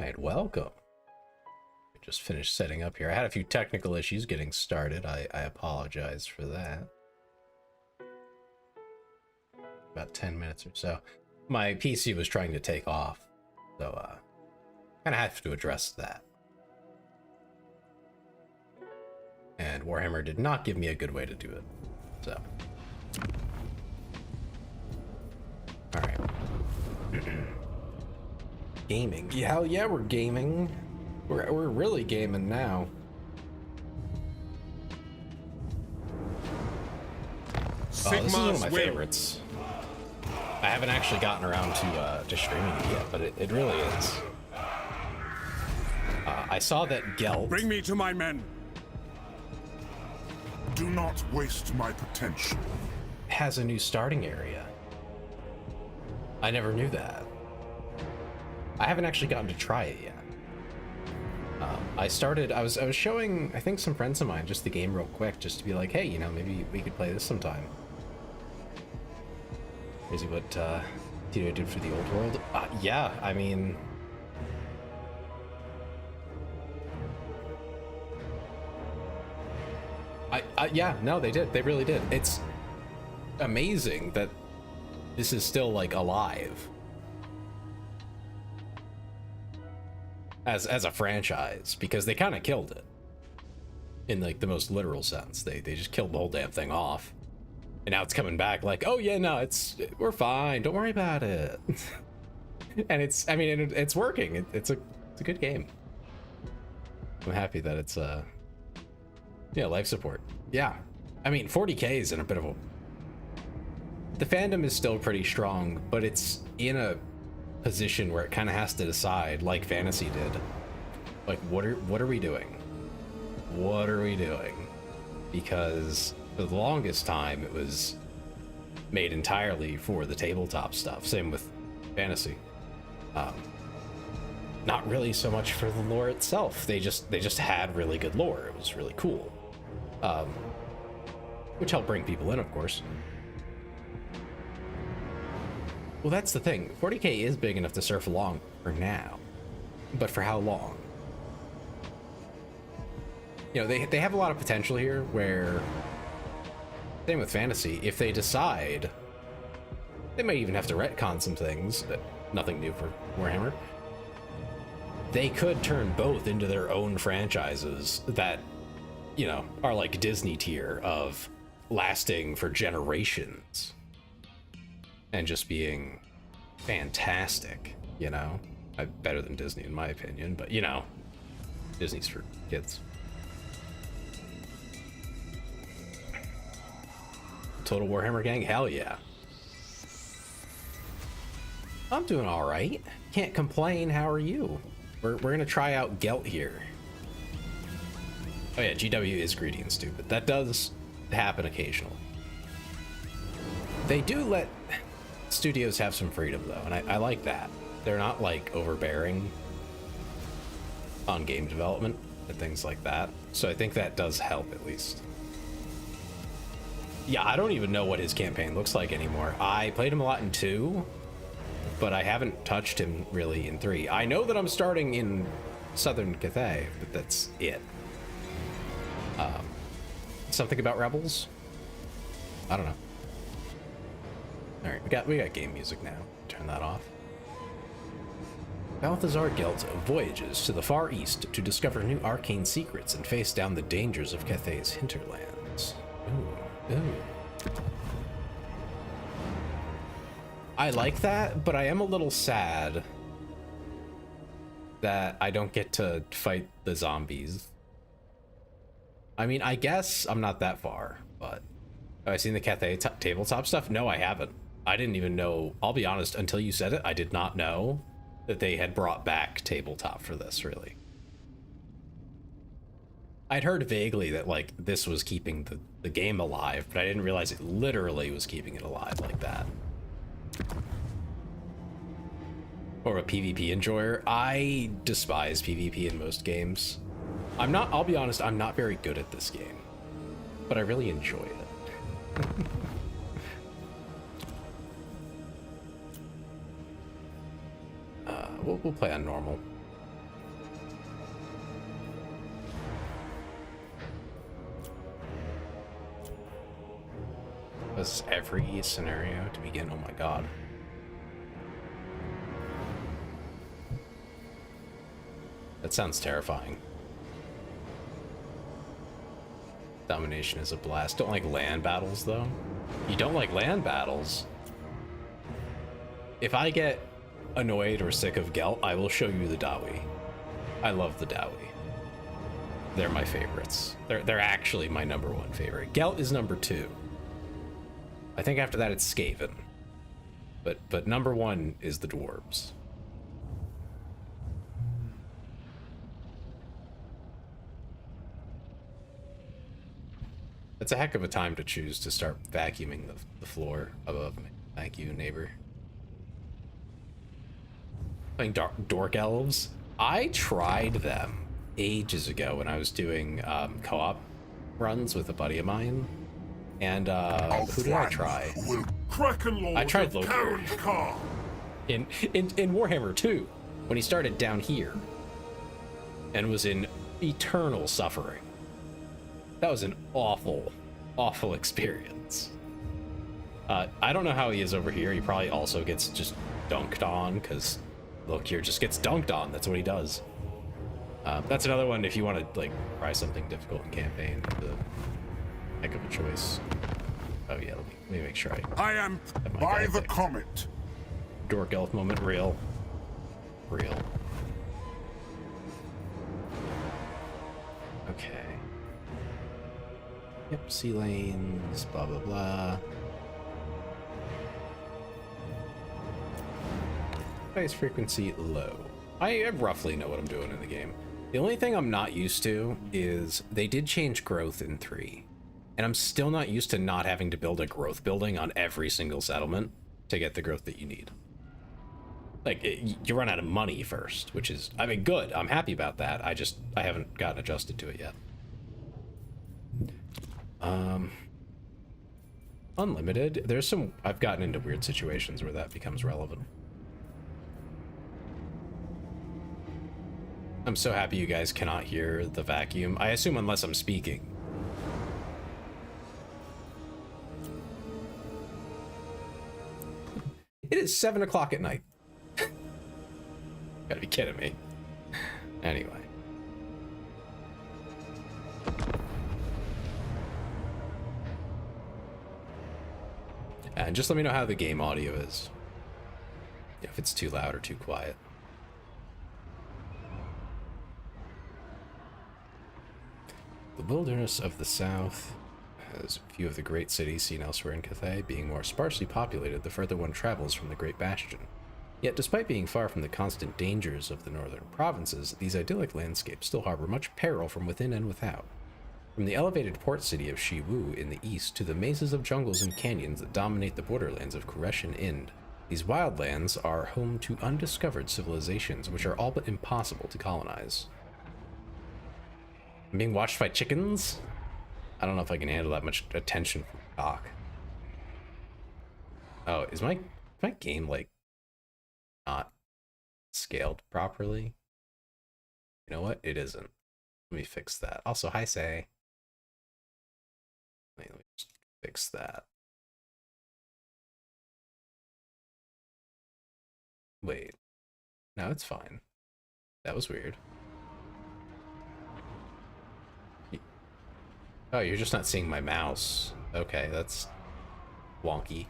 right, welcome. Just finished setting up here. I had a few technical issues getting started. I apologize for that. About 10 minutes or so. My PC was trying to take off, so kind of have to address that. And Warhammer did not give me a good way to do it, so. All right. Gaming. Yeah, hell yeah, we're gaming. We're really gaming now. Oh, this is one of my favorites. I haven't actually gotten around to streaming it yet, but it really is. I saw that Gelt. Bring me to my men. Do not waste my potential. Has a new starting area. I never knew that. I haven't actually gotten to try it yet. I was showing, I think, some friends of mine just the game real quick, just to be like, hey, you know, maybe we could play this sometime. Crazy what Tito did for the old world. Yeah, I mean, yeah, no, they did. They really did. It's amazing that this is still like alive as a franchise, because they kind of killed it in like the most literal sense. They just killed the whole damn thing off, and now it's coming back like, oh yeah, no, we're fine, don't worry about it. And it's, I mean, it's working. It's a good game. I'm happy that it's yeah, life support. Yeah, I mean, 40K is in a bit of a, the fandom is still pretty strong, but it's in a position where it kind of has to decide, like Fantasy did, like what are we doing? What are we doing? Because for the longest time it was made entirely for the tabletop stuff. Same with Fantasy. Not really so much for the lore itself. They just had really good lore. It was really cool, which helped bring people in, of course. Well, that's the thing. 40K is big enough to surf along for now, but for how long? You know, they have a lot of potential here where, same with Fantasy, if they decide, they might even have to retcon some things, but nothing new for Warhammer. They could turn both into their own franchises that, you know, are like Disney tier of lasting for generations. And just being fantastic, you know? Better than Disney in my opinion, but you know, Disney's for kids. Total Warhammer gang? Hell yeah. I'm doing all right. Can't complain. How are you? We're gonna try out Gelt here. Oh yeah, GW is greedy and stupid. That does happen occasionally. They do let studios have some freedom though, and I like that. They're not like overbearing on game development and things like that, so I think that does help at least. Yeah, I don't even know what his campaign looks like anymore. I played him a lot in 2, but I haven't touched him really in 3. I know that I'm starting in Southern Cathay, but that's it. Something about Rebels? I don't know. All right, we got game music now. Turn that off. Balthazar Gelt voyages to the Far East to discover new arcane secrets and face down the dangers of Cathay's hinterlands. Ooh, ooh. I like that, but I am a little sad that I don't get to fight the zombies. I mean, I guess I'm not that far, but have I seen the Cathay tabletop stuff? No, I haven't. I didn't even know, I'll be honest, until you said it, I did not know that they had brought back tabletop for this, really. I'd heard vaguely that, like, this was keeping the game alive, but I didn't realize it literally was keeping it alive like that. Or a PvP enjoyer. I despise PvP in most games. I'll be honest, I'm not very good at this game, but I really enjoy it. We'll play on normal. does every scenario to begin. Oh my god. That sounds terrifying. Domination is a blast. Don't like land battles, though. You don't like land battles? If I get annoyed or sick of Gelt, I will show you the Dawi. I love the Dawi. They're my favorites. They're actually my #1 favorite. Gelt is #2. I think after that it's Skaven. But #1 is the dwarves. It's a heck of a time to choose to start vacuuming the floor above me. Thank you, neighbor. Playing Dork Elves. I tried them ages ago when I was doing co-op runs with a buddy of mine. And who did I try? I tried Loki in Warhammer 2 when he started down here and was in eternal suffering. That was an awful, awful experience. I don't know how he is over here. He probably also gets just dunked on because Lokier just gets dunked on. That's what he does. That's another one if you want to like try something difficult in campaign. The heck of a choice. Oh yeah, let me make sure I am by the comet. Dork Elf moment, real. Okay. Yep, sea lanes, blah blah blah. Phase frequency low. I roughly know what I'm doing in the game. The only thing I'm not used to is they did change growth in 3. And I'm still not used to not having to build a growth building on every single settlement to get the growth that you need. Like, you run out of money first, which is, I mean, good. I'm happy about that. I haven't gotten adjusted to it yet. Unlimited. There's some, I've gotten into weird situations where that becomes relevant. I'm so happy you guys cannot hear the vacuum. I assume unless I'm speaking. It is 7 o'clock at night. Gotta be kidding me. Anyway. And just let me know how the game audio is. If it's too loud or too quiet. The wilderness of the south has few of the great cities seen elsewhere in Cathay, being more sparsely populated the further one travels from the Great Bastion. Yet despite being far from the constant dangers of the northern provinces, these idyllic landscapes still harbor much peril from within and without. From the elevated port city of Shiwu in the east to the mazes of jungles and canyons that dominate the borderlands of Kuresh and Ind, these wildlands are home to undiscovered civilizations which are all but impossible to colonize. I'm being watched by chickens? I don't know if I can handle that much attention from Doc. Oh, is my game like not scaled properly? You know what? It isn't. Let me fix that. Also, hi Say. Let me just fix that. Wait. No, it's fine. That was weird. Oh, you're just not seeing my mouse. Okay, that's wonky.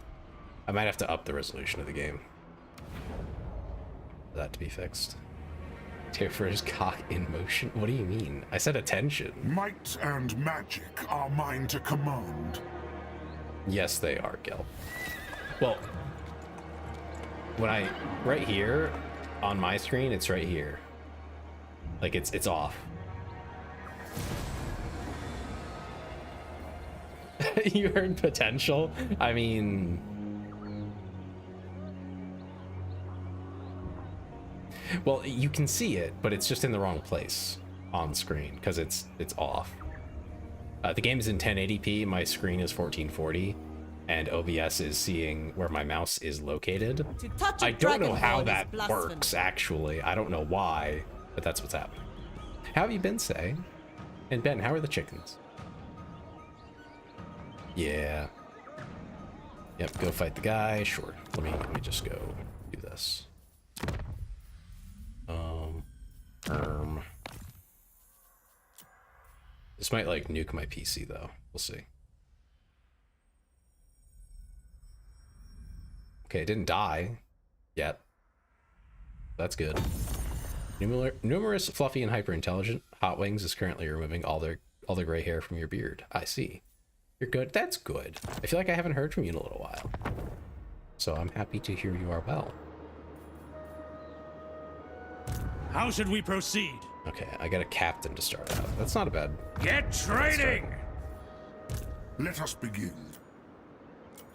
I might have to up the resolution of the game for that to be fixed. Tear for his cock in motion? What do you mean? I said attention. Might and magic are mine to command. Yes, they are, Gil. Well, when right here on my screen, it's right here. Like it's off. You heard potential? I mean, well, you can see it, but it's just in the wrong place on screen because it's off. The game is in 1080p. My screen is 1440, and OBS is seeing where my mouse is located. I don't know how that works, actually. I don't know why, but that's what's happening. How have you been, Say? And Ben, how are the chickens? Yeah. Yep, go fight the guy. Sure. Let me just go do this. This might like nuke my PC though. We'll see. Okay, it didn't die yet. That's good. Numerous fluffy and hyper intelligent. Hot Wings is currently removing all the gray hair from your beard. I see. You're good. That's good. I feel like I haven't heard from you in a little while. So I'm happy to hear you are well. How should we proceed? Okay, I got a captain to start out. That's not a bad... Get training! Let us begin.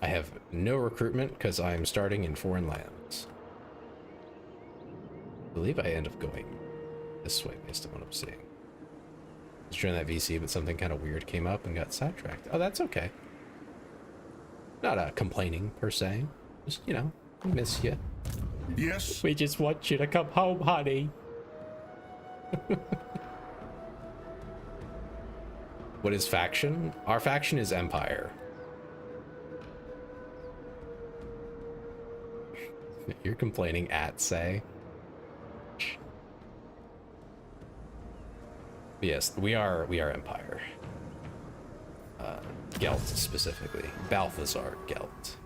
I have no recruitment because I'm starting in foreign lands. I believe I end up going this way based on what I'm seeing. I was trying that VC, but something kind of weird came up and got sidetracked. Oh, that's okay. Not complaining per se. Just, you know, we miss you. Yes? We just want you to come home, honey. What is faction? Our faction is Empire. You're complaining at, say. Yes, we are Empire. Gelt specifically. Balthazar Gelt.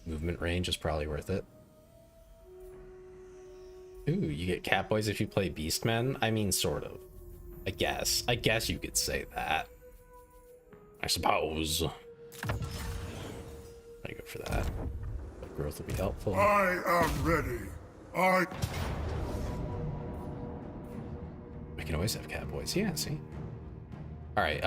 Movement range is probably worth it. Ooh, you get Catboys if you play Beastmen? I mean, sort of. I guess you could say that. I suppose. I go for that. But growth will be helpful. I am ready. We can always have Catboys. Yeah, see? Alright,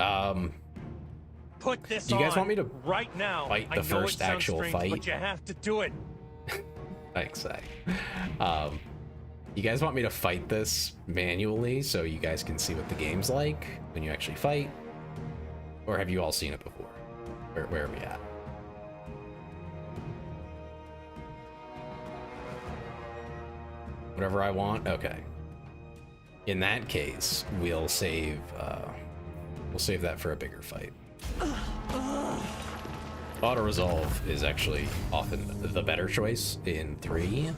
Put this do you guys on want me to right now. fight the I know first it sounds actual strange, fight? but you have to do it. Thanks, Zach. You guys want me to fight this manually so you guys can see what the game's like when you actually fight? Or have you all seen it before? Where are we at? Whatever I want? Okay. In that case, we'll save that for a bigger fight. Auto resolve is actually often the better choice in 3,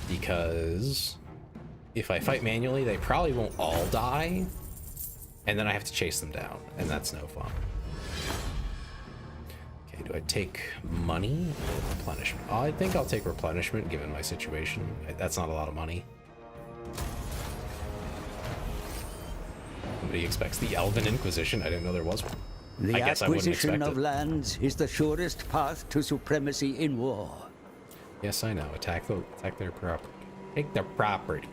because if I fight manually, they probably won't all die, and then I have to chase them down, and that's no fun. Okay, do I take money or replenishment? I think I'll take replenishment given my situation. That's not a lot of money. Nobody expects the Elven Inquisition. I didn't know there was one. The I guess I wouldn't acquisition expect of it. lands is the surest path to supremacy in war. Yes, I know. Attack their property. Take their property.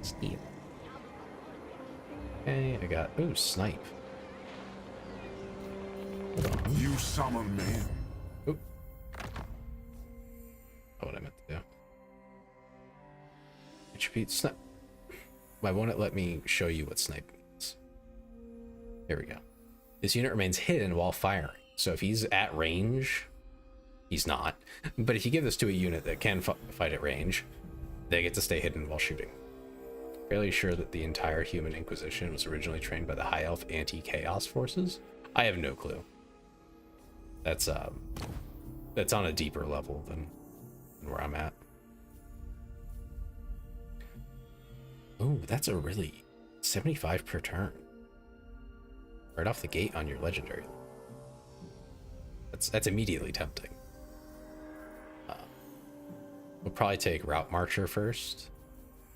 Steal. Okay, I got... Ooh, snipe. Hold on. You summon me. Oop. Oh, what I meant to do. HP snipe. Why won't it let me show you what snipe means? Here we go. This unit remains hidden while firing. So if he's at range, he's not. But if you give this to a unit that can fight at range, they get to stay hidden while shooting. Fairly sure that the entire human Inquisition was originally trained by the High Elf anti-chaos forces. I have no clue. That's on a deeper level than where I'm at. Oh, that's a really 75 per turn. Right off the gate on your legendary. That's immediately tempting. We'll probably take Route Marcher first.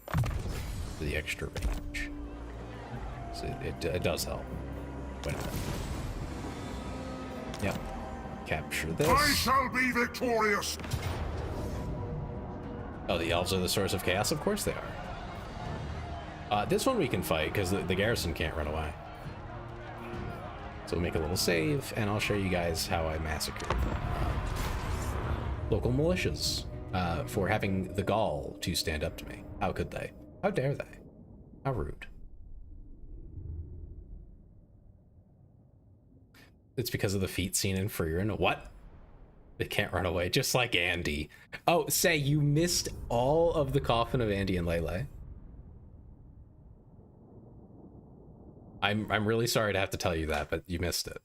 For the extra range. So it does help. Wait a minute. Yep. Capture this. I shall be victorious. Oh, the elves are the source of chaos? Of course they are. This one we can fight because the garrison can't run away. So we'll make a little save, and I'll show you guys how I massacred local militias for having the gall to stand up to me. How could they? How dare they? How rude. It's because of the feat seen in Freerin. What? They can't run away, just like Andy. Oh, say you missed all of the coffin of Andy and Lele. I'm really sorry to have to tell you that, but you missed it.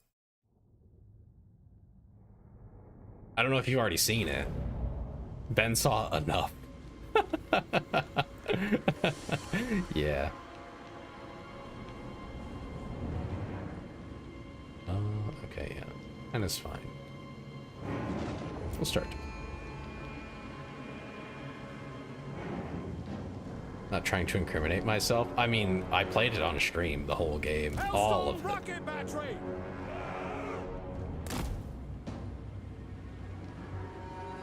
I don't know if you've already seen it. Ben saw enough. Yeah. Okay, yeah. And it's fine. We'll start. Not trying to incriminate myself. I mean, I played it on stream, the whole game, all of it. Rocket battery.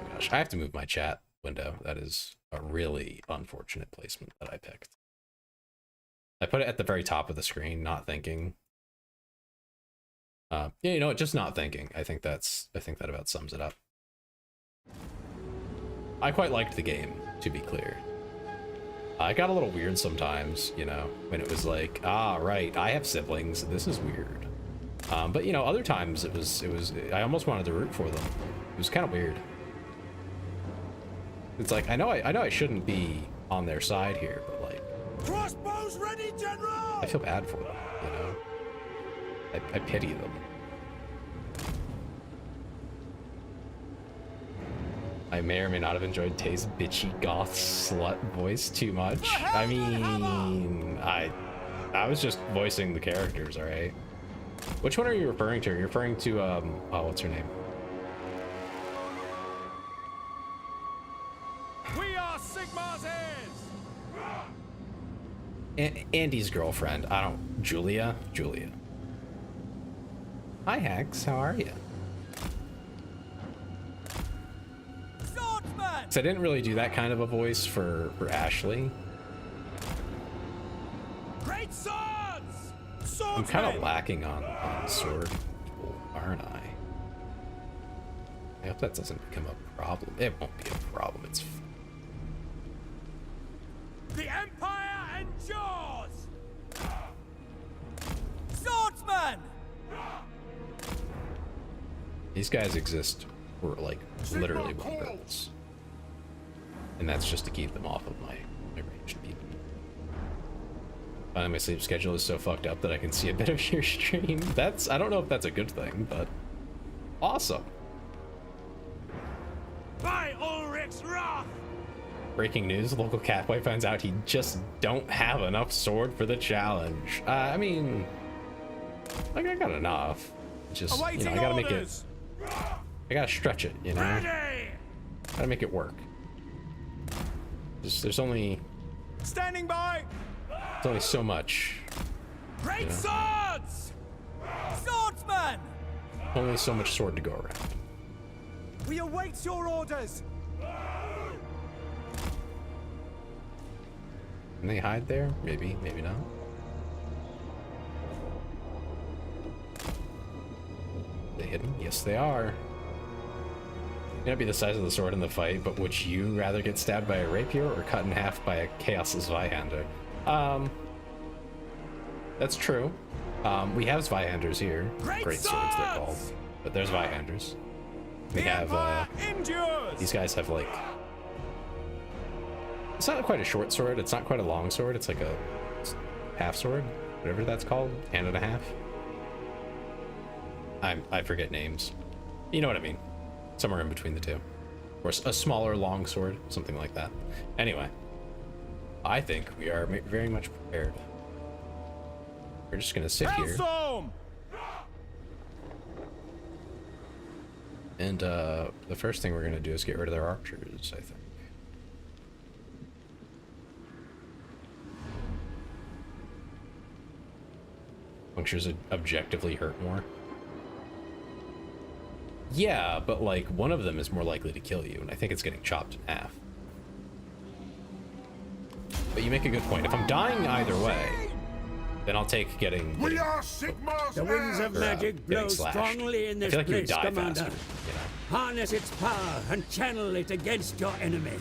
Oh gosh, I have to move my chat window. That is a really unfortunate placement that I picked. I put it at the very top of the screen, not thinking. Yeah, you know what? Just not thinking. I think that about sums it up. I quite liked the game, to be clear. I got a little weird sometimes, you know, when it was like, ah, right, I have siblings. This is weird. But you know, other times it was. I almost wanted to root for them. It was kind of weird. It's like I know I shouldn't be on their side here, but like, Crossbows ready, General. I feel bad for them, you know. I pity them. I may or may not have enjoyed Tay's bitchy goth slut voice too much. I mean, I was just voicing the characters, all right? Which one are you referring to? Are you referring to, oh, what's her name? We are Sigmar's heirs. Andy's girlfriend. Julia? Julia. Hi, Hax. How are you? So I didn't really do that kind of a voice for Ashley. Great swords! I'm kind of lacking on sword, aren't I? I hope that doesn't become a problem. It won't be a problem. It's the Empire endures! Swordsman! These guys exist for like literally one purpose. And that's just to keep them off of my ranged people. Finally, my sleep schedule is so fucked up that I can see a bit of your stream. I don't know if that's a good thing, but awesome. By Ulrich's wrath! Breaking news, local catboy finds out he just don't have enough sword for the challenge. I mean, like I got enough. Just, you know, I gotta make it, I gotta stretch it, you know? Ready! Gotta make it work. There's only Standing by! There's only so much. Great swords! Swordsman! Only so much sword to go around. We await your orders! Can they hide there? Maybe, maybe not. They hidden? Yes, they are. It might be the size of the sword in the fight, but would you rather get stabbed by a rapier or cut in half by a Chaos Zweihander? That's true. We have Zweihanders here. Great swords, they're called. But there's Zweihanders. We have, these guys have, like... It's not quite a short sword, it's not quite a long sword, it's like a half sword, whatever that's called, hand and a half. I forget names. You know what I mean. Somewhere in between the two. Or a smaller long sword, something like that. Anyway, I think we are very much prepared. We're just gonna sit here. And the first thing we're gonna do is get rid of their archers, I think. Punctures objectively hurt more. Yeah, but like one of them is more likely to kill you, and I think it's getting chopped in half. But you make a good point. If I'm dying either way, then I'll take getting We are Sigmar's The winds of or, magic blow strongly in I this feel like you would place, die Commander. faster, you know? Harness its power and channel it against your enemy.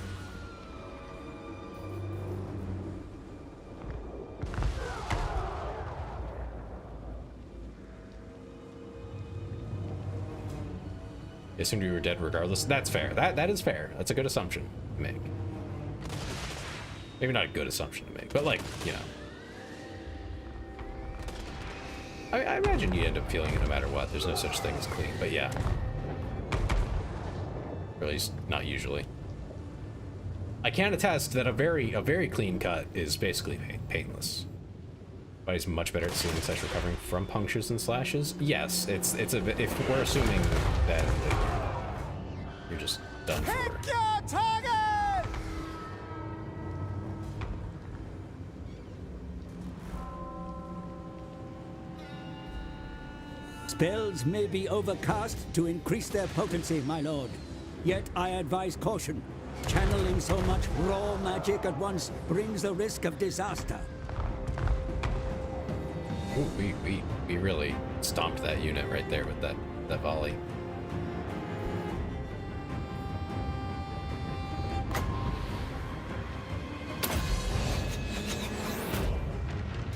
I assumed we were dead regardless. That's fair. That is fair. That's a good assumption to make. Maybe not a good assumption to make, but like, you know. I imagine you end up feeling it no matter what. There's no such thing as clean, but yeah. Or at least not usually. I can attest that a very clean cut is basically painless. Body's much better at sealing slash recovering from punctures and slashes. Yes, it's a bit, if we're assuming that you're just done for. Pick your target! Spells may be overcast to increase their potency, my lord. Yet I advise caution. Channeling so much raw magic at once brings the risk of disaster. Ooh, we really stomped that unit right there with that volley.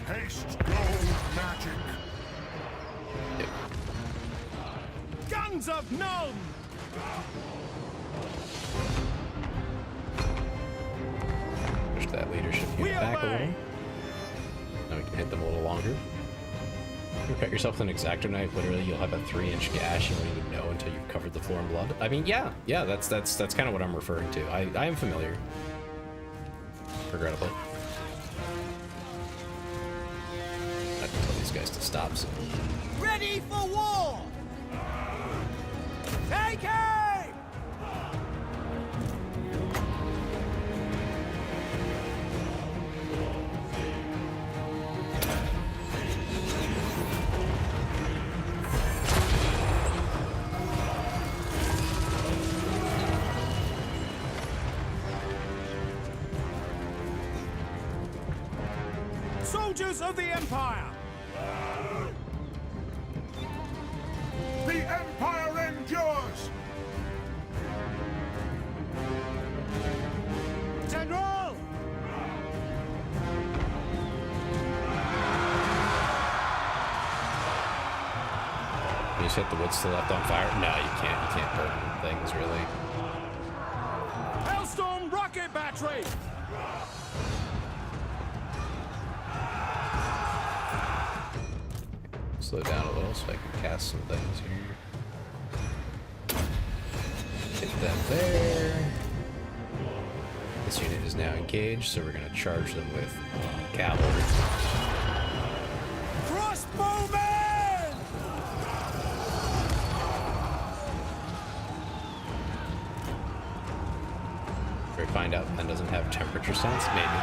Haste gold magic. Yep. Guns of Nome! Push that leadership unit back a little. Now we can hit them a little longer. You cut yourself with an exacto knife, literally you'll have a 3-inch gash you won't even know until you've covered the floor in blood. I mean, yeah, that's kind of what I'm referring to. I am familiar. Regrettably. I have to tell these guys to stop soon. Ready for war! Take aim! Soldiers of the Empire! The Empire endures! General! You just hit the wood still left on fire? No, you can't burn things really. Hellstorm rocket battery! Slow down a little so I can cast some things here. Hit them there. This unit is now engaged, so we're going to charge them with cavalry. Crossbowmen! Or find out Ben doesn't have temperature sense, maybe.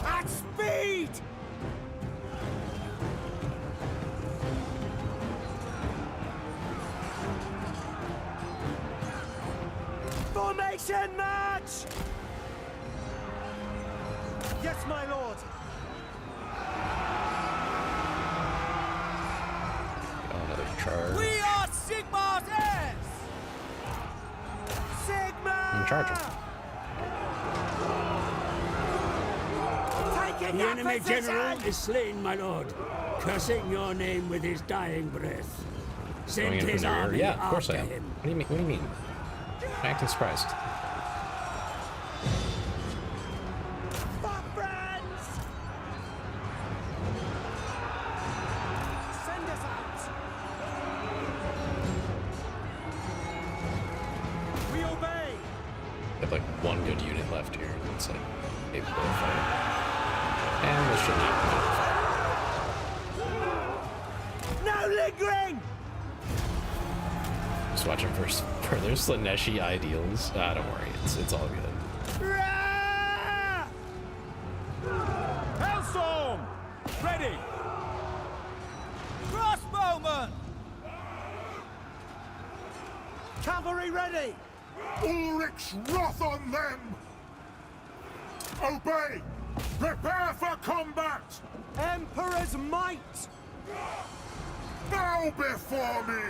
At speed! Formation match! Yes, my lord. Oh, another charge. We are Sigmar's heirs! Sigma! And charge him. Taking The that enemy position! general is slain, my lord, cursing your name with his dying breath. Send Going in his from the rear? army Yeah, of course I after am. him. What do you mean? What do you mean? I'm acting surprised. For friends! Send us out! We obey! I have like one good unit left here that's like capable of fighting. And this should not be No lingering! just watching for their Slaneshi ideals. Ah, don't worry, it's all good. Rah! Hellstorm! Ready! Crossbowman! Cavalry ready! Ulrich's wrath on them! Obey! Prepare for combat! Emperor's might! Bow before me!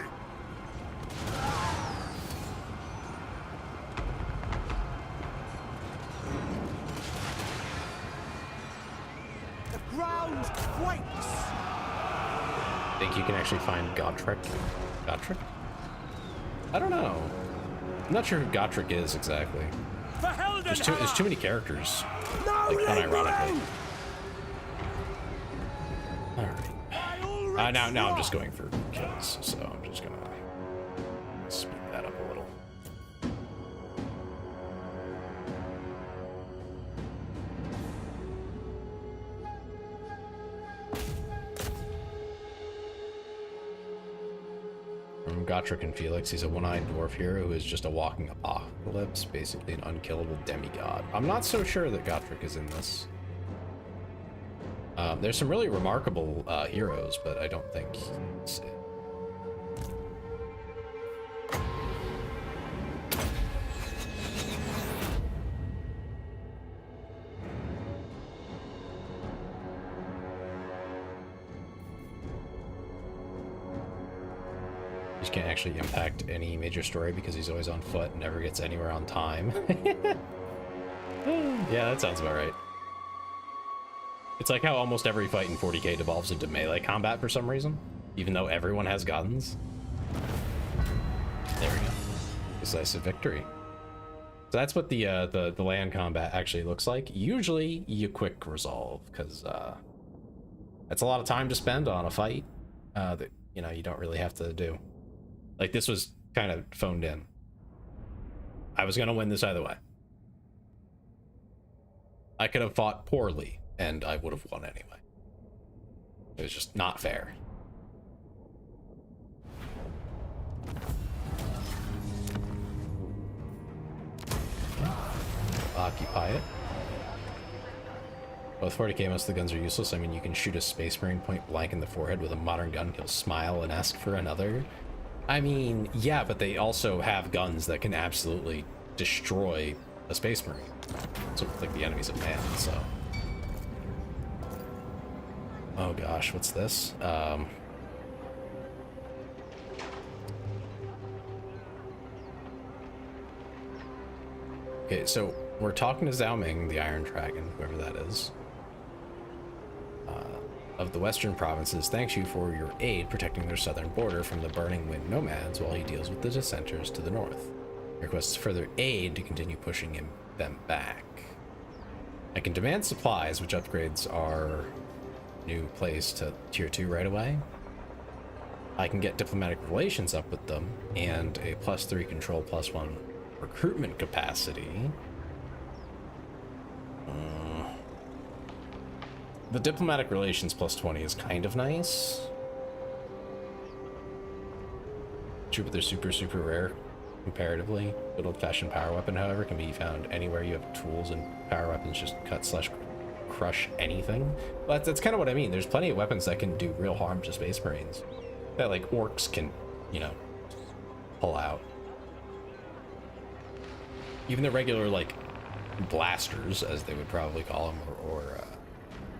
The ground quakes! Think you can actually find Gotrek? Gotrek? I don't know. I'm not sure who Gotrek is exactly. For Heldenhammer! There's too many characters. No Like, unironically. lingering! Alright. By Ulrich Now I'm just going for kills, so I'm just gonna speed that up a little. From Gotrek and Felix, he's a one-eyed dwarf hero who is just a walking apocalypse, basically an unkillable demigod. I'm not so sure that Gotrek is in this. There's some really remarkable heroes, but I don't think he's it. He can't actually impact any major story because he's always on foot and never gets anywhere on time. Yeah, that sounds about right. It's like how almost every fight in 40k devolves into melee combat for some reason, even though everyone has guns. There we go. Decisive victory. So that's what the land combat actually looks like. Usually you quick resolve, because that's a lot of time to spend on a fight that, you know, you don't really have to do. Like, this was kind of phoned in. I was gonna win this either way. I could have fought poorly, and I would have won anyway. It was just not fair. Occupy it. Both 40k, most of the guns are useless. I mean, you can shoot a Space Marine point blank in the forehead with a modern gun. He'll smile and ask for another. I mean, yeah, but they also have guns that can absolutely destroy a Space Marine. Sort of like the enemies of man, so. Oh gosh, what's this? Okay, so we're talking to Zhao Ming, the Iron Dragon, whoever that is. Of the western provinces, thanks you for your aid protecting their southern border from the Burning Wind nomads while he deals with the dissenters to the north. Requests further aid to continue pushing them back. I can demand supplies, which upgrades our new place to tier 2 right away. I can get diplomatic relations up with them and a +3 control +1 recruitment capacity. The diplomatic relations +20 is kind of nice. True, but they're super rare comparatively. Good old-fashioned power weapon, however, can be found anywhere you have tools, and power weapons just cut/crush anything. But that's kind of what I mean. There's plenty of weapons that can do real harm to Space Marines that, like, orcs can, you know, pull out. Even the regular, like, blasters, as they would probably call them, or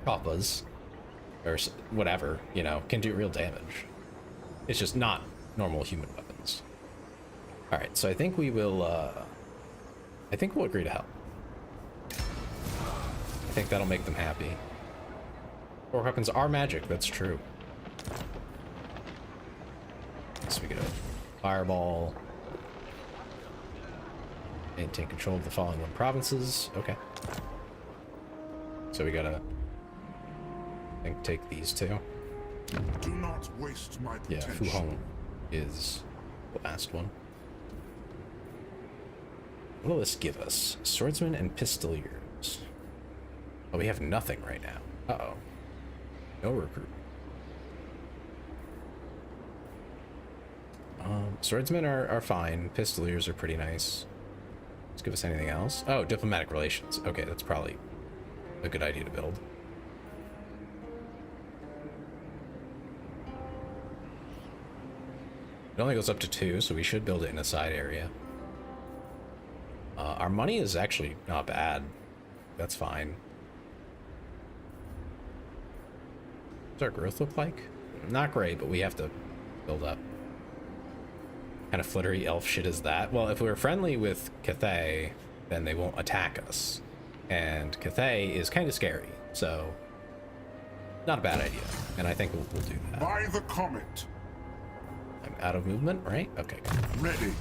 Kappas, or whatever, you know, can do real damage. It's just not normal human weapons. Alright, so I think we will, I think we'll agree to help. I think that'll make them happy. Orc weapons are magic, that's true. So we get a fireball. Maintain control of the following 1 provinces. Okay. So we gotta, I think, take these 2. Do not waste my Yeah, potential. Fu Hong is the last one. What will this give us? Swordsmen and Pistoliers. Oh, we have nothing right now. Uh-oh. No recruit. Swordsmen are fine. Pistoliers are pretty nice. Let's give us anything else. Oh, diplomatic relations. Okay, that's probably a good idea to build. It only goes up to 2, so we should build it in a side area. Our money is actually not bad. That's fine. What's our growth look like? Not great, but we have to build up. What kind of flittery elf shit is that? Well, if we're friendly with Cathay, then they won't attack us. And Cathay is kind of scary, so not a bad idea. And I think we'll do that. By the comet. I'm out of movement, right? Okay, good. Ready.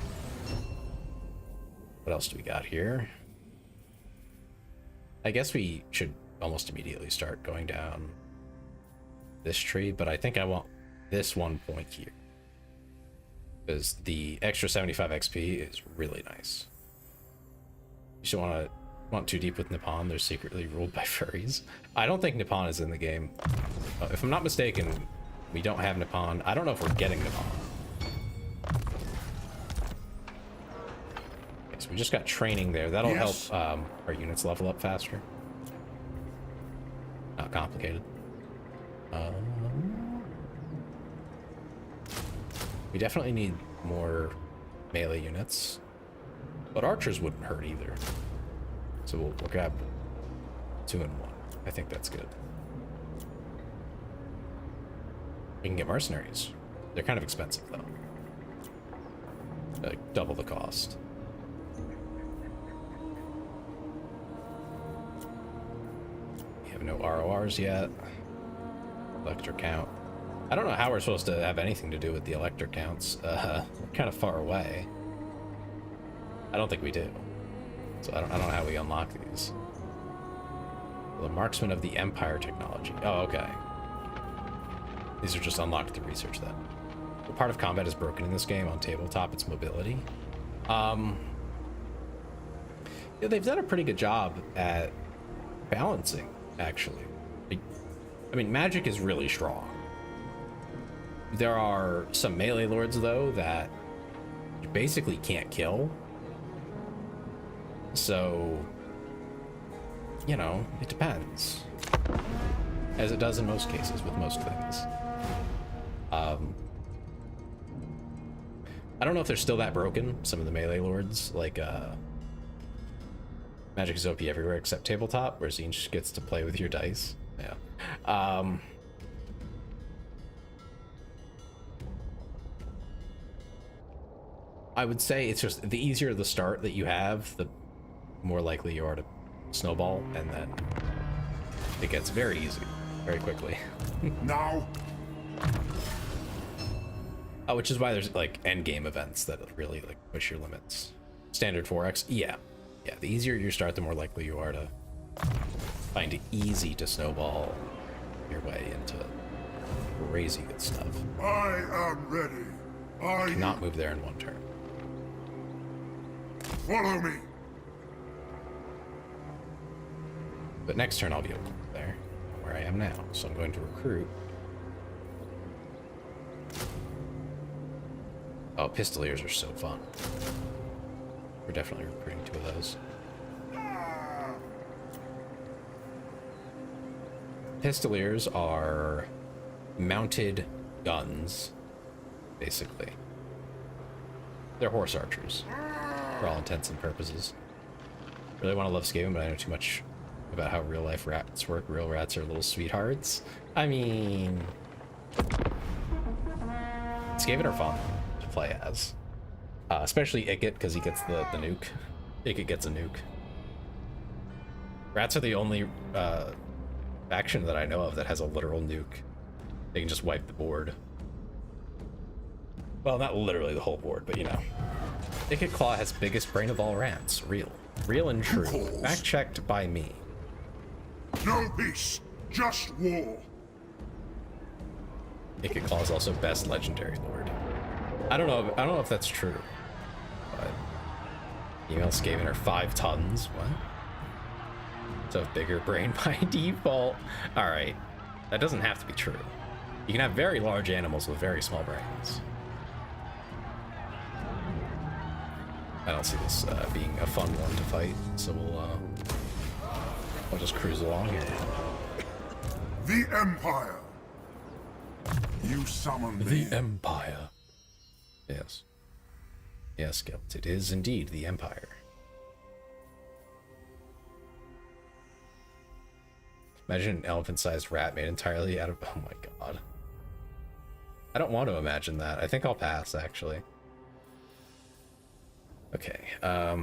What else do we got here? I guess we should almost immediately start going down this tree, but I think I want this 1 point here. Because the extra 75 XP is really nice. You should want too deep with Nippon. They're secretly ruled by furries. I don't think Nippon is in the game. If I'm not mistaken, we don't have Nippon. I don't know if we're getting Nippon. Okay, so we just got training there. That'll help our units level up faster. Not complicated. We definitely need more melee units, but archers wouldn't hurt either. So we'll grab 2 and 1. I think that's good. We can get mercenaries. They're kind of expensive though. Like double the cost. We have no RORs yet. Electric count. I don't know how we're supposed to have anything to do with the electric counts. We're kind of far away. I don't think we do. So I don't know how we unlock these. The marksman of the Empire technology. Oh, okay. These are just unlocked through research then. What part of combat is broken in this game on tabletop? It's mobility. Yeah, they've done a pretty good job at balancing, actually. I mean, magic is really strong. There are some melee lords, though, that you basically can't kill. So, you know, it depends. As it does in most cases with most things. I don't know if they're still that broken, some of the melee lords. Like, magic is OP everywhere except tabletop, where Zinch gets to play with your dice. Yeah. I would say it's just the easier the start that you have, the more likely you are to snowball, and then it gets very easy very quickly. Now, which is why there's like end game events that really like push your limits. Standard 4x, yeah. The easier you start, the more likely you are to find it easy to snowball your way into crazy good stuff. I am ready. I Cannot move there in 1 turn. Follow me. But next turn I'll be able to move there, where I am now. So I'm going to recruit. Oh, pistoliers are so fun. We're definitely recruiting 2 of those. Pistoliers are mounted guns, basically. They're horse archers, for all intents and purposes. Really want to love Skaven, but I know too much about how real life rats work. Real rats are little sweethearts. I mean, Skaven are fun to play as. Especially Ikit, because he gets the nuke. Ikit gets a nuke. Rats are the only faction that I know of that has a literal nuke. They can just wipe the board. Well, not literally the whole board, but you know. Ikit Claw has biggest brain of all rats. Real. Real and true. Fact checked by me. No peace, just war. Ikit Claw is also best legendary lord. I don't know if that's true. But female Skaven are 5 tons. What? So bigger brain by default. Alright. That doesn't have to be true. You can have very large animals with very small brains. I don't see this being a fun one to fight, so we'll just cruise along here. The Empire. You summoned me. The Empire. Yes. Yes, Gelt, it is indeed the Empire. Imagine an elephant-sized rat made entirely out of... Oh my god. I don't want to imagine that. I think I'll pass, actually. Okay, yeah,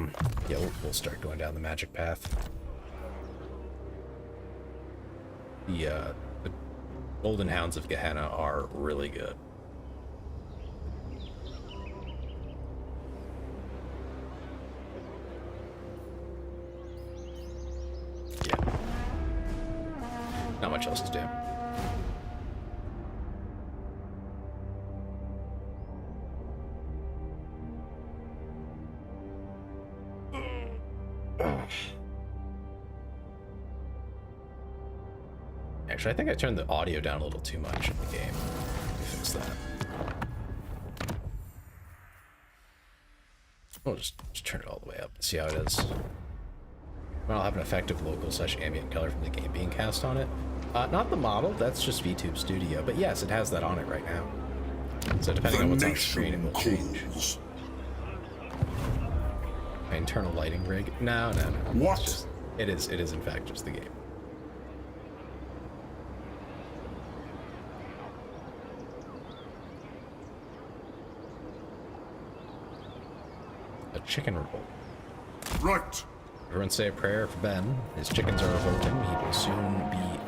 we'll start going down the magic path. The Golden Hounds of Gehenna are really good. Yeah. Not much else to do. Actually, I think I turned the audio down a little too much in the game. Let me fix that. We'll just turn it all the way up and see how it is. I'll have an effective local/ambient color from the game being cast on it. Not the model, that's just VTube Studio, but yes, it has that on it right now. So depending on what's on screen, it will change. My internal lighting rig? No. What? It is in fact just the game. A chicken revolt. Right. Everyone say a prayer for Ben. His chickens are revolting. He will soon be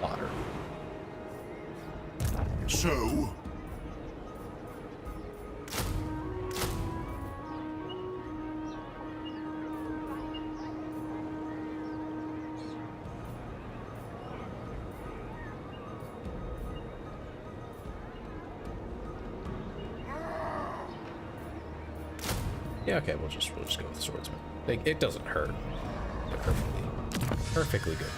slaughtered. So, Yeah, okay, we'll just go with the swordsman. Like, it doesn't hurt. They're perfectly good.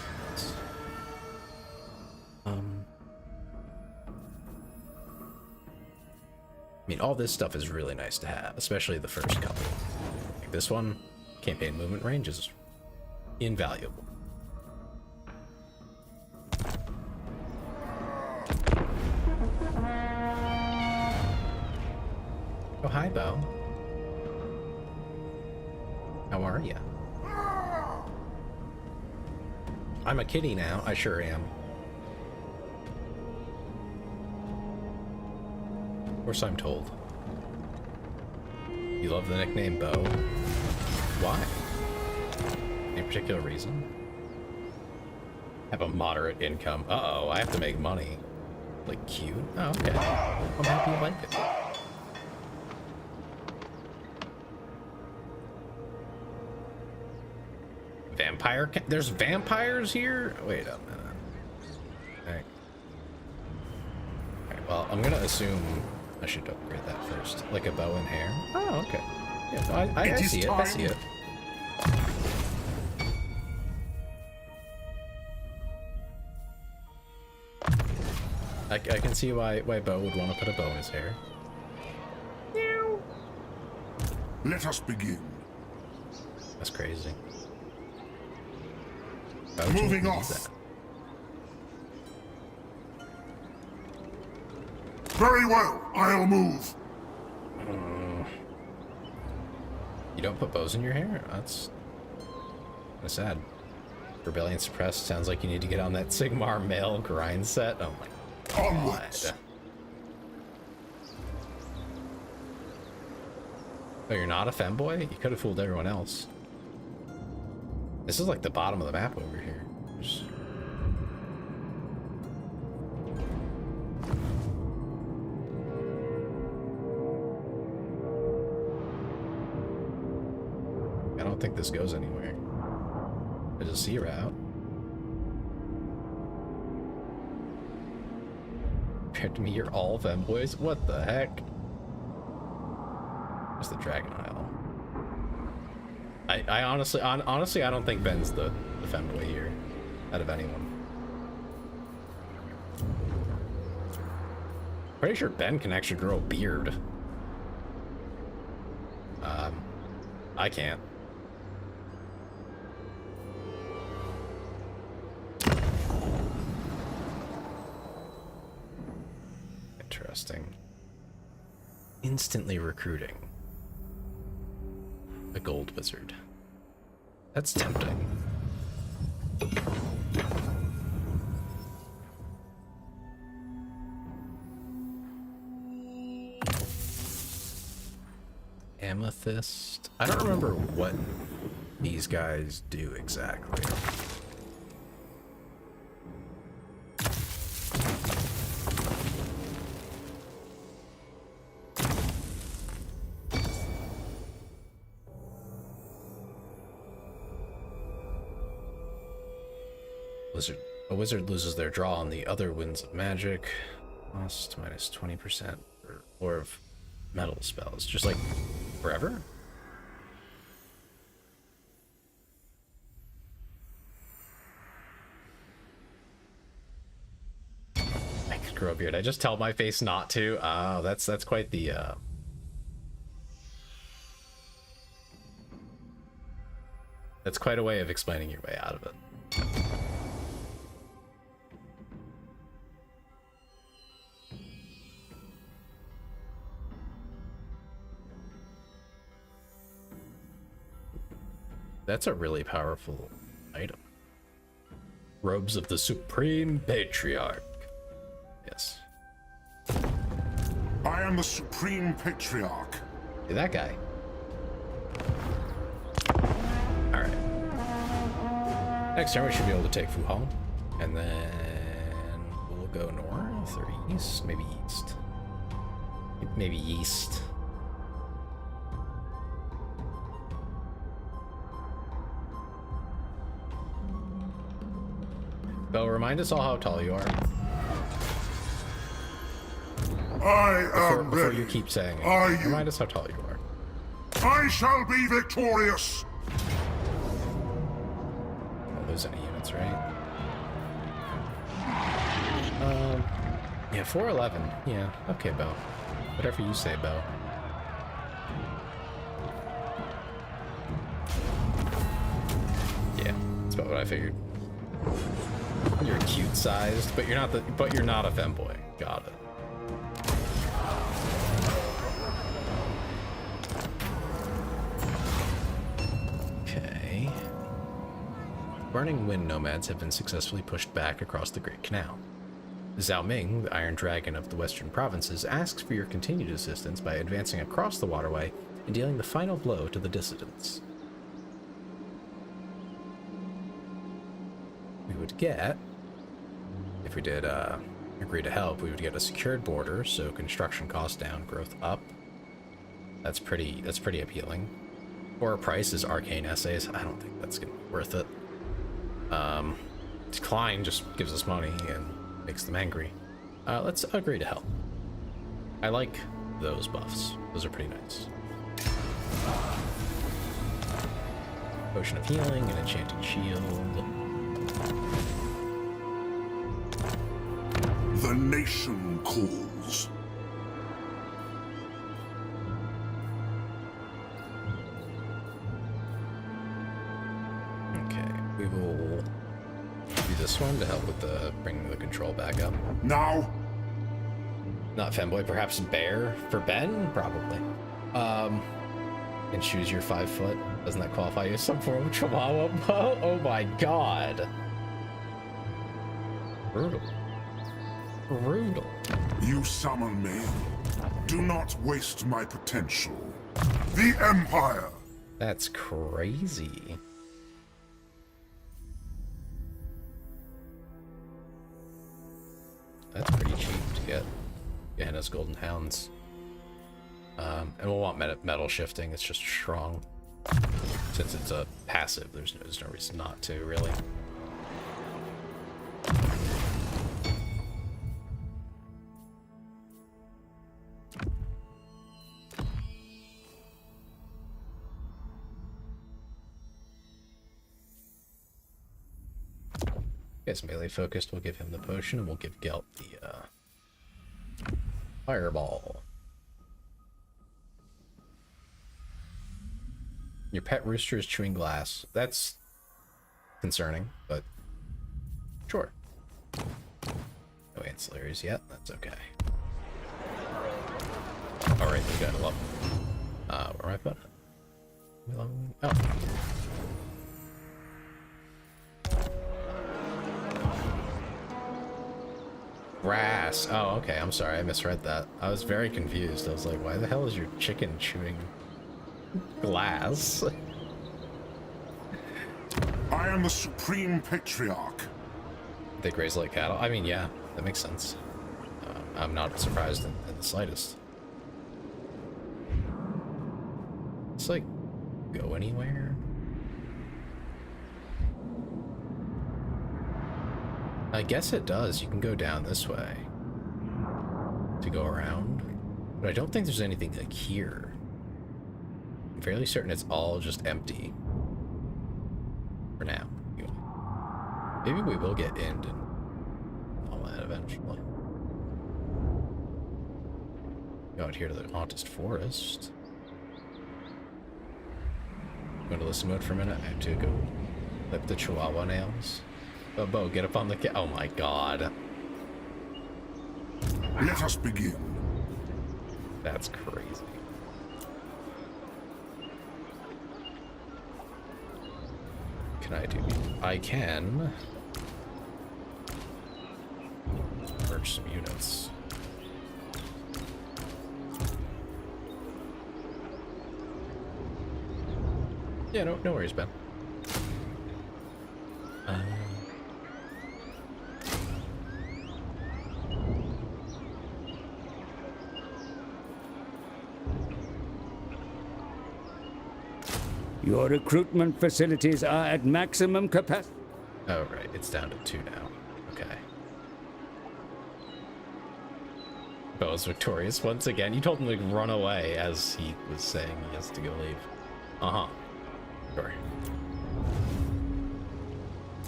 I mean, all this stuff is really nice to have, especially the first couple. Like this one, campaign movement range is invaluable. Oh, hi, Bo. How are ya? I'm a kitty now. I sure am. Of course I'm told. You love the nickname Bo? Why? Any particular reason? Have a moderate income. Uh-oh, I have to make money. Like, cute? Oh, okay. I'm happy you like it. Vampire? There's vampires here? Wait a minute. Alright. Alright, well, I'm gonna assume I should upgrade that first. Like a bow and hair? Oh, okay. Yeah, no, I see it. I see it. I can see why Bo would want to put a bow in his hair. let us begin. That's crazy. Moving off. That. Very well, I'll move. You don't put bows in your hair? That's kind of sad. Rebellion suppressed. Sounds like you need to get on that Sigmar male grind set. Oh my Onwards. god. Oh, you're not a femboy? You could have fooled everyone else. This is like the bottom of the map over here. I don't think this goes anywhere. There's a sea route. Compared to me, you're all femboys? What the heck? Where's the Dragon Isle? I honestly, I don't think Ben's the femboy here, out of anyone. Pretty sure Ben can actually grow a beard. I can't. Interesting. Instantly recruiting a gold wizard. That's tempting. Amethyst. I don't remember what these guys do exactly. A wizard loses their draw on the other winds of magic. Lost minus 20% or of metal spells. Just like forever? grow a beard. I just tell my face not to. Oh, that's quite the that's quite a way of explaining your way out of it. That's a really powerful item. Robes of the Supreme Patriarch. Yes. I am the Supreme Patriarch. Hey, that guy. Alright. Next turn we should be able to take Fuhong. And then we'll go north or east? Maybe east. Maybe east. Belle, remind us all how tall you are. Before Ready. you keep saying it. Are you? Remind us how tall you are. I shall be victorious. Don't lose any units, right? Yeah, 411. Yeah, okay, Belle. Whatever you say, Belle. Yeah, that's about what I figured. You're cute sized, but you're not a femboy. Got it. Okay. Burning Wind nomads have been successfully pushed back across the Great Canal. Zhao Ming, the Iron Dragon of the Western Provinces, asks for your continued assistance by advancing across the waterway and dealing the final blow to the dissidents. We would get, if we did agree to help, we would get a secured border, so construction costs down, growth up. That's pretty appealing. Or a price is arcane essays. I don't think that's gonna be worth it. Decline just gives us money and makes them angry. Let's agree to help. I like those buffs. Those are pretty nice. Potion of healing, an enchanted shield. The nation calls. Okay, we will do this one to help with the bringing the control back up. Now, Not femboy, perhaps bear for Ben, probably. And choose your 5 foot. Doesn't that qualify you as some form of chihuahua? Oh my god. Brutal. Brutal. you summon me. Do not waste my potential. The Empire. That's crazy. That's pretty cheap to get Gehenna's Golden Hounds. And we'll want metal shifting. It's just strong. Since it's a passive, there's no reason not to, really. Gets melee focused, we'll give him the potion, and we'll give Gelt the fireball. Your pet rooster is chewing glass. That's concerning, but sure. No ancillaries yet, that's okay. Alright, we got a level. Where am I putting it? Oh. Grass. Oh, okay. I'm sorry. I misread that. I was very confused. I was like, why the hell is your chicken chewing glass? I am the Supreme Patriarch. They graze like cattle. I mean, yeah, that makes sense. I'm not surprised in the slightest. It's like, go anywhere? I guess it does. You can go down this way to go around, but I don't think there's anything like here. I'm fairly certain it's all just empty for now. Maybe we will get end and all that eventually. Go out here to the Haunted Forest. Go to listen mode for a minute. I have to go clip the Chihuahua nails. Oh, Bo, get up on the oh my god. Let us begin. That's crazy. Can I do? I can merge some units. Yeah, no worries, Ben. Your recruitment facilities are at maximum capacity. Oh, right. It's down to 2 now. Okay. Bo's victorious once again. You told him to run away as he was saying he has to go leave. Uh-huh. Sure.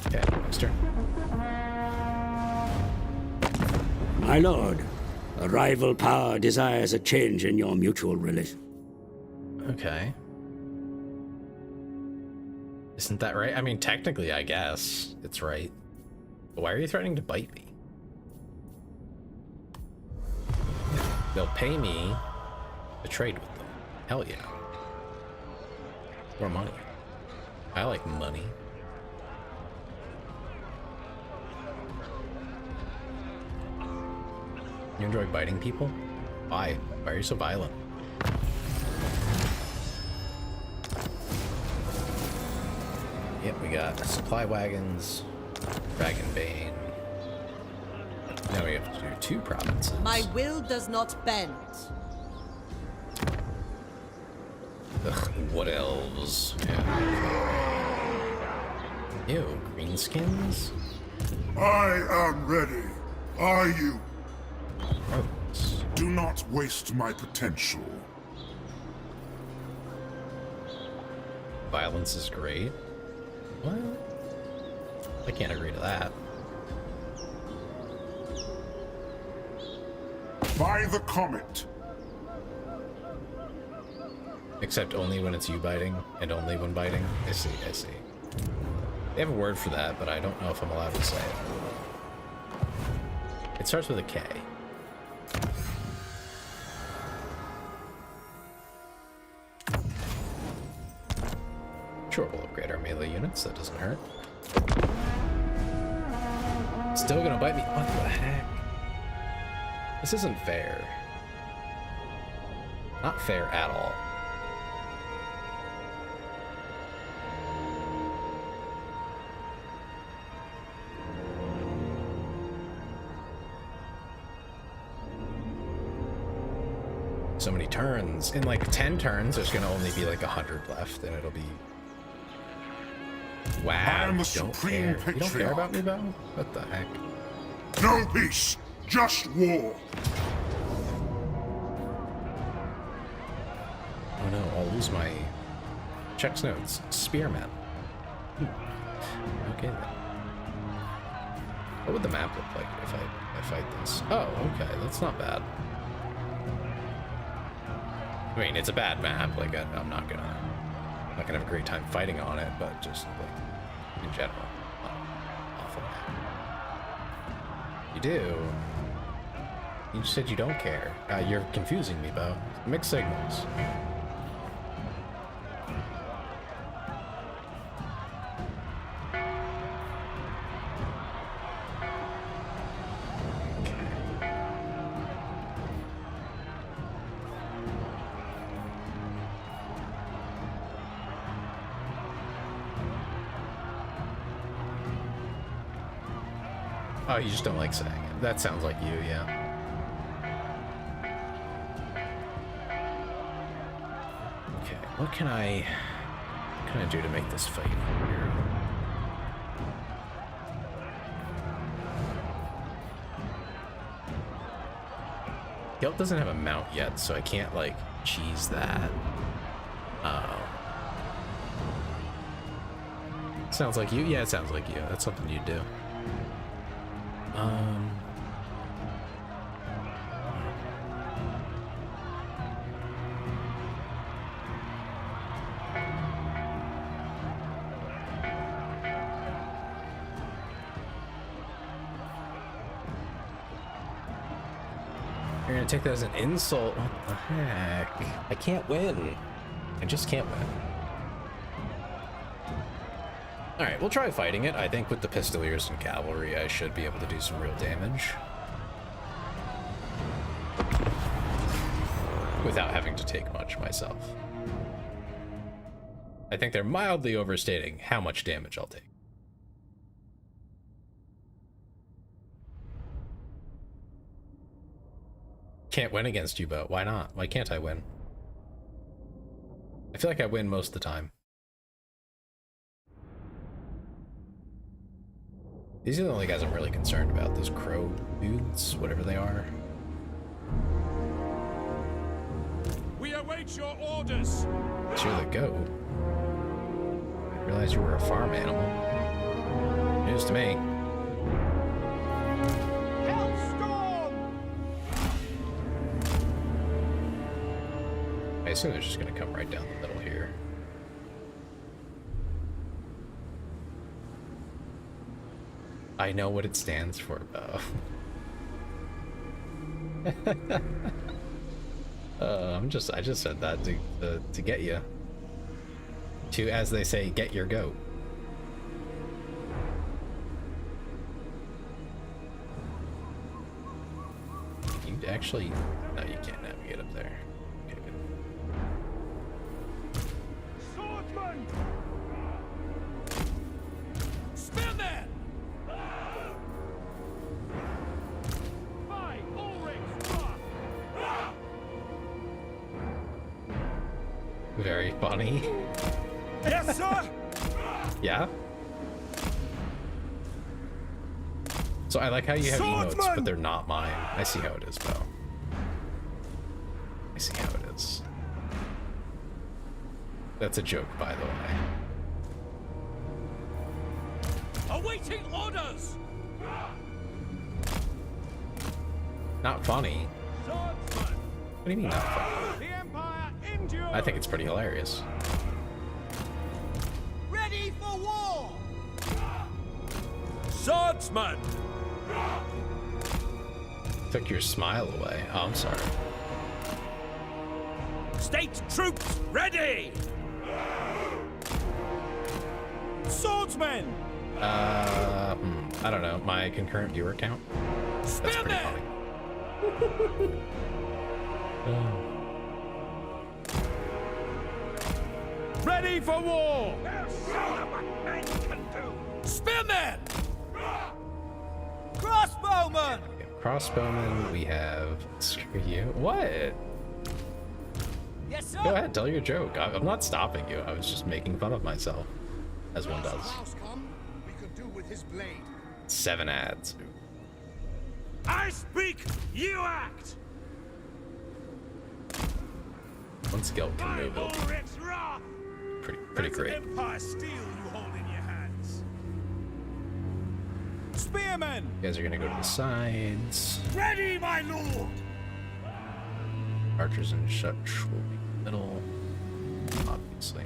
Okay, next turn. My lord, a rival power desires a change in your mutual relation. Okay. Isn't that right? I mean, technically, I guess it's right. But why are you threatening to bite me? They'll pay me to trade with them. Hell yeah. More money. I like money. You enjoy biting people? Why? Why are you so violent? Yep, we got supply wagons, Dragon Bane. Now we have to do 2 provinces. My will does not bend. Ugh, what elves? Yeah. Ew, greenskins? I am ready. Are you? Gross. Do not waste my potential. Violence is great. What? I can't agree to that. By the comet. Except only when it's you biting, and only when biting. I see, I see. They have a word for that, but I don't know if I'm allowed to say it. It starts with a K. Sure, we'll upgrade our melee units, that doesn't hurt. Still gonna bite me? What the heck? This isn't fair. Not fair at all. So many turns. In like 10 turns, there's gonna only be like 100 left, and it'll be... Wow, I am the you don't supreme care. You don't care about me, patriarch. Bo? What the heck? No peace, just war. Oh no, I'll lose my... Checks notes. Spearmen. Okay then. What would the map look like if I fight this? Oh, okay, that's not bad. I mean, it's a bad map. Like, I'm not gonna have a great time fighting on it, but just like in general, awful map. You do. You just said you don't care. You're confusing me, Bo. Mixed signals. Oh, you just don't like saying it. That sounds like you, yeah. Okay, what can I do to make this fight easier? Gelt doesn't have a mount yet, so I can't like cheese that. Oh. Sounds like you? Yeah, it sounds like you. That's something you'd do. You're gonna take that as an insult. What the heck? I can't win. I just can't win. Alright, we'll try fighting it. I think with the Pistoliers and Cavalry, I should be able to do some real damage. Without having to take much myself. I think they're mildly overstating how much damage I'll take. Can't win against you, but why not? Why can't I win? I feel like I win most of the time. These are the only guys I'm really concerned about. Those crow dudes, whatever they are. We await your orders. So you're the goat. I realized you were a farm animal. News to me. Hellstorm! I assume they're just gonna come right down the middle here. I know what it stands for, though. I just said that to get you. To, as they say, get your goat. You actually, no, you can't navigate up there. Okay, good. Swordsman! Spearman! By Ulrich's wrath! Very funny. Yes, sir! Yeah? So I like how you have emotes, Swordsman! but they're not mine. I see how it is, though. I see how it is. That's a joke, by the way. Awaiting orders! Not funny. Swordsman! What do you mean not funny? The Empire endures! I think it's pretty hilarious. Ready for war! Swordsman! Took your smile away. Oh, I'm sorry. State troops ready! Swordsmen! I don't know. My concurrent viewer count? That's pretty Spearmen! funny. Ready for war! We'll show them what men can do! Spearmen! Crossbowmen! We have crossbowmen. We have... Screw you. What? Yes, sir! Go ahead, tell your joke. I'm not stopping you. I was just making fun of myself. As one does. House come, we could do with his blade. 7 ads. I speak, you act! One skill can move. It'll be Ulrich's wrath! pretty great. Empire steel you hold in your hands. Spearmen! You guys are gonna go to the sides. Ready, my lord! Archers and such will be in the middle, obviously.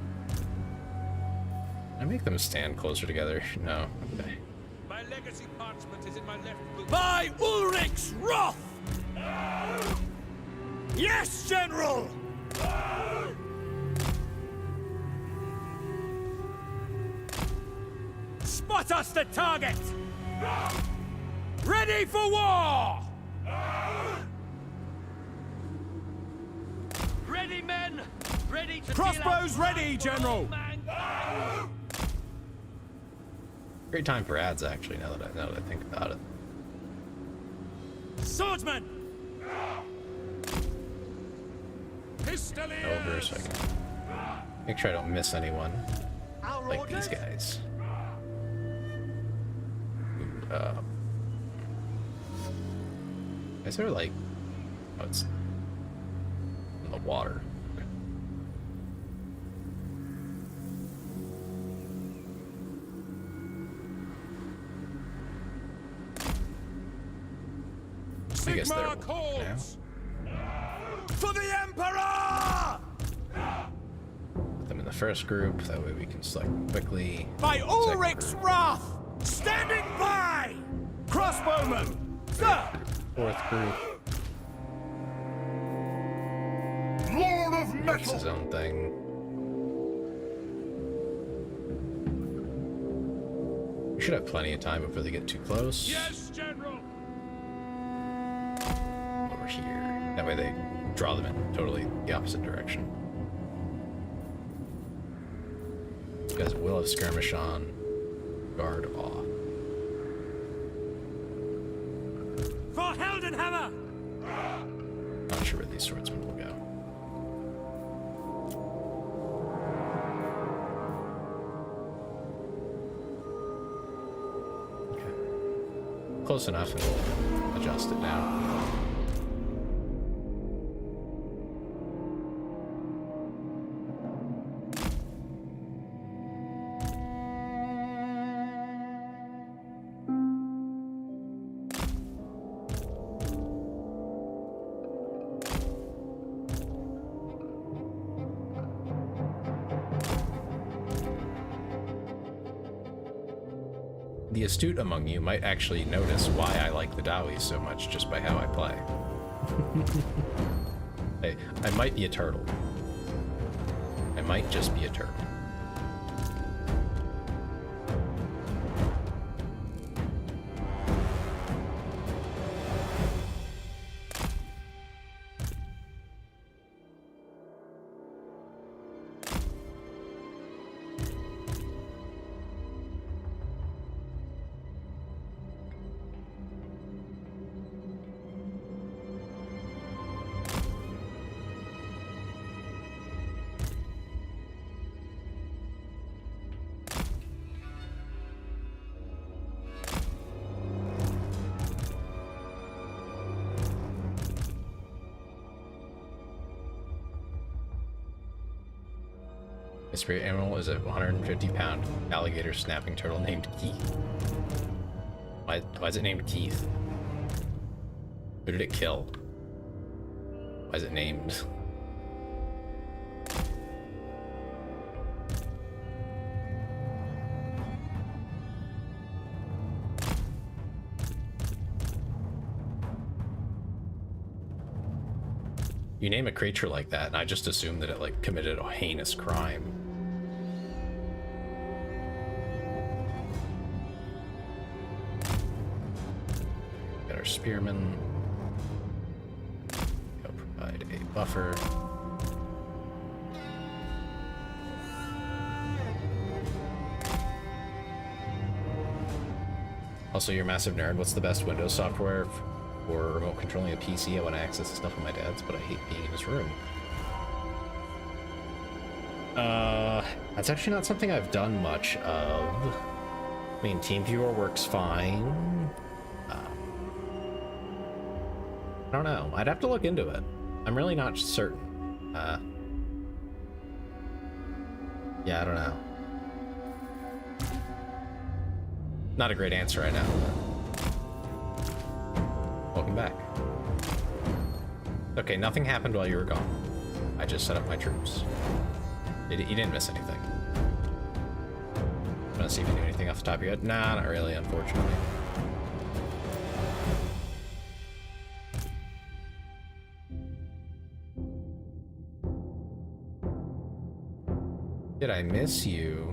Can I make them stand closer together? No. Okay. My legacy parchment is in my left boot. By Ulrich's wrath! Yes, General! Spot us the target! Ready for war! Ready, men! Ready to Crossbows ready, General! Great time for ads, actually. Now that I think about it. Swordsman! Pistoliers! Over so I can make sure I don't miss anyone. Like these guys. Is there like... Oh, it's in the water. Okay. I guess Sigmar they're calls! now. For the Emperor! Put them in the first group, that way we can select them quickly. By Second Ulrich's group, wrath! Standing by! Crossbowmen! Sir! fourth group. power of It's his metal! own thing. We should have plenty of time before they get too close. Yes, General. Over here. That way they draw them in totally the opposite direction. You guys will have skirmish on. Guard off. For Heldenhammer! Not sure where these swordsmen will go. Okay. Close enough, and we'll adjust it now. The astute among you might actually notice why I like the Dowies so much just by how I play. I might be a turtle. I might just be a turtle. My spirit animal is a 150-pound alligator snapping turtle named Keith. Why is it named Keith? Who did it kill? Why is it named? You name a creature like that, and I just assume that it like committed a heinous crime. Got our spearmen. Go provide a buffer. Also, you're a massive nerd. What's the best Windows software for remote controlling a PC? I want to access the stuff on my dad's, but I hate being in his room. That's actually not something I've done much of. I mean, TeamViewer works fine. I don't know. I'd have to look into it. I'm really not certain. Yeah, I don't know. Not a great answer right now, but welcome back. Okay, nothing happened while you were gone. I just set up my troops. You didn't miss anything. Want to see if you knew anything off the top of your head? Nah, not really, unfortunately. Did I miss you?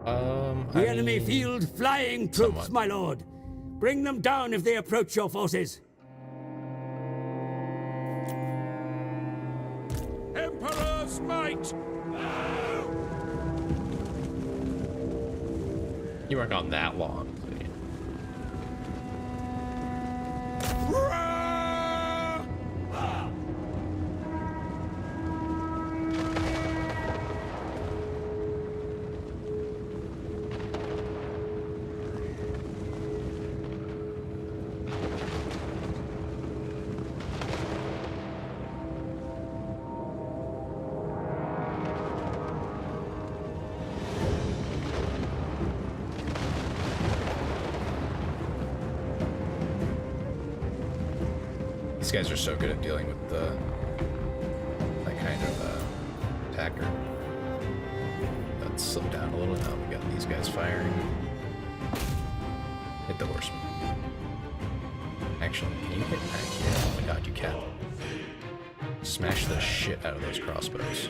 The enemy field flying troops, somewhat. my lord. Bring them down if they approach your forces. Emperor's might! You weren't gone that long. These guys are so good at dealing with that kind of attacker. Let's slow down a little. Now we got these guys firing. Hit the horseman. Actually, can you hit back here? Oh my god, you can. smash the shit out of those crossbows.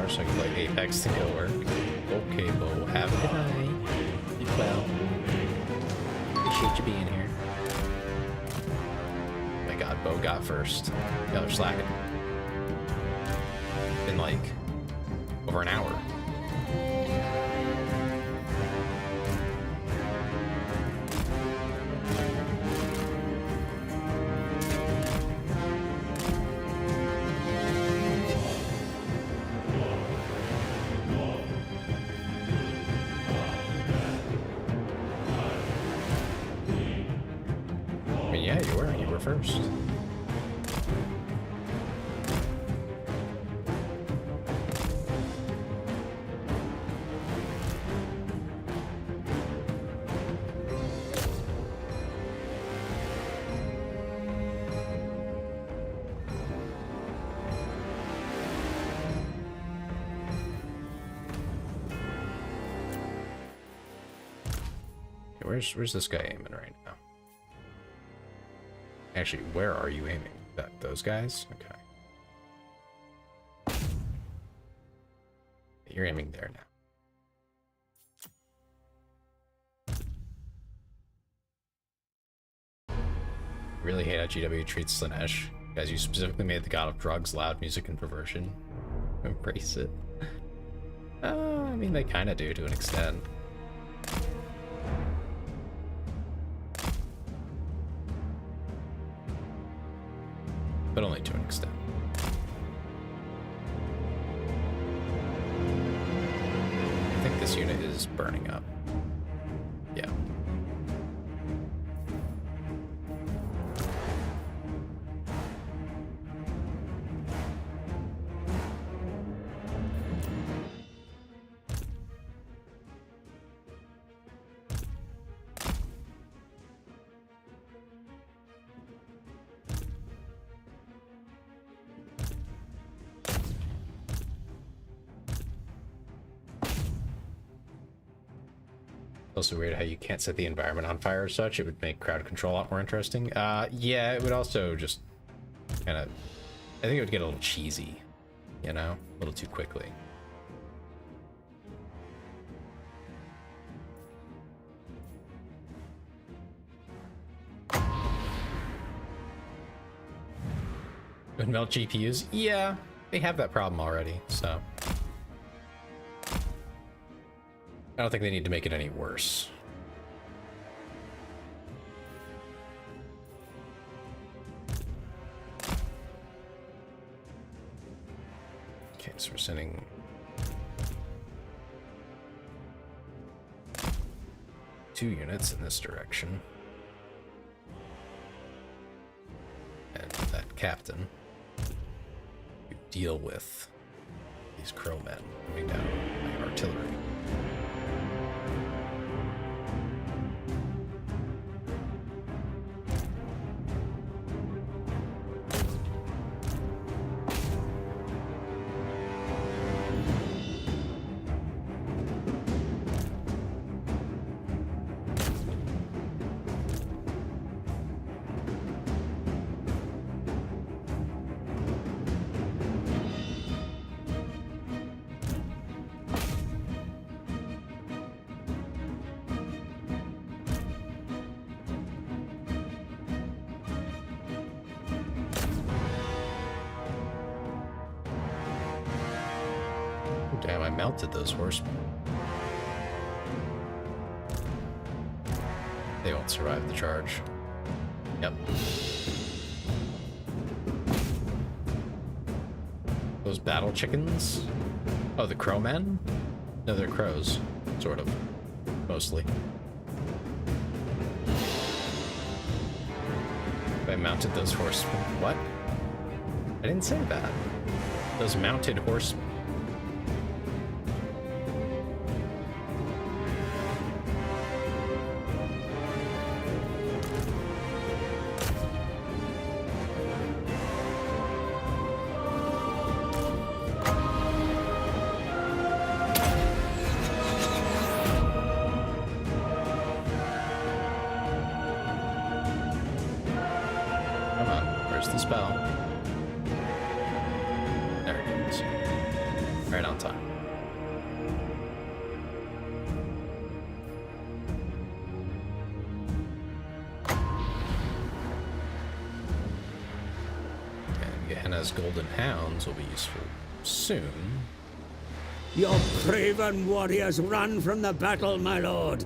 So I can play Apex to go work. Okay, Bo. Have a good night. Be well. Appreciate you being here. Oh my god, Bo got first. Y'all are slacking. Been like over an hour. First. Okay, where's this guy aiming right now? Actually, where are you aiming? Those guys? Okay. You're aiming there now. Really hate how GW treats Slanesh. Guys, you specifically made the god of drugs, loud music, and perversion. Embrace it. I mean, they kind of do to an extent. But only to an extent. I think this unit is burning up. Yeah. Also weird how you can't set the environment on fire or such. It would make crowd control a lot more interesting. Yeah, it would also just kind of... I think it would get a little cheesy, you know? A little too quickly. Would melt GPUs? Yeah, they have that problem already, so... I don't think they need to make it any worse. Okay, so we're sending... two units in this direction. And that captain to deal with these crowmen coming down by artillery. Damn, I melted those horsemen. They won't survive the charge. Yep. Those battle chickens? Oh, the crowmen? No, they're crows. Sort of. Mostly. I mounted those horsemen. What? I didn't say that. Those mounted horsemen. The spell. There it goes. Right on time. And Gehenna's golden hounds will be useful soon. Your craven warriors run from the battle, my lord.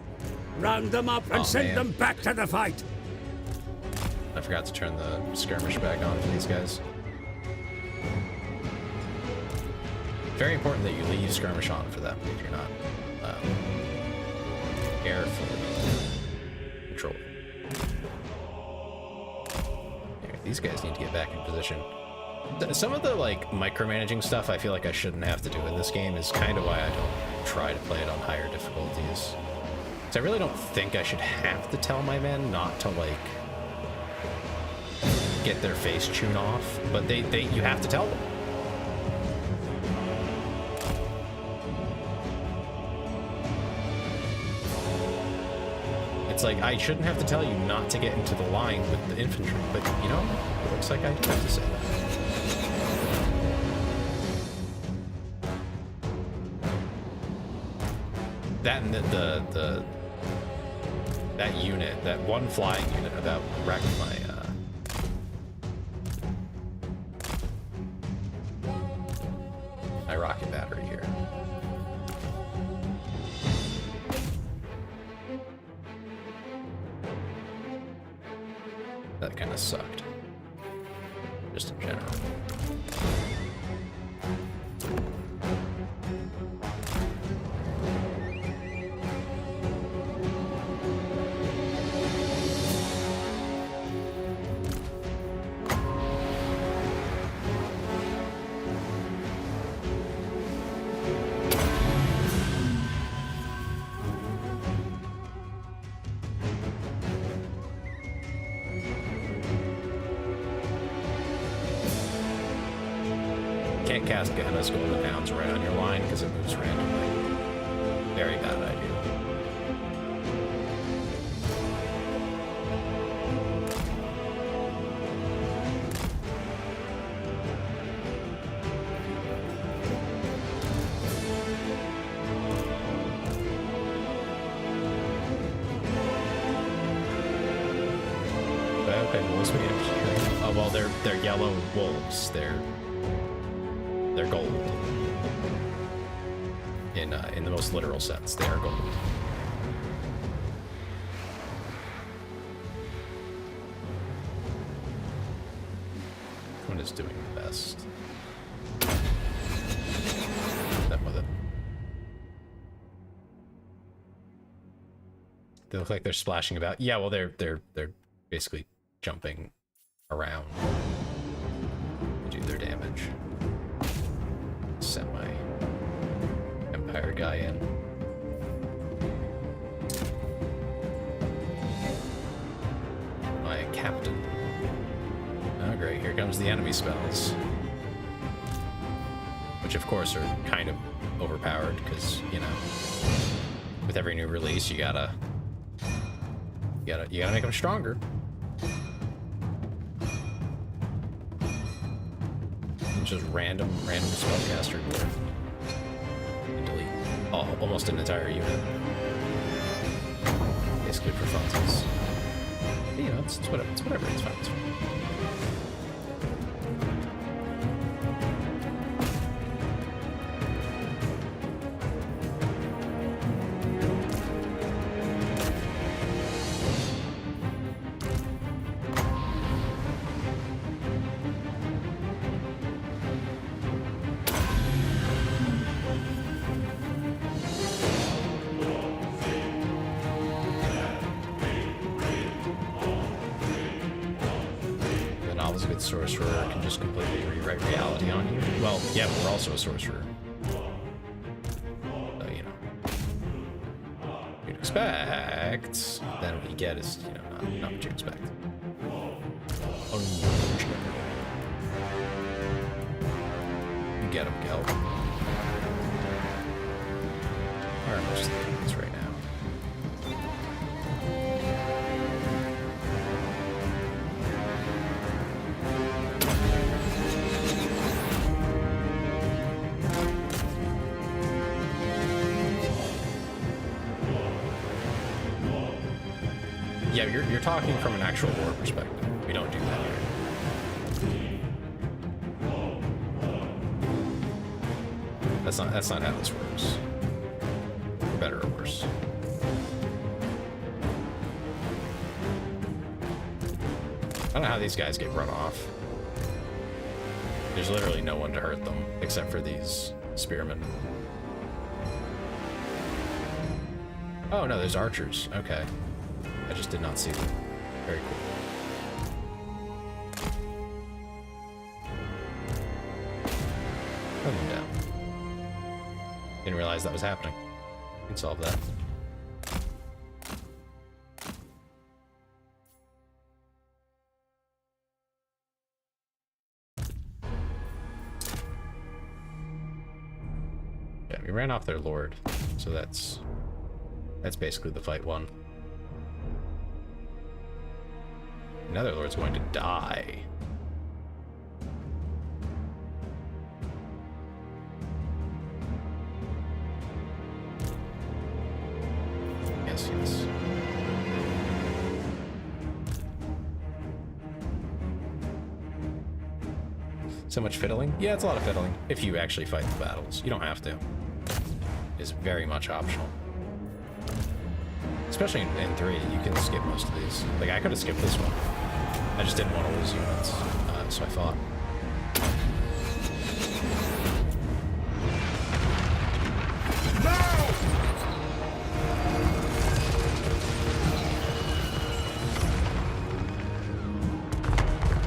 Round them up and send them back to the fight. I forgot to turn the skirmish back on for these guys. Very important that you leave skirmish on for them if you're not careful control. Here, these guys need to get back in position. Some of the like micromanaging stuff I feel like I shouldn't have to do in this game is kind of why I don't try to play it on higher difficulties. So I really don't think I should have to tell my men not to like get their face chewed off, but you have to tell them. It's like I shouldn't have to tell you not to get into the line with the infantry, but you know, it looks like I do have to say that. That and that unit, that one flying unit about wrecked my rocket battery here. That kind of sucked. Just in general. Can't cast Gehenna's golden hounds right on your line because it moves randomly. Very bad idea. Okay, wolves we have. Oh well, they're yellow wolves. They're gold. In the most literal sense, they are gold. One is doing the best. Them with it. They look like they're splashing about. Yeah, well, they're basically jumping around to do their damage. Send my Empire guy in. My captain. Oh great, here comes the enemy spells. Which of course are kind of overpowered because, you know, with every new release you gotta make them stronger. Just random spellcaster gear. And delete almost an entire unit. Basically for funsies. You know, it's whatever. It's whatever. It's fine. It's fine. stupid sorcerer can just completely rewrite reality on you. Well, yeah, but we're also a sorcerer. So, you know. You'd expect. Then what you get is, you know, not what you expect. You get him, Gelb. Or I'm just thinking this right now. Yeah, you're talking from an actual lore perspective. We don't do that here. That's not how this works. For better or worse. I don't know how these guys get run off. There's literally no one to hurt them except for these spearmen. Oh no, there's archers. Okay. I just did not see them. Very cool. Put them down. Didn't realize that was happening. We can solve that. Yeah, we ran off their lord, so that's basically the fight won. Another lord's going to die. Yes, yes. So much fiddling? Yeah, it's a lot of fiddling. If you actually fight the battles. You don't have to. It's very much optional. Especially in 3, you can skip most of these. Like, I could have skipped this one. I just didn't want to lose units, so I fought.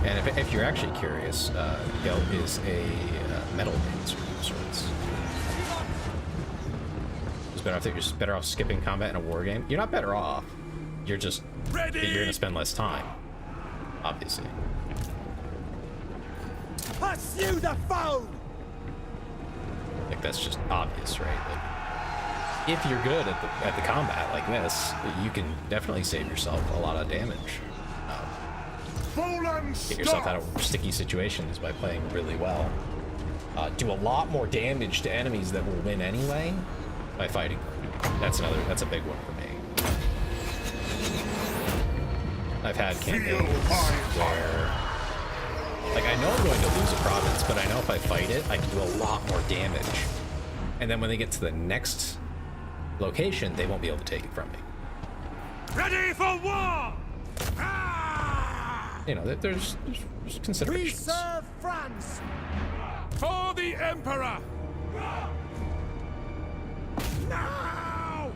And if you're actually curious, Gelb is a metal dancer of sorts. I think you're just better off skipping combat in a war game. You're not better off. You're just you're gonna spend less time, obviously. Pursue the foe. Like that's just obvious, right? Like, if you're good at the combat like this, you can definitely save yourself a lot of damage. Get yourself out of sticky situations by playing really well. Do a lot more damage to enemies that will win anyway. By fighting. That's a big one for me. I've had campaigns where, like, I know I'm going to lose a province, but I know if I fight it, I can do a lot more damage. And then when they get to the next location, they won't be able to take it from me. Ready for war! You know, there's considerations. We serve France! For the Emperor! Now!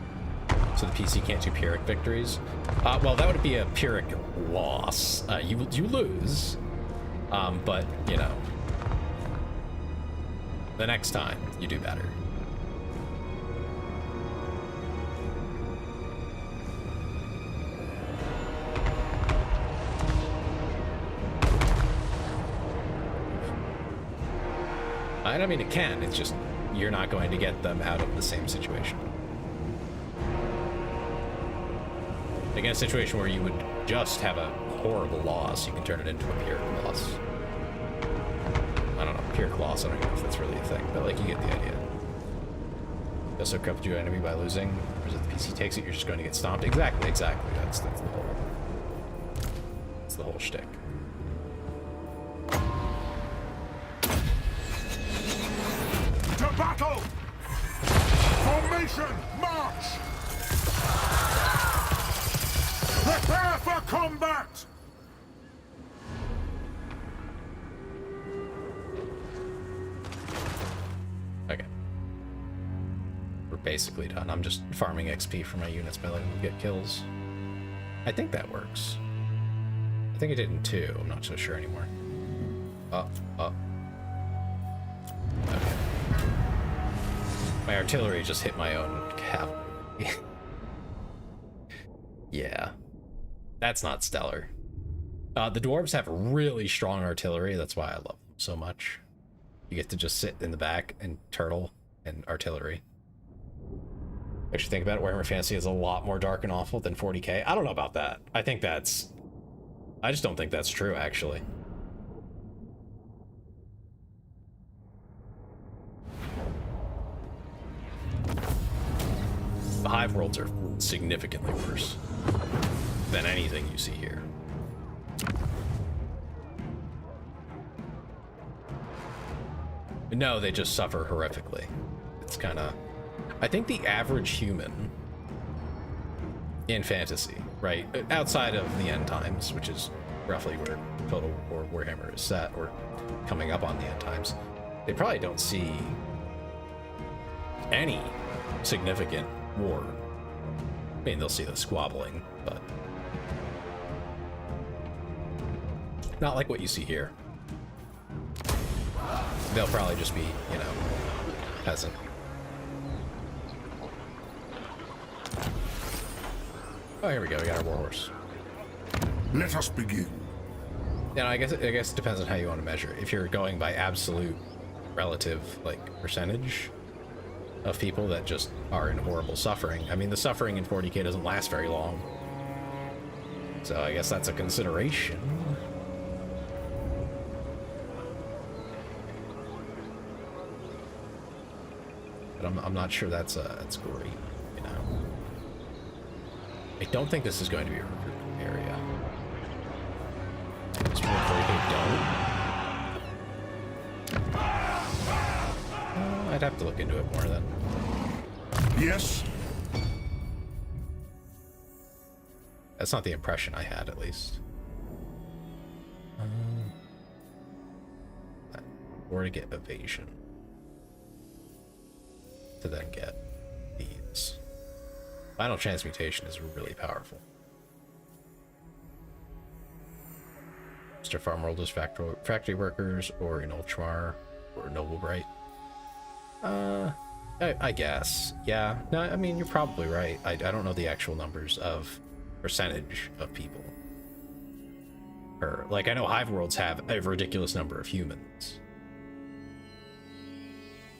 So the PC can't do Pyrrhic victories? Well, that would be a Pyrrhic loss. You lose, but, you know, the next time you do better. And I mean, it can, it's just you're not going to get them out of the same situation. Like in a situation where you would just have a horrible loss, you can turn it into a Pyrrhic loss. I don't know, Pyrrhic loss, I don't even know if that's really a thing, but like you get the idea. You also crippled your enemy by losing, or is it the PC takes it, you're just going to get stomped? Exactly. That's the whole shtick. To battle! Formation, march! Prepare for combat! Okay. We're basically done. I'm just farming XP for my units by letting them get kills. I think that works. I think it did in 2. I'm not so sure anymore. Okay. My artillery just hit my own cavalry. Yeah. That's not stellar. The dwarves have really strong artillery. That's why I love them so much. You get to just sit in the back and turtle and artillery. Actually, think about it, Warhammer Fantasy is a lot more dark and awful than 40k. I don't know about that. I just don't think that's true, actually. The Hive Worlds are significantly worse than anything you see here. No, they just suffer horrifically. It's kind of... I think the average human in fantasy, right, outside of the end times, which is roughly where Total War Warhammer is set, or coming up on the end times, they probably don't see any significant war. I mean, they'll see the squabbling, but not like what you see here. They'll probably just be, you know, peasant. Oh, here we go. We got our warhorse. Let us begin. Yeah, I guess it depends on how you want to measure. If you're going by absolute relative, like, percentage of people that just are in horrible suffering. I mean, the suffering in 40k doesn't last very long. So I guess that's a consideration. But I'm not sure that's gory, you know. I don't think this is going to be a recruitment area. It's really 40k don't. I'd have to look into it more then. Yes. That's not the impression I had, at least. Or to get evasion. To then get these. Final transmutation is really powerful. Mr. Farm World is factory workers, or in Ultramar, or Noble Bright. I guess. Yeah. No, I mean, you're probably right. I don't know the actual numbers of percentage of people. Or, like, I know Hive Worlds have a ridiculous number of humans.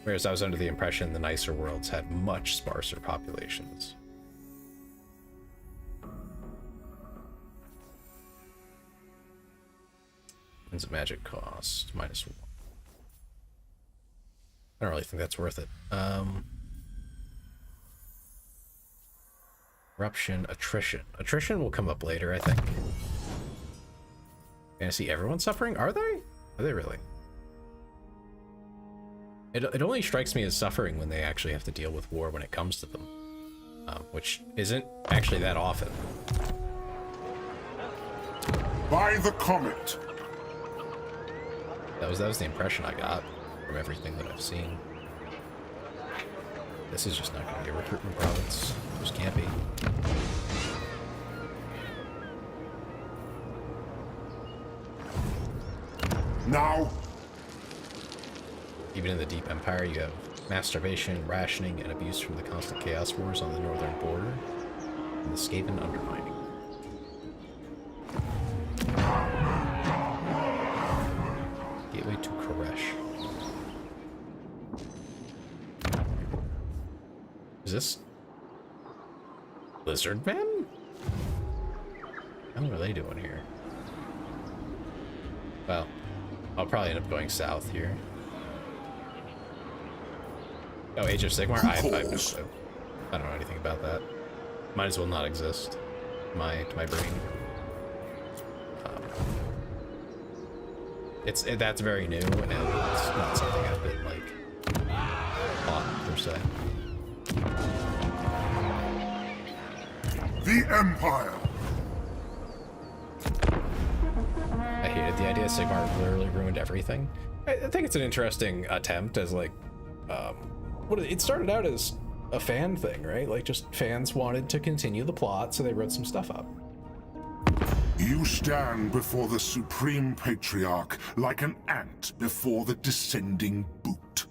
Whereas I was under the impression the nicer worlds had much sparser populations. When's the magic cost? -1. I don't really think that's worth it. Corruption, attrition. Attrition will come up later, I think. Gonna see everyone suffering? Are they? Are they really? It only strikes me as suffering when they actually have to deal with war when it comes to them. Which isn't actually that often. By the comet. That was the impression I got from everything that I've seen. This is just not going to be a recruitment province. Just can't be. Now. Even in the Deep Empire, you have masturbation, rationing, and abuse from the constant chaos wars on the northern border, and the Skaven undermining. Gateway to Koresh. Is this Lizard Men? What are they doing here? Well, I'll probably end up going south here. Oh, Age of Sigmar? I have no clue. I don't know anything about that. Might as well not exist. To my brain. That's very new, and it's not something I've been like on per se. The Empire. I hated the idea Sigmar literally ruined everything. I think it's an interesting attempt as like, it started out as a fan thing, right? Like just fans wanted to continue the plot, so they wrote some stuff up. You stand before the Supreme Patriarch like an ant before the descending boot.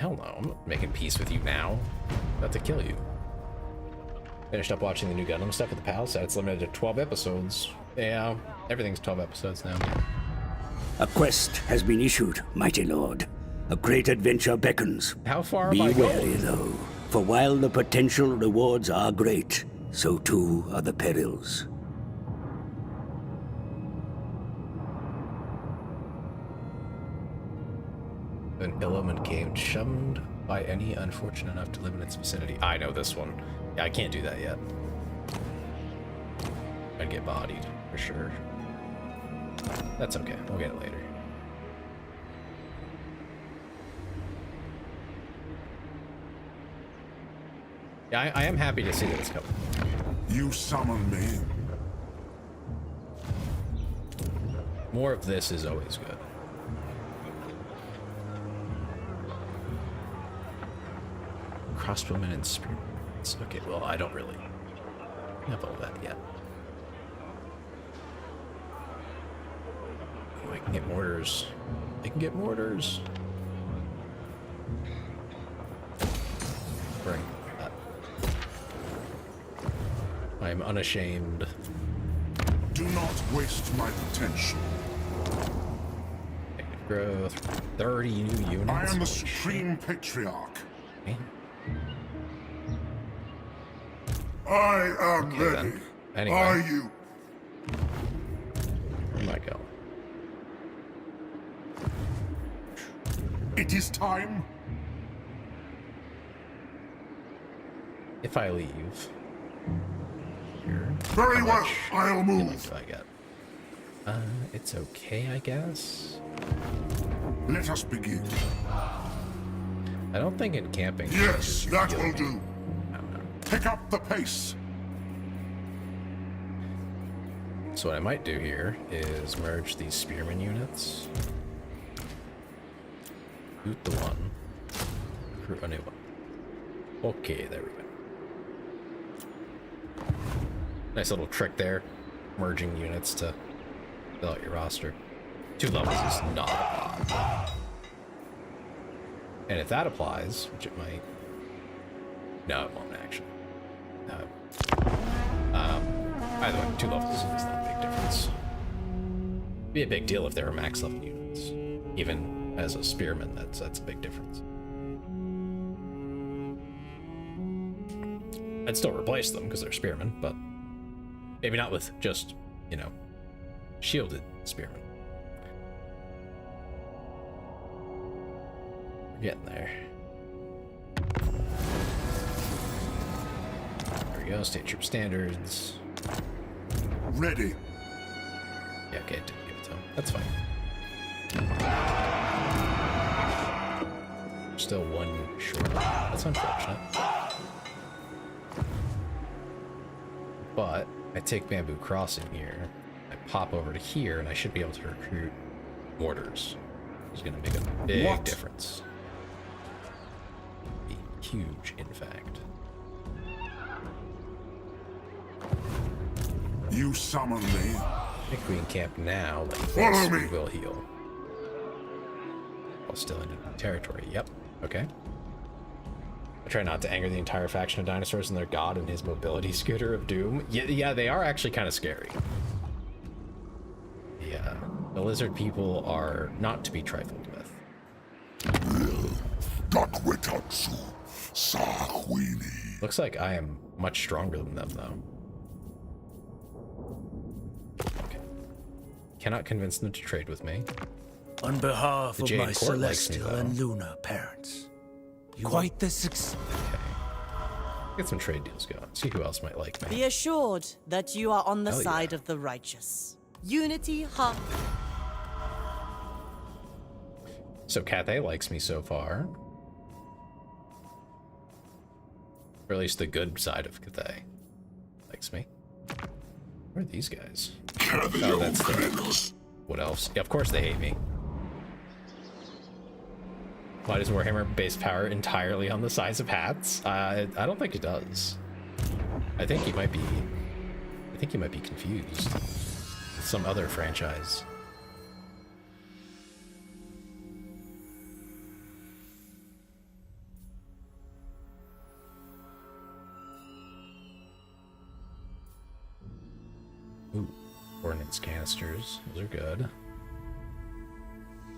Hell no, I'm not making peace with you now. I'm about to kill you. Finished up watching the new Gundam stuff at the Palace. It's limited to 12 episodes. Yeah, everything's 12 episodes now. A quest has been issued, mighty lord. A great adventure beckons. How far Be am I wary, going? though, for while the potential rewards are great, so too are the perils. An element game shunned by any unfortunate enough to live in its vicinity. I know this one. Yeah, I can't do that yet. I'd get bodied, for sure. That's okay, we'll get it later. Yeah, I am happy to see that it's coming. You summon me. More of this is always good. Crossbowmen and spearmans. Okay, well, I don't really have all that yet. Oh, I can get mortars. I can get mortars. Bring that. I am unashamed. Do not waste my potential. Negative growth. 30 new units. I am the Supreme Patriarch. Okay. I am Okay, ready. then. Anyway. Are you? Where am I going? It is time. If I leave here, Very how well. much I'll units move. do I get? It's okay, I guess. Let us begin. I don't think in camping. Yes, that will do. I don't know. Pick up the pace. So what I might do here is merge these spearman units. Boot the one. Recruit a new one. Okay, there we go. Nice little trick there. Merging units to fill out your roster. 2 levels is not a lot. And if that applies, which it might... No, it won't actually. Either way, 2 levels is not a big difference. It'd be a big deal if they were max level units. Even as a spearman, that's a big difference. I'd still replace them because they're spearmen, but maybe not with just, you know, shielded spearmen. We're getting there. There we go, state troop standards. Ready. Yeah, okay, didn't give it to him. That's fine. Still 1 short. That's unfortunate. But I take Bamboo Crossing here, I pop over to here, and I should be able to recruit mortars. It's gonna make a big difference. Be huge, in fact. You summon me. I think we can camp now, like Follow this, me. we will heal. While still in enemy territory, yep, okay. I try not to anger the entire faction of dinosaurs and their god and his mobility scooter of doom. Yeah, they are actually kind of scary. Yeah, the lizard people are not to be trifled with. Dakwetatsu. Sahwini. Looks like I am much stronger than them, though. Okay. Cannot convince them to trade with me. On behalf The of Jade my Court likes me, celestial though. and lunar parents, quite the success. Okay. Get some trade deals going. See who else might like me. Be assured that you are on the Hell yeah. side of the righteous. Unity, ha. So Cathay likes me so far. Or at least the good side of Cathay likes me. Where are these guys? Oh, that's the... What else? Yeah, of course they hate me. Why does Warhammer base power entirely on the size of hats? I don't think it does. I think he might be I think you might be confused with some other franchise. Ooh, ordnance canisters. Those are good.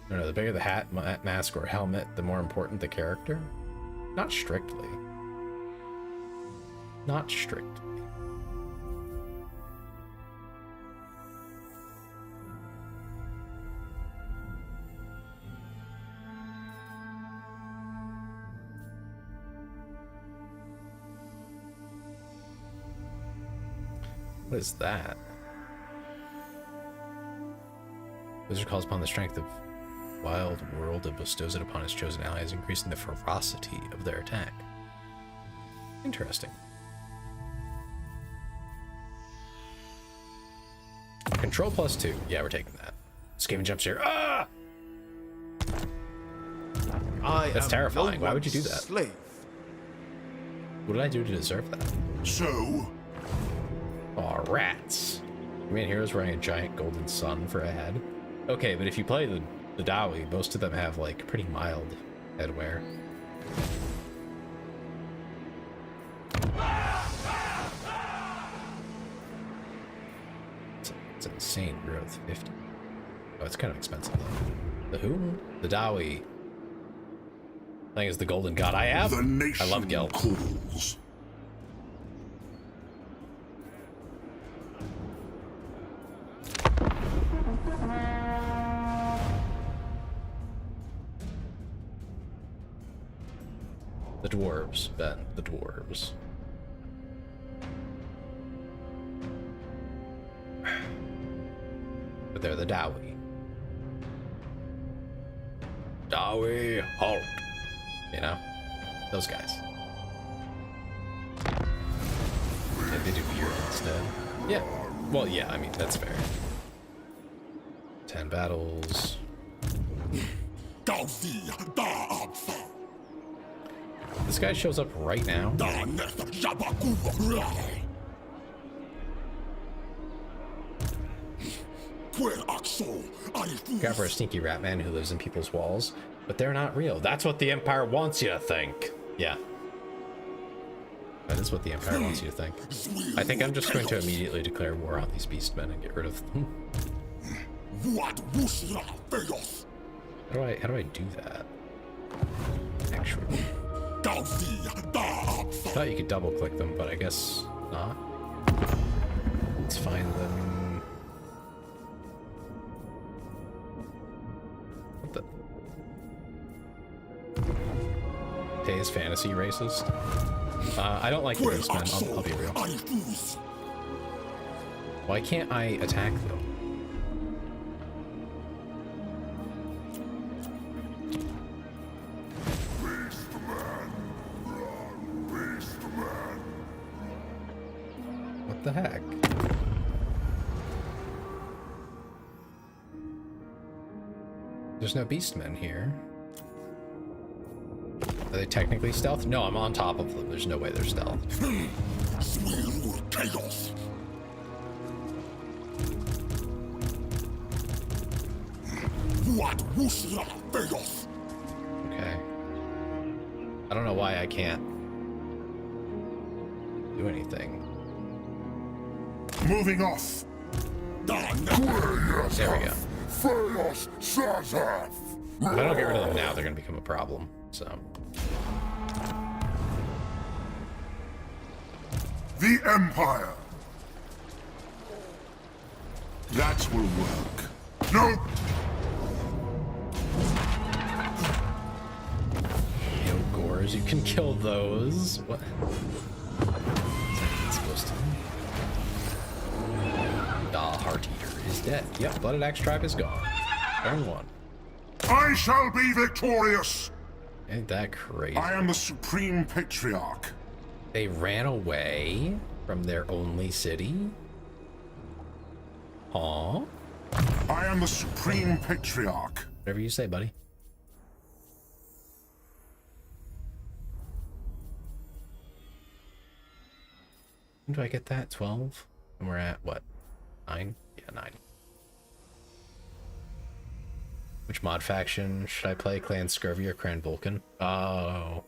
I don't know, the bigger the hat, mask, or helmet, the more important the character? Not strictly. Not strictly. What is that? Wizard calls upon the strength of wild world and bestows it upon his chosen allies, increasing the ferocity of their attack. Interesting. Control +2. Yeah, we're taking that. Escaping jumps here. Ah! That's terrifying. Why would you do that? Slave. What did I do to deserve that? So, Aw, rats. You mean heroes wearing a giant golden sun for a head? Okay, but if you play the Dawi, most of them have, like, pretty mild headwear. It's insane growth, 50. Oh, it's kind of expensive, though. The who? The Dawi. I think it's the golden god. I have. the nation I love Gelt. calls. The dwarves, Ben. The dwarves. But they're the Dawi. Dawi, halt. You know? Those guys. Yeah, they do Hero instead. Yeah. Well, yeah, I mean, that's fair. 10 battles. This guy shows up right now. Got for a sneaky rat man who lives in people's walls, but they're not real. That's what the Empire wants you to think. Yeah. That is what the Empire wants you to think. I think I'm just going to immediately declare war on these beastmen and get rid of them. How do I do that? Actually. I thought you could double click them, but I guess not. Let's find them. What the? Tay is fantasy racist. I don't like the beastmen, I'll be real. Why can't I attack them? What the heck? There's no beastmen here. Are they technically stealth? No, I'm on top of them. There's no way they're stealth. Chaos. Okay. I don't know why I can't do anything. Moving off. There we go. If I don't get rid of them now, they're gonna become a problem, so. The Empire. That will work. No. No gores, you can kill those. What? It's supposed to. Heart Eater is dead. Yep, Blooded Axe Tribe is gone. Turn 1. I shall be victorious. Ain't that crazy? I am the Supreme Patriarch. They ran away from their only city? Huh? I am the Supreme Patriarch. Whatever you say, buddy. When do I get that? 12? And we're at what? 9? Yeah, 9. Which mod faction should I play? Clan Scurvy or Clan Vulcan? Oh,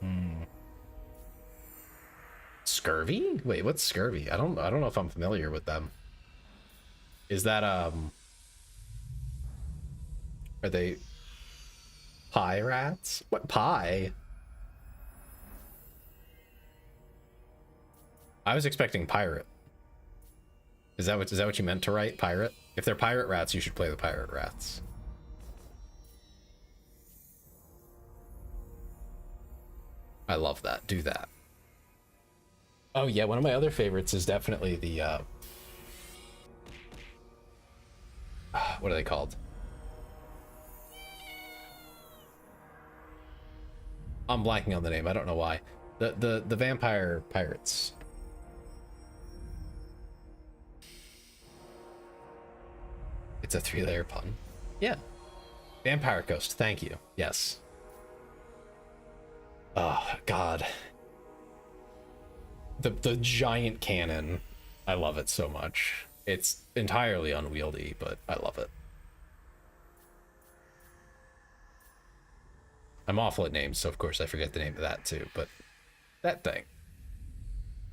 Scurvy? Wait, what's Scurvy? I don't know if I'm familiar with them. Is that are they pie rats? What pie? I was expecting pirate. Is that what you meant to write? Pirate? If they're pirate rats, you should play the pirate rats. I love that. Do that. Oh yeah, one of my other favorites is definitely the what are they called? I'm blanking on the name. I don't know why. The vampire pirates. It's a 3-layer pun. Yeah. Vampire Coast. Thank you. Yes. Oh God. The giant cannon. I love it so much. It's entirely unwieldy, but I love it. I'm awful at names, so of course I forget the name of that too, but that thing.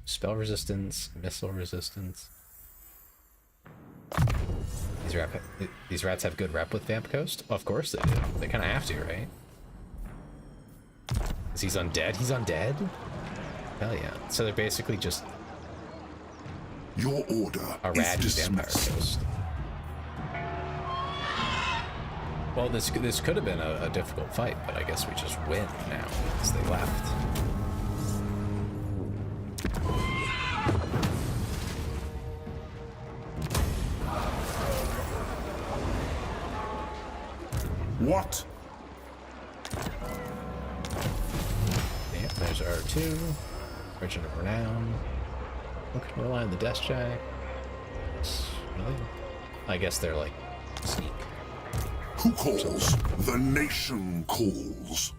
Spell resistance, missile resistance. These rats have good rep with Vamp Coast? Well, of course they do. They kind of have to, right? Is he's undead? He's undead? Hell yeah. So they're basically just your order a rad Vampire Coast. Well, this could have been a difficult fight, but I guess we just win now because they left. What? Yeah, there's R2. Regent of Renown. Look, we're relying on the Death Jack. Really? I guess they're like sneak. Who calls? The nation calls.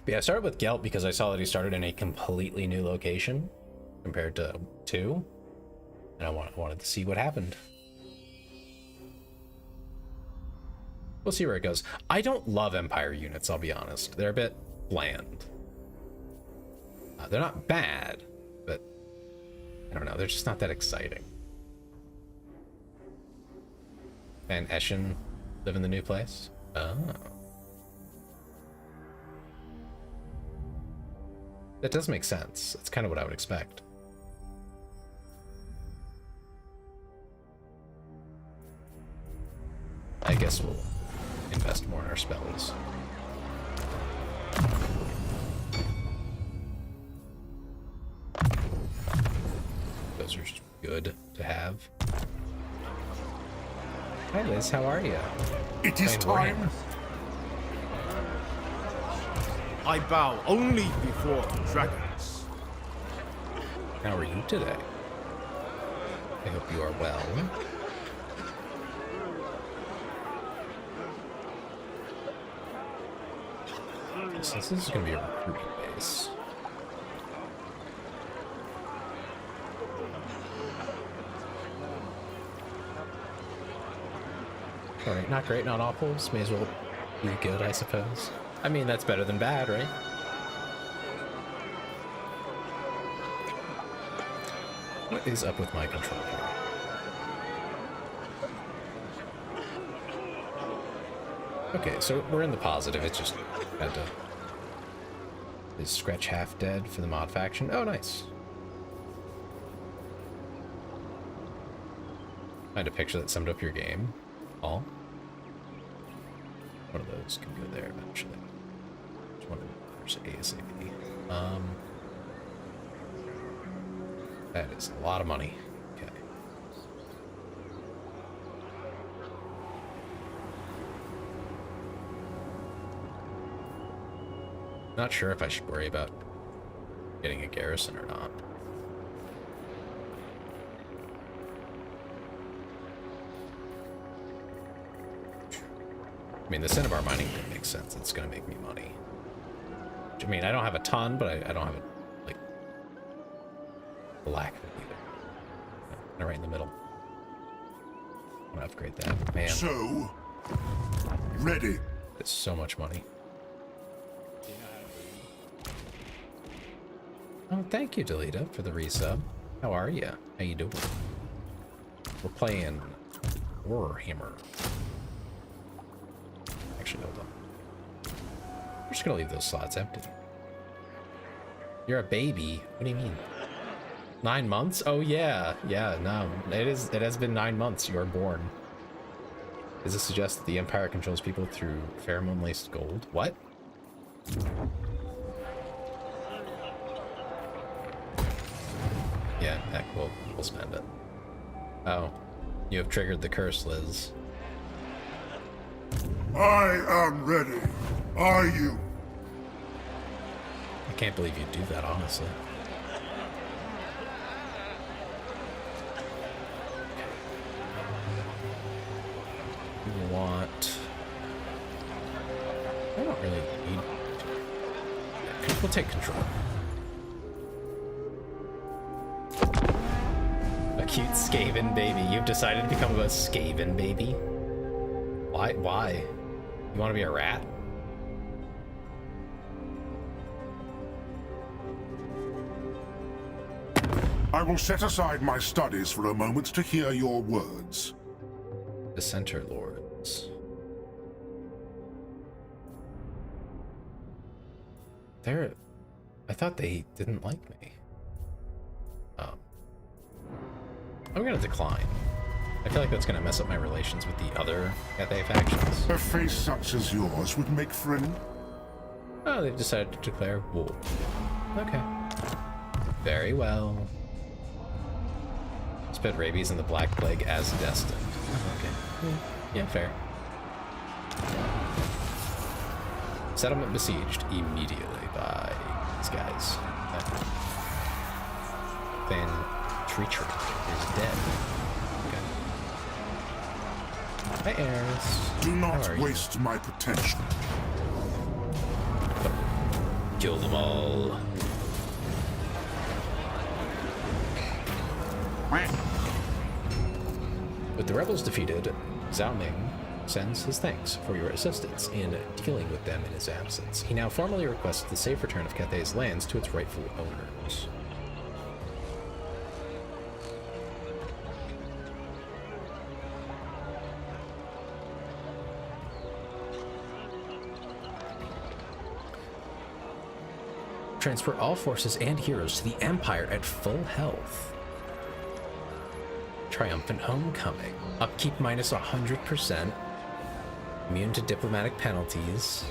But yeah, I started with Gelt because I saw that he started in a completely new location compared to 2. And I wanted to see what happened. We'll see where it goes. I don't love Empire units, I'll be honest. They're a bit bland. They're not bad, but I don't know. They're just not that exciting. And Eshin live in the new place? Oh. That does make sense. It's kind of what I would expect. I guess we'll invest more in our spells. Those are good to have. Hi Liz, how are you? It is time. I bow only before dragons. How are you today? I hope you are well. Since this is going to be a recruiting base. Alright, not great, not awful. This may as well be good, I suppose. I mean, that's better than bad, right? What is up with my control here? Okay, so we're in the positive. It's just had to... Is Scratch half dead for the mod faction? Oh, nice. Find a picture that summed up your game. All. One of those can go there eventually. There's one of there's ASAP. That is a lot of money. Okay. Not sure if I should worry about getting a garrison or not. I mean, the Cinnabar mining thing makes sense. It's going to make me money. I mean, I don't have a ton, but I don't have it, like, black either. No, right in the middle. I'm gonna upgrade that. Man, So, ready. it's so much money. Oh, thank you, Delita, for the resub. How are you? How you doing? We're playing Warhammer. Actually, hold on. We're just gonna leave those slots empty. You're a baby. What do you mean? 9 months? Oh yeah, yeah. No, it has been 9 months. You are born. Does this suggest that the Empire controls people through pheromone-laced gold? What? Yeah, heck, we'll spend it. Oh, you have triggered the curse, Liz. I am ready. Are you? I can't believe you'd do that, honestly. We want... I don't really need... We'll take control. A cute Skaven baby. You've decided to become a Skaven baby? Why? Why? You want to be a rat? I will set aside my studies for a moment to hear your words. The Center Lords. They're... I thought they didn't like me. I'm gonna decline. I feel like that's gonna mess up my relations with the other Cathay factions. A face such as yours would make friend. Oh, they've decided to declare war. Okay. Very well. Spread rabies and the Black Plague as destined. Okay. Yeah, fair. Settlement besieged immediately by these guys. Then Treacher is dead. Okay. Hi, Ares. Do How not are you? waste my potential. Kill them all. With the rebels defeated, Zhao Ming sends his thanks for your assistance in dealing with them in his absence. He now formally requests the safe return of Cathay's lands to its rightful owners. Transfer all forces and heroes to the Empire at full health. Triumphant homecoming. Upkeep minus 100%. Immune to diplomatic penalties.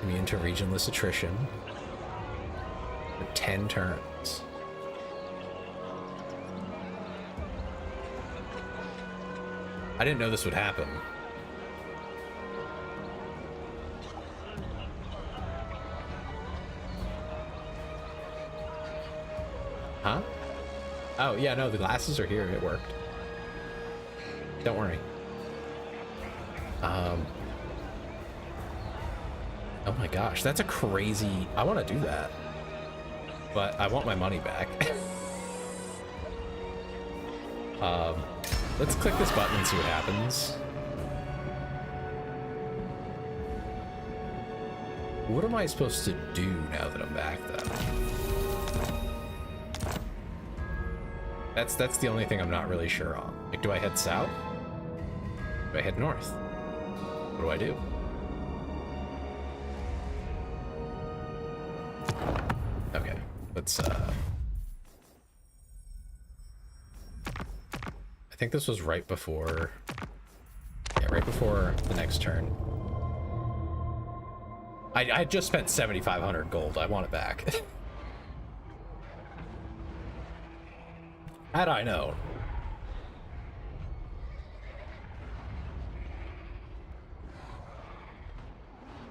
Immune to regionless attrition. For 10 turns. I didn't know this would happen. Huh? Oh, yeah, no, the glasses are here. It worked. Don't worry. Oh my gosh, that's a crazy... I want to do that. But I want my money back. Let's click this button and see what happens. What am I supposed to do now that I'm back, then? That's the only thing I'm not really sure on. Like, do I head south? Do I head north? What do I do? Okay, let's I think this was right before... Yeah, right before the next turn. I just spent 7,500 gold. I want it back. Had I known.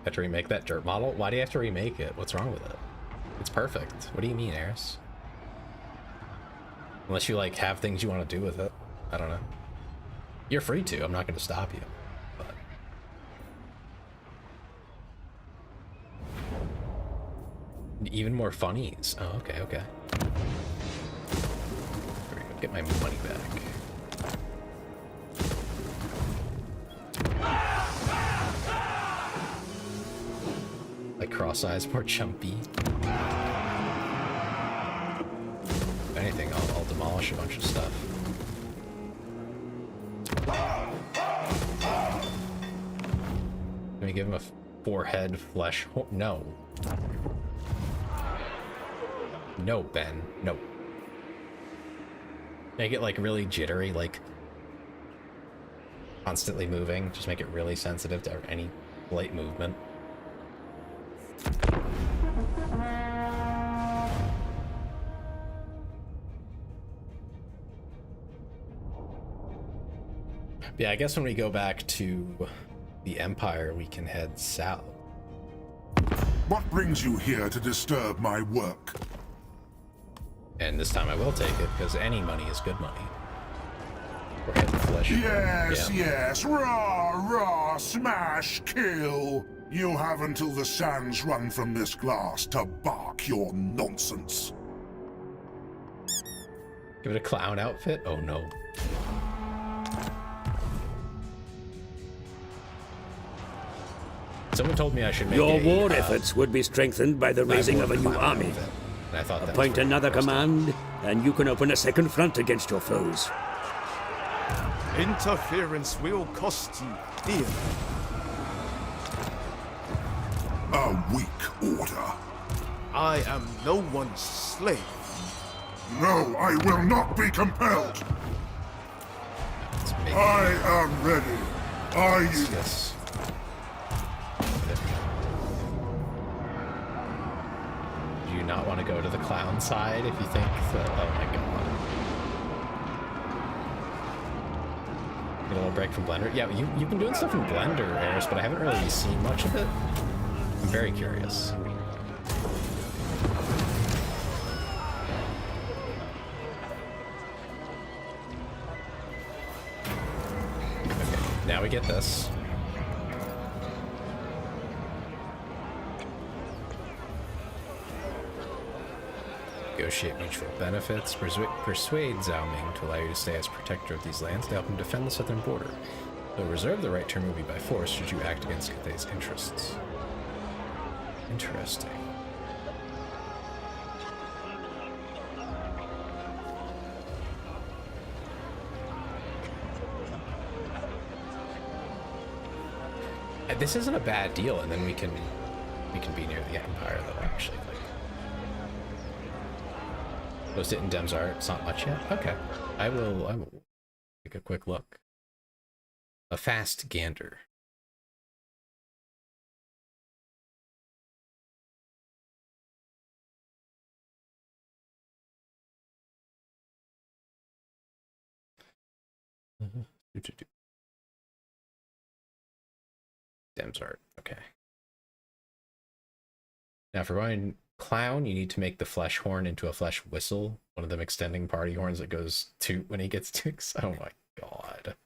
Have to remake that dirt model? Why do you have to remake it? What's wrong with it? It's perfect. What do you mean, Eris? Unless you, like, have things you want to do with it. I don't know. You're free to. I'm not going to stop you. But... even more funnies. Oh, okay, okay. Get my money back. Like cross-eyes, more jumpy. If anything, I'll demolish a bunch of stuff. Let me give him a forehead flesh. No. No, Ben. No. Make it like really jittery, like constantly moving. Just make it really sensitive to any slight movement. Yeah, I guess when we go back to the Empire, we can head south. What brings you here to disturb my work? And this time I will take it, because any money is good money. We're heading flesh. Yes, Yeah. yes, rah, rah, smash, kill. You have until the sands run from this glass to bark your nonsense. Give it a clown outfit? Oh no. Someone told me I should make Your a, war efforts would be strengthened by the raising of a new army. Outfit. And I thought that was Appoint pretty another interesting. command, and you can open a second front against your foes. Interference will cost you dear. A weak order. I am no one's slave. No, I will not be compelled. It's big. I am ready. Are you? Yes. Do you not want to go to the clown side if you think that? Oh my god. Get a little break from Blender. Yeah, you've been doing stuff in Blender, Eris, but I haven't really seen much of it. I'm very curious. Okay, now we get this. Negotiate mutual benefits. Persuade Zhao Ming to allow you to stay as protector of these lands to help him defend the southern border. Though reserve the right to remove you by force should you act against Cathay's interests. Interesting. This isn't a bad deal, and then we can be near the Empire, though. Actually, like, post it in Dem's art. It's not much yet. Okay, I will take a quick look. A fast gander. Dem's art. Okay. Now for going clown, you need to make the flesh horn into a flesh whistle. One of them extending party horns that goes toot when he gets ticks. Oh my god.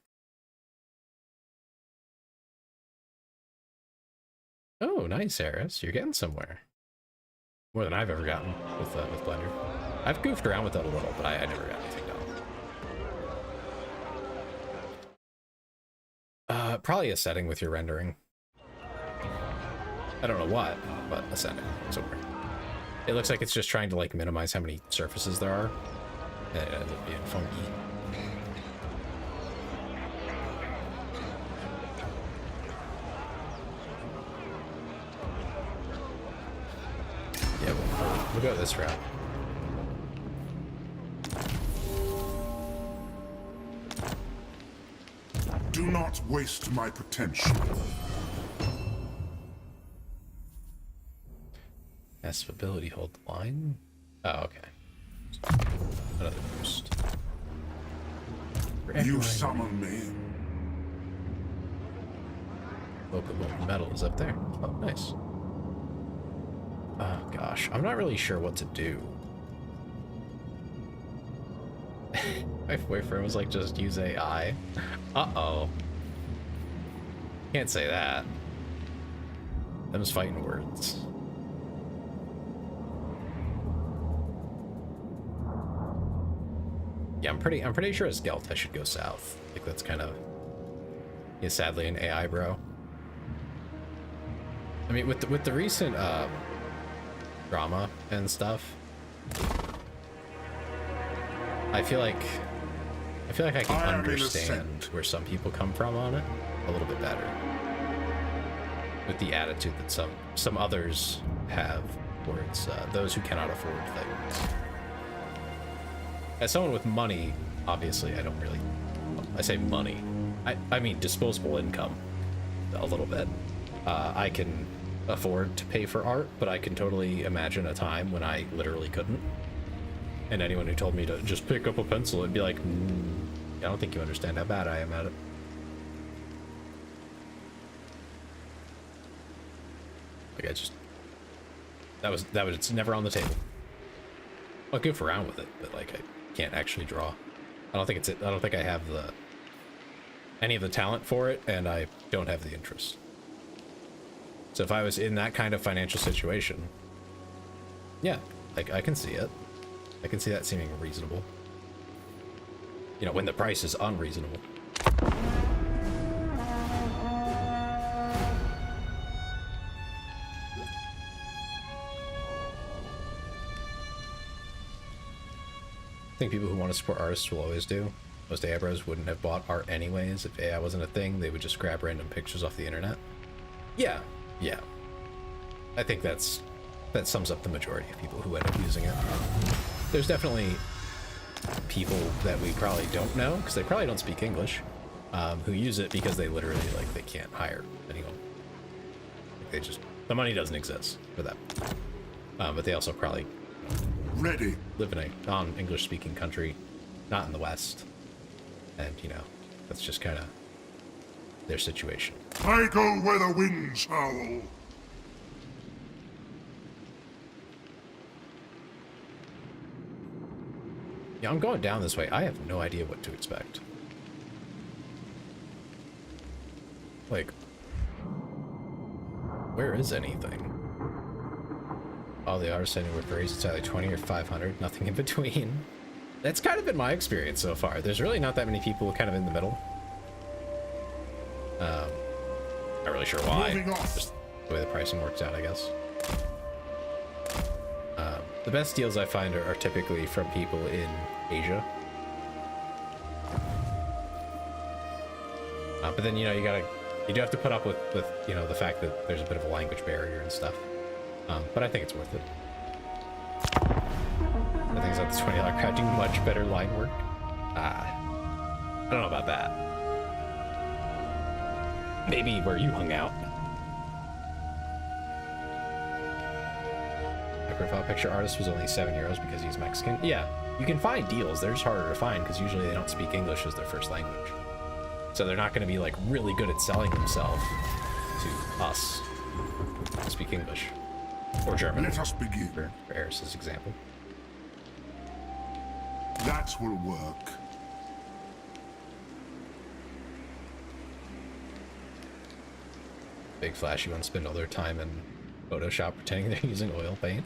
Oh, nice, Eris. You're getting somewhere. More than I've ever gotten with Blender. I've goofed around with that a little, but I never got anything done. Probably a setting with your rendering. I don't know what, but a setting somewhere. It looks like it's just trying to like minimize how many surfaces there are. And it ends up being funky. Yeah, we'll go this route. Do not waste my potential. Passive ability, hold the line. Oh, okay. Another boost. You summon me. Local metal is up there. Oh, nice. Oh gosh, I'm not really sure what to do. My boyfriend was like, just use AI. Uh-oh. Can't say that. Them's fighting words. Yeah, I'm pretty sure as Gelt I should go south. Like that's kind of, yeah, sadly an AI bro. I mean, with the recent drama and stuff, I feel like I can understand where some people come from on it a little bit better. With the attitude that some others have towards those who cannot afford things. As someone with money, obviously, I don't really... I say money. I mean disposable income a little bit. I can afford to pay for art, but I can totally imagine a time when I literally couldn't. And anyone who told me to just pick up a pencil, it'd be like, I don't think you understand how bad I am at it. Like I just... That was it's never on the table. I'll goof around with it, but like I can't actually draw. I don't think I have any of the talent for it, and I don't have the interest. So if I was in that kind of financial situation, yeah, like I can see it. I can see that seeming reasonable. You know, when the price is unreasonable. I think people who want to support artists will always do. Most AI bros wouldn't have bought art anyways. If AI wasn't a thing, they would just grab random pictures off the internet. Yeah. I think that sums up the majority of people who end up using it. There's definitely people that we probably don't know, because they probably don't speak English, who use it because they literally, like, they can't hire anyone. Like the money doesn't exist for them. But they also probably live in a non-English speaking country, not in the West. And, you know, that's just kind of their situation. I go where the winds howl. Yeah, I'm going down this way. I have no idea what to expect. Like, where is anything? All the artists anywhere varies. It's either 20 or 500, nothing in between. That's kind of been my experience so far. There's really not that many people kind of in the middle. Not really sure why. Just the way the pricing works out, I guess. The best deals I find are typically from people in Asia. But then, you know, you do have to put up with, you know, the fact that there's a bit of a language barrier and stuff. But I think it's worth it. I think it's at the $20 crowd doing much better line work. I don't know about that. Maybe where you hung out. My profile picture artist was only €7 because he's Mexican. Yeah, you can find deals. They're just harder to find because usually they don't speak English as their first language. So they're not going to be like really good at selling themselves to us who speak English. Or German. Let us begin. For Eris's example. That will work. Big flashy ones spend all their time in Photoshop pretending they're using oil paint.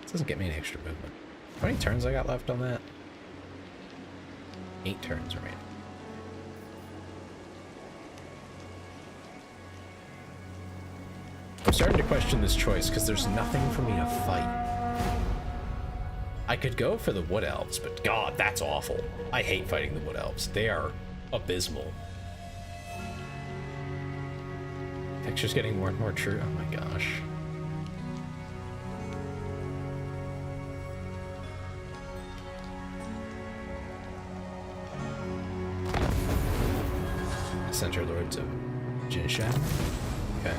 This doesn't get me any extra movement. How many turns I got left on that? 8 turns remaining. I'm starting to question this choice because there's nothing for me to fight. I could go for the Wood Elves, but God, that's awful. I hate fighting the Wood Elves. They are abysmal. Texture's getting more and more true. Oh my gosh. Center Lords of Jinshan. Okay.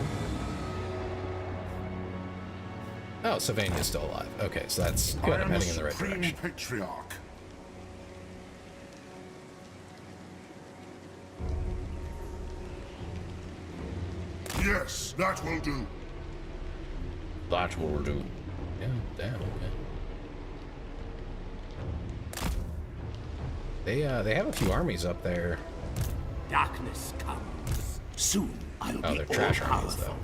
Oh, Sylvania's still alive. Okay, so that's good. I'm heading in the right direction. Patriarch. Yes, that will do. That will do. Yeah, damn, okay. They have a few armies up there. Darkness comes. Soon I'll be they're trash armies, all-powerful.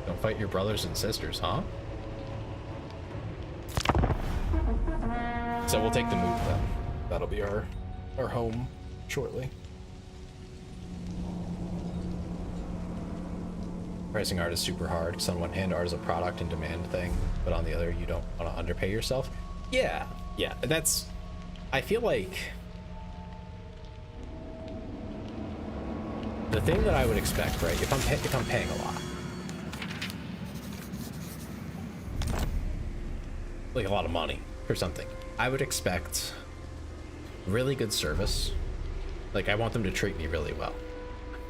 though. fight your brothers and sisters, huh? So we'll take the move then. That'll be our home shortly. Pricing art is super hard because on one hand art is a product and demand thing, but on the other you don't want to underpay yourself. Yeah, that's, I feel like the thing that I would expect, right, if I'm paying a lot, like a lot of money for something, I would expect really good service. Like, I want them to treat me really well.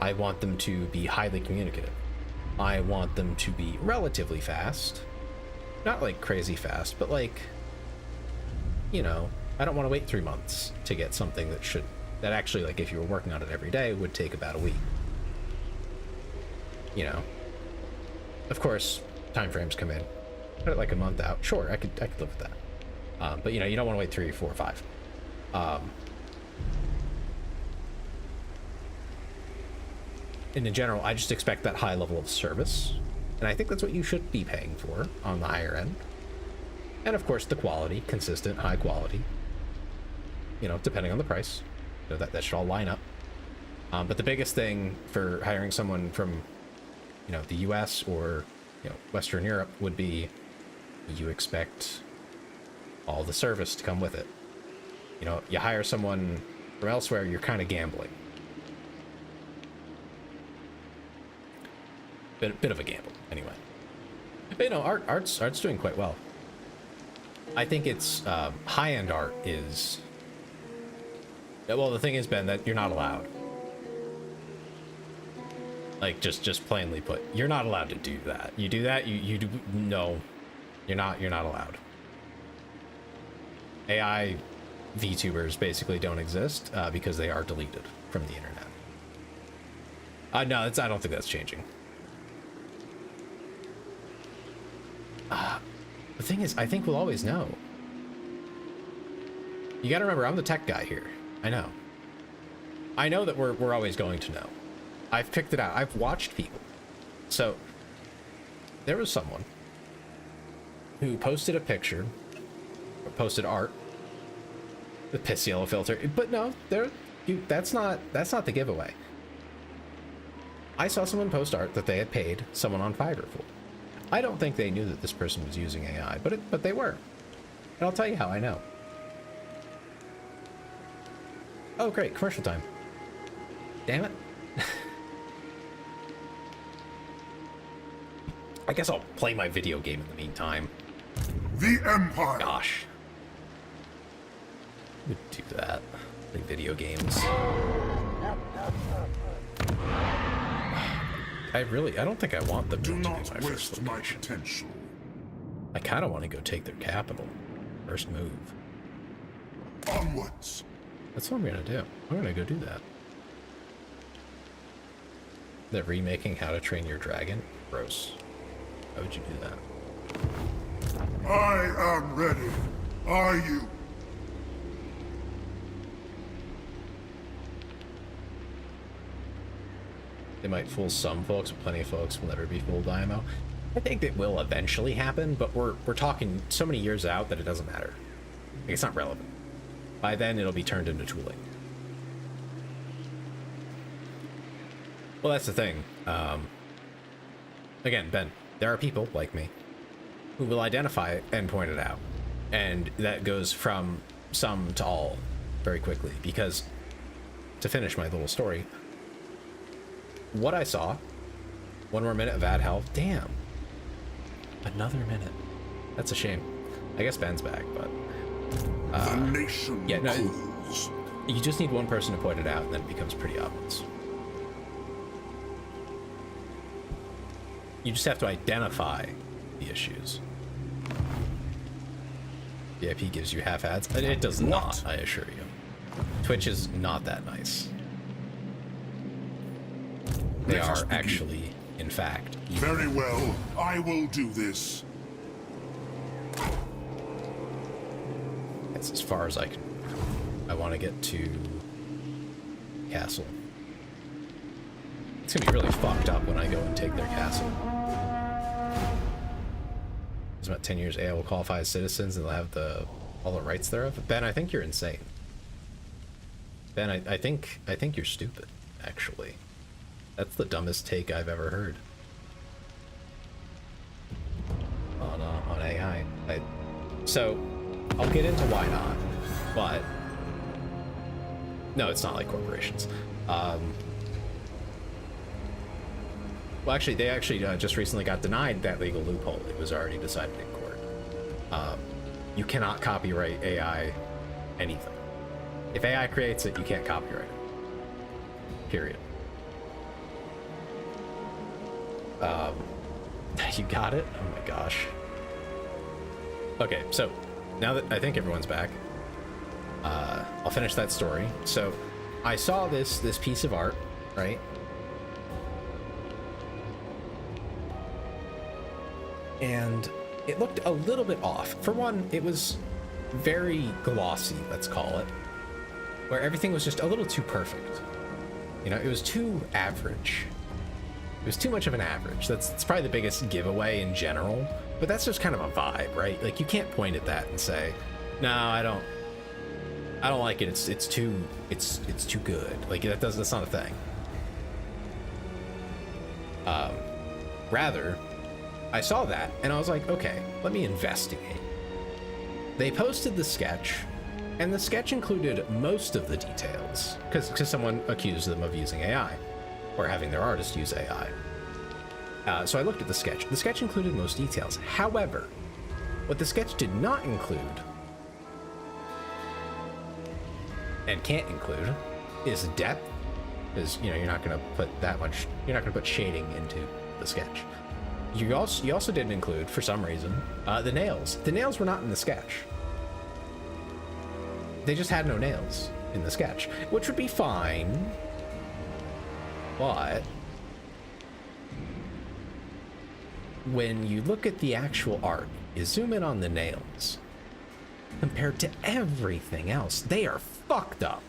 I want them to be highly communicative. I want them to be relatively fast. Not like crazy fast, but like, you know, I don't want to wait 3 months to get something that actually, like, if you were working on it every day, would take about a week. You know, of course, time frames come in. Put it like a month out. Sure, I could live with that. But you know, you don't want to wait 3, 4, 5. And in general, I just expect that high level of service, and I think that's what you should be paying for on the higher end. And of course, the quality, consistent, high quality. You know, depending on the price, you know, that should all line up. But the biggest thing for hiring someone from, you know, the U.S. or, you know, Western Europe would be you expect all the service to come with it. You know, you hire someone from elsewhere, you're kind of gambling. Bit of a gamble, anyway. But, you know, art's doing quite well. I think it's high-end art is. Well, the thing is, Ben, that you're not allowed. Like, just plainly put, you're not allowed to do that. You do that, you do, no, you're not allowed. AI VTubers basically don't exist because they are deleted from the internet. No, I don't think that's changing. The thing is, I think we'll always know. You gotta remember, I'm the tech guy here. I know that we're always going to know. I've picked it out. I've watched people. So there was someone who posted a picture, or posted art, the piss yellow filter. But no, that's not the giveaway. I saw someone post art that they had paid someone on Fiverr for. I don't think they knew that this person was using AI, but they were. And I'll tell you how I know. Oh, great, commercial time. Damn it. I guess I'll play my video game in the meantime. The Empire. Gosh. I would do that. Play video games. I don't think I want them Do to not do my waste first my location. potential. I kind of want to go take their capital. First move. Onwards. That's what I'm going to do. I'm going to go do that. They're remaking How to Train Your Dragon? Gross. Why would you do that? I am ready. Are you? They might fool some folks, but plenty of folks will never be fooled by IMO. I think it will eventually happen, but we're talking so many years out that it doesn't matter. Like, it's not relevant. By then, it'll be turned into tooling. Well, that's the thing. Again, Ben, there are people like me who will identify it and point it out. And that goes from some to all very quickly. Because, to finish my little story, what I saw, one more minute of ad health, damn. Another minute. That's a shame. I guess Ben's back, but... the nation yeah, no, calls. you just need one person to point it out, and then it becomes pretty obvious. You just have to identify the issues. VIP gives you half ads. It does not, I assure you. Twitch is not that nice. They are actually, in fact. Very well. I will do this. That's as far as I can. I want to get to castle. It's gonna be really fucked up when I go and take their castle. It's about 10 years AI will qualify as citizens and they'll have all the rights thereof. Ben, I think you're insane. Ben, I think you're stupid, actually. That's the dumbest take I've ever heard on AI. So I'll get into why not, but no, it's not like corporations. Well, actually, they just recently got denied that legal loophole. It was already decided in court. You cannot copyright AI anything. If AI creates it, you can't copyright it. Period. You got it? Oh my gosh. Okay, so now that I think everyone's back, I'll finish that story. So I saw this piece of art, right? And it looked a little bit off. For one, it was very glossy, let's call it, where everything was just a little too perfect. You know, it was too average. It was too much of an average. That's probably the biggest giveaway in general, but that's just kind of a vibe, right? Like, you can't point at that and say, no, I don't like it. It's too good. Like, that's not a thing. Rather, I saw that and I was like, okay, let me investigate. They posted the sketch, and the sketch included most of the details because someone accused them of using AI or having their artist use AI. So I looked at the sketch. The sketch included most details. However, what the sketch did not include and can't include is depth, because you're not going to put that much. You're not going to put shading into the sketch. You also didn't include, for some reason, the nails. The nails were not in the sketch. They just had no nails in the sketch, which would be fine, but when you look at the actual art, you zoom in on the nails, compared to everything else, they are fucked up.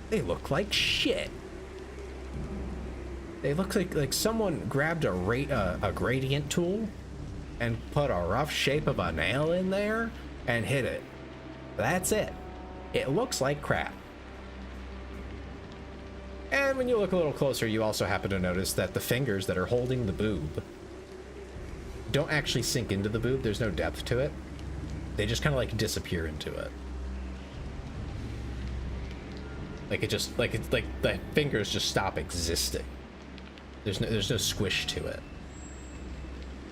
They look like shit. They look like someone grabbed a gradient tool and put a rough shape of a nail in there and hit it. That's it. It looks like crap. And when you look a little closer, you also happen to notice that the fingers that are holding the boob don't actually sink into the boob. There's no depth to it. They just kind of like disappear into it. Like the fingers just stop existing. There's no squish to it.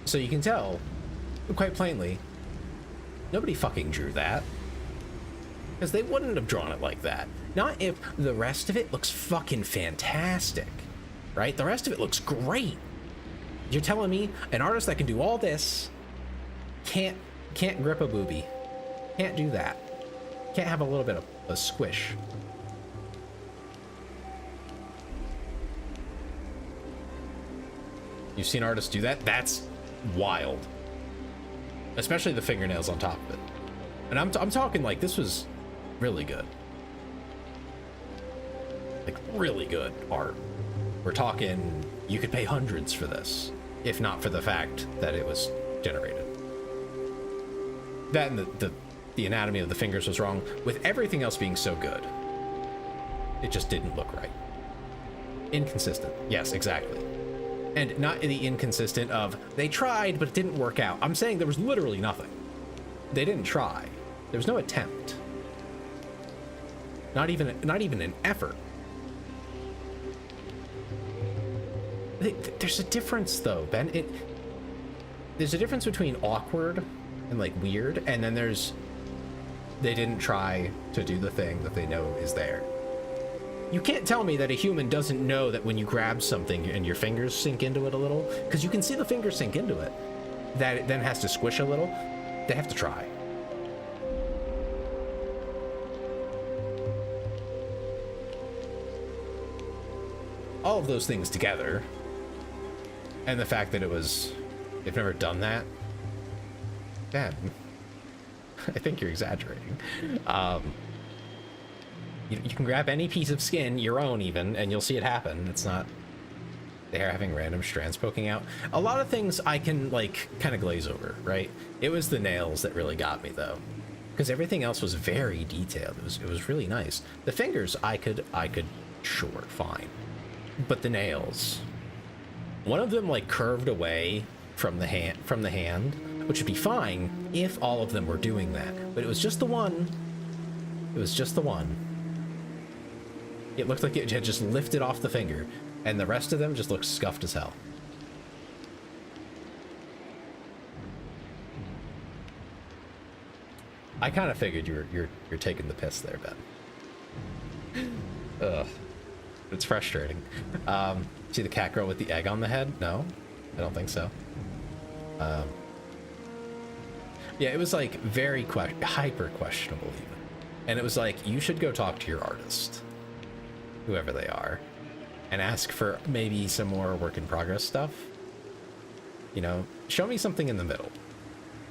So you can tell, quite plainly, nobody fucking drew that. Because they wouldn't have drawn it like that. Not if the rest of it looks fucking fantastic, right? The rest of it looks great. You're telling me an artist that can do all this can't grip a boobie, can't do that, can't have a little bit of a squish. You've seen artists do that? That's wild. Especially the fingernails on top of it. And I'm talking like this was really good. Like really good art. We're talking you could pay hundreds for this, if not for the fact that it was generated. That and the anatomy of the fingers was wrong, with everything else being so good. It just didn't look right. Inconsistent. Yes, exactly. And not the inconsistent of they tried but it didn't work out. I'm saying there was literally nothing. They didn't try. There was no attempt. Not even an effort. There's a difference though, Ben. There's a difference between awkward and like weird, and then there's they didn't try to do the thing that they know is there. You can't tell me that a human doesn't know that when you grab something and your fingers sink into it a little, because you can see the fingers sink into it, that it then has to squish a little. They have to try. All of those things together, and the fact that they've never done that, Ben, I think you're exaggerating. You can grab any piece of skin, your own even, and you'll see it happen. It's not they're having random strands poking out. A lot of things I can like kind of glaze over, right? It was the nails that really got me though, because everything else was very detailed. It was really nice. The fingers I could sure, fine, but the nails, one of them like curved away from the hand, which would be fine if all of them were doing that, but it was just the one. It was just the one. It looked like it had just lifted off the finger, and the rest of them just looked scuffed as hell. I kind of figured you're taking the piss there, Ben. Ugh, it's frustrating. See the cat girl with the egg on the head? No, I don't think so. Yeah, it was like very hyper questionable even, and it was like you should go talk to your artist, whoever they are, and ask for maybe some more work in progress stuff. You know, show me something in the middle.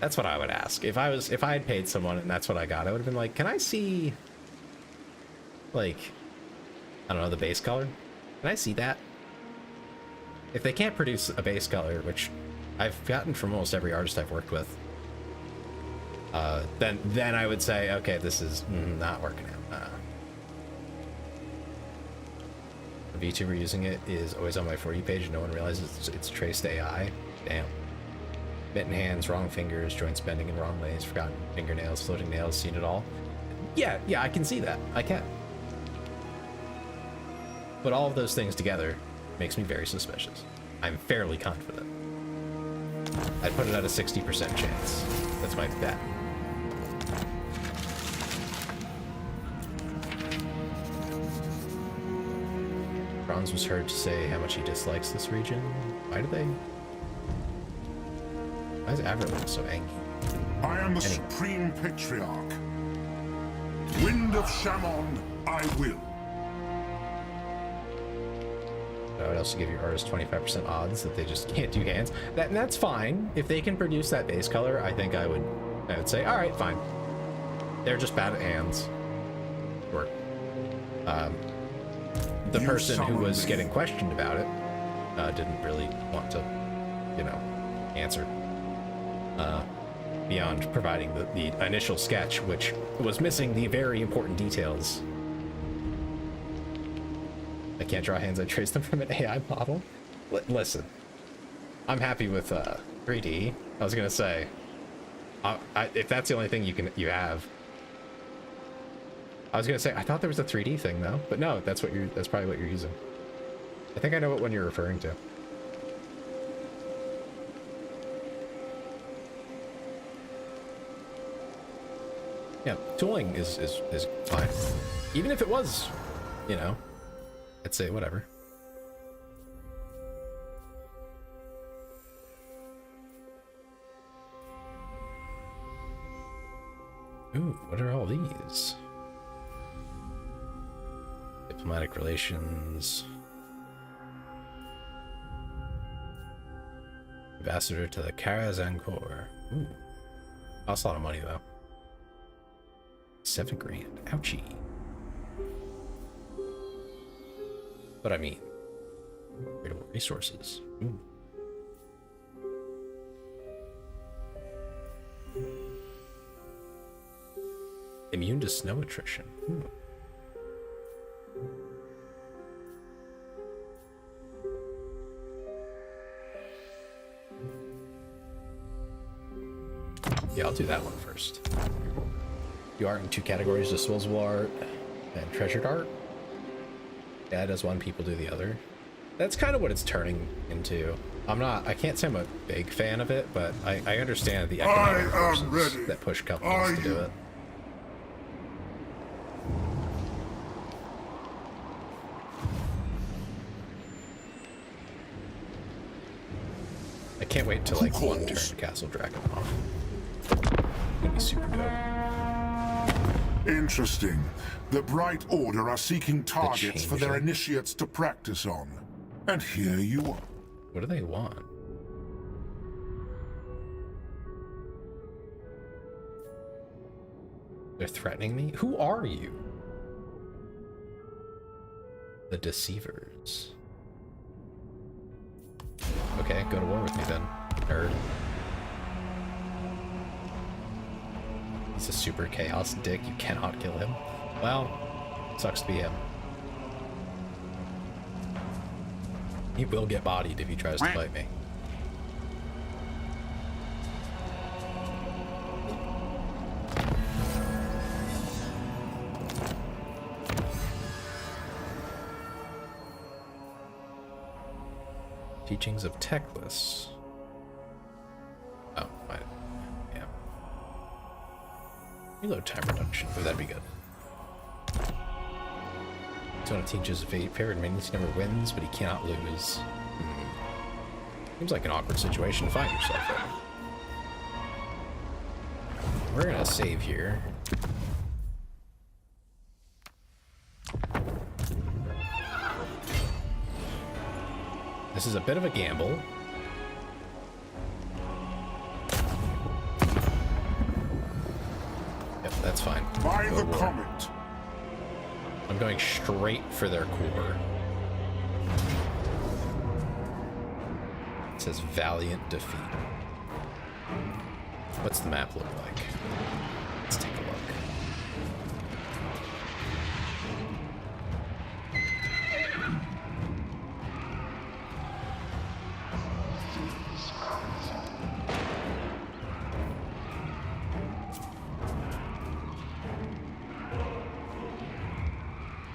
That's what I would ask. If I had paid someone and that's what I got, I would have been like, can I see, like, I don't know, the base color? Can I see that? If they can't produce a base color, which I've gotten from almost every artist I've worked with, then I would say, okay, this is not working out. The VTuber using it is always on my For You page. No one realizes it's traced AI. Damn. Mitten hands, wrong fingers, joints bending in wrong ways, forgotten fingernails, floating nails, seen it all. Yeah, I can see that. I can. But all of those things together makes me very suspicious. I'm fairly confident. I'd put it at a 60% chance. That's my bet. Bronze was heard to say how much he dislikes this region. Why do they? Why is Averlin so angry? I am the Supreme Patriarch. Wind of Shaman, I will. I would also give your artist 25% odds that they just can't do hands. That's fine. If they can produce that base color, I think I would say, all right, fine. They're just bad at hands. Or, the person who was getting questioned about it didn't really want to, you know, answer. Beyond providing the initial sketch, which was missing the very important details. I can't draw hands, I trace them from an AI model. Listen, I'm happy with 3D. I was gonna say, if that's the only thing you have. I was gonna say I thought there was a 3D thing though, but no, that's probably what you're using. I think I know what one you're referring to. Yeah, tooling is fine. Even if it was, you know, I'd say whatever. Ooh, what are all these? Diplomatic relations. Ambassador to the Karazhankhor. Ooh. Costs a lot of money though. 7 grand. Ouchie. But I mean, critical resources. Ooh. Immune to snow attrition. Ooh. Yeah, I'll do that one first. You art in 2 categories: disposable art and treasured art. Yeah, does one, people do the other. That's kind of what it's turning into. I can't say I'm a big fan of it, but I understand the economic forces that push companies to do it. I can't wait till like one turn to Castle Dragon off. It's gonna be super dope. Interesting. The Bright Order are seeking targets for their initiates to practice on. And here you are. What do they want? They're threatening me? Who are you? The Deceivers. Okay, go to war with me then, nerd. He's a super chaos dick. You cannot kill him. Well, sucks to be him. He will get bodied if he tries to fight me. Teachings of Teclis. Oh, yeah. Reload time reduction. Oh, that'd be good. Zona teaches favorite minions never wins, but he cannot lose. Seems like an awkward situation to find yourself in. We're gonna save here. This is a bit of a gamble. Yep, that's fine. By the comet. I'm going straight for their core. It says Valiant Defeat. What's the map look like? Let's take a look.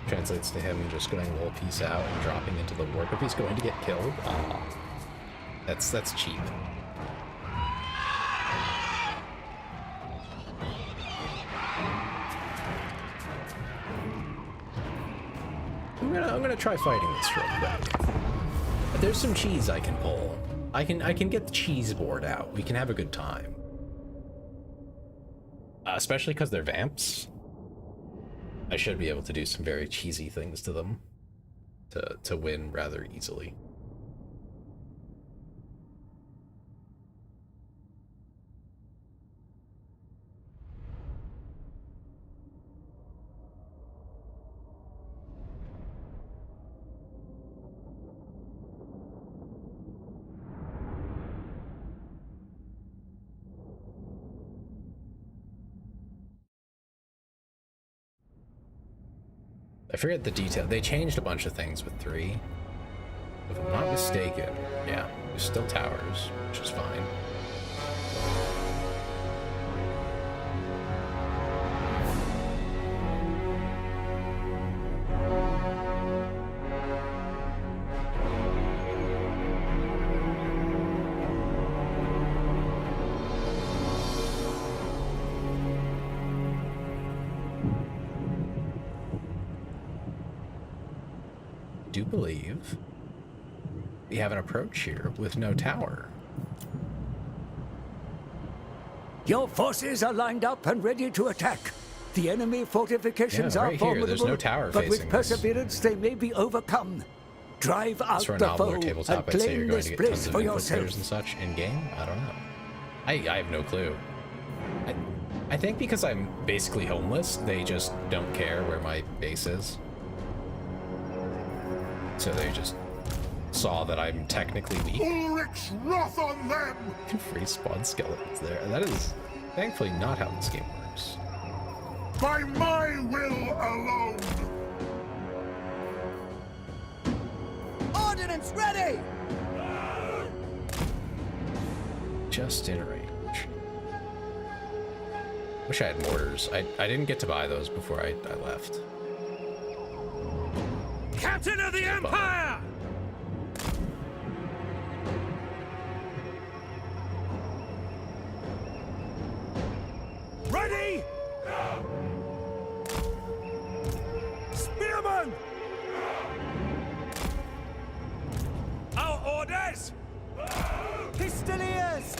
Translates to him just going little piece out and dropping into the warp if he's going to get killed. That's cheap. I'm gonna try fighting this real quick. There's some cheese I can pull. I can get the cheese board out. We can have a good time. Especially because they're vamps. I should be able to do some very cheesy things to them to win rather easily. I forget the detail. They changed a bunch of things with 3. If I'm not mistaken, yeah, there's still towers, which is fine. I do believe we have an approach here with no tower. Your forces are lined up and ready to attack. The enemy fortifications Yeah, are right here. formidable, There's no tower but facing with perseverance they may be overcome. Drive out For a the novel foe or and tabletop, I'd say you're claim going this to get place tons of for input yourself. players and such in game. I don't know. I have no clue. I think because I'm basically homeless, they just don't care where my base is. So they just saw that I'm technically weak. Ulrich's wrath on them! Free spawn skeletons there. That is thankfully not how this game works. By my will alone! Ordnance ready! Just in range. Wish I had mortars. I didn't get to buy those before I left. Captain of the Empire! Ready? Spearman! Our orders! Pistoliers!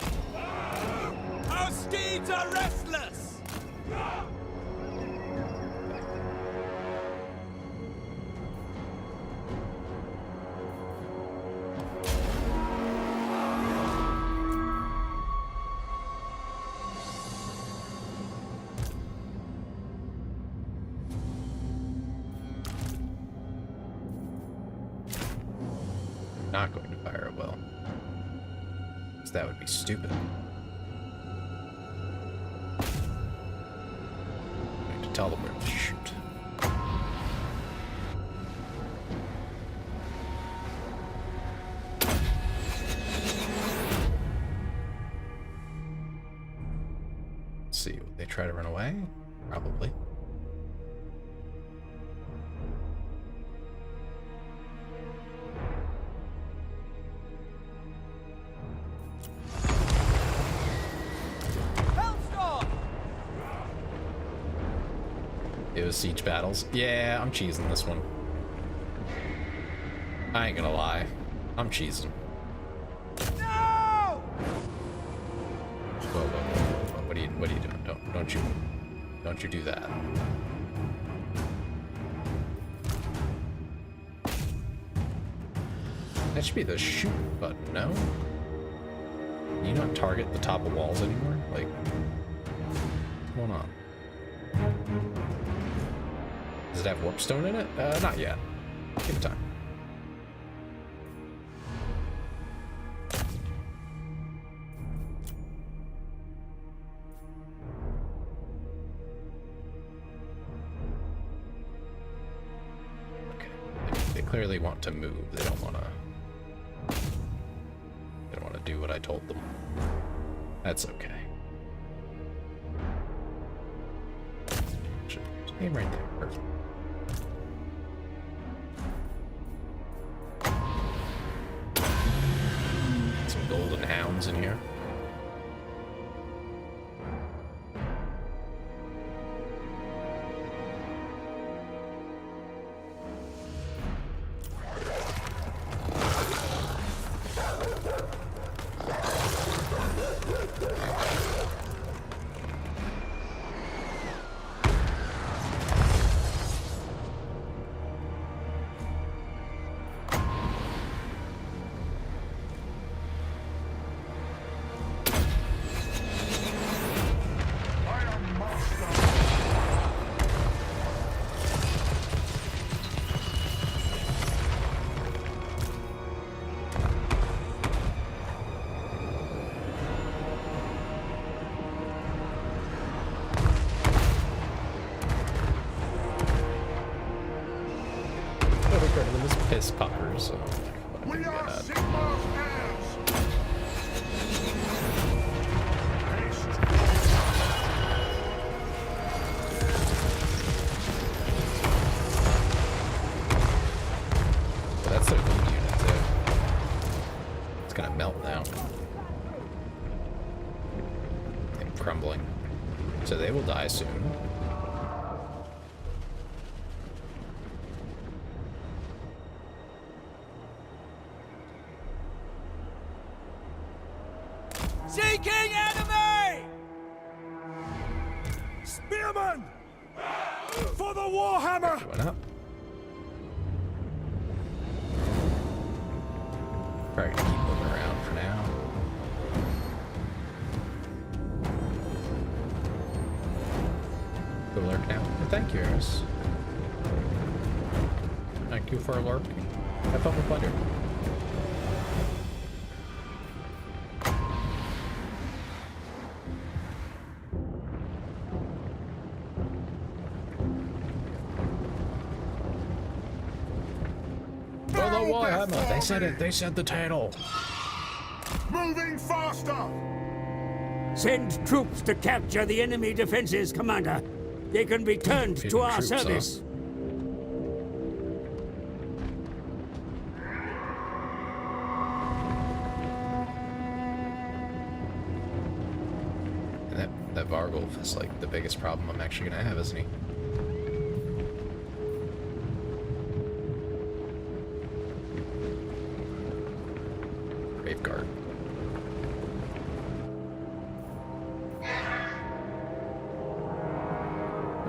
Our steeds are restless! Not going to fire it well. 'Cause that would be stupid. I need to tell them where to shoot. Let's see, would they try to run away? Probably. It was siege battles. Yeah, I'm cheesing this one. I ain't gonna lie. I'm cheesing. No! Whoa, whoa, whoa, whoa. What are you doing? Don't you do that. That should be the shoot button, no? Can you not target the top of walls anymore? Like, what's going on? Does it have warpstone in it? Not yet. Give it time. Okay. They clearly want to move. They don't want to. They don't want to do what I told them. That's okay. Should aim right there. Perfect. Some golden hounds in here. Piss puckers, so We are God. Sigmar's heirs! Well, that's their lead unit too. It's gonna melt now. And crumbling. So they will die soon. Seeking enemy! Spearman! For the Warhammer! Went up. Probably gonna keep moving around for now. Go lurk now. Well, thank you, Eris. Thank you for lurking. Have fun with pleasure. For the Warhammer. They said it. They said the title. Moving faster! Send troops to capture the enemy defenses, Commander. They can be turned Feeding to our troops, huh? service. And that Vargulf is like the biggest problem I'm actually gonna have, isn't he? Graveguard.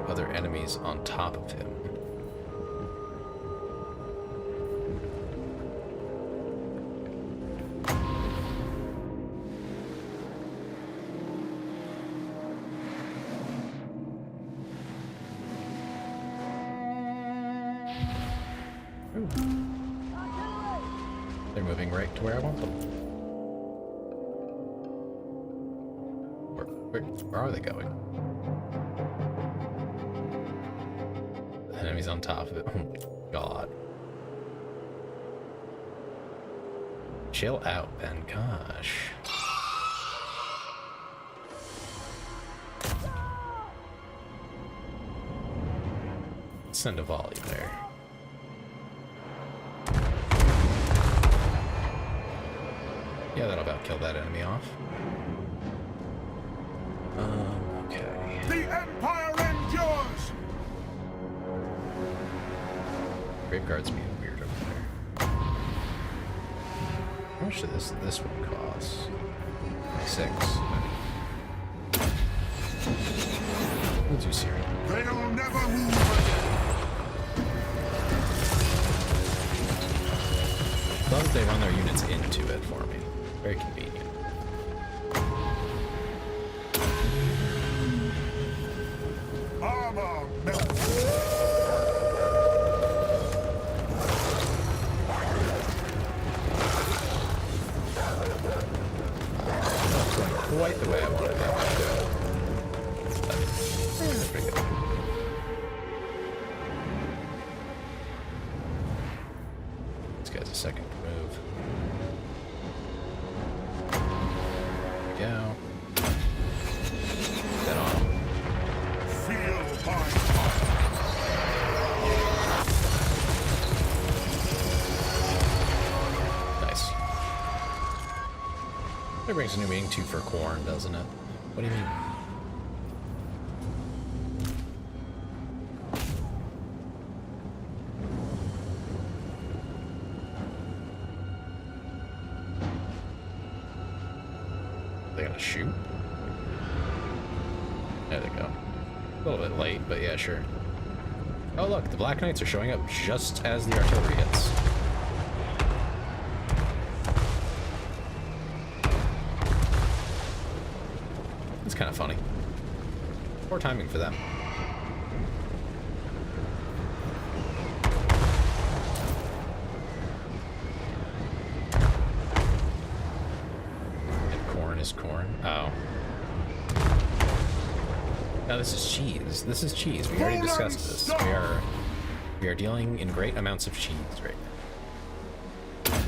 Other enemies on top of him. Ooh. They're moving right to where I want them. Where are they going? The enemy's on top of it. Oh my god. Chill out, Ben. Gosh. Send a volley there. Yeah, that'll about kill that enemy off. Okay. The Empire endures! Graveguard's being weird over there. How much did this one cost? 26. We'll do Syria. They'll never move again! Love that they run their units into it for me. Very convenient. Armor melt! Quite the way I wanted that to go. That's pretty good. This guy's a second move. There we go. Get on him. Feel my fire! Nice. It brings a new meaning too for corn, doesn't it? What do you mean? They gonna shoot? There they go. A little bit late, but yeah, sure. Oh look, the Black Knights are showing up just as the artillery hits. It's kind of funny. Poor timing for them. Is corn. Oh. No, this is cheese. This is cheese. We already discussed this. We are dealing in great amounts of cheese right now.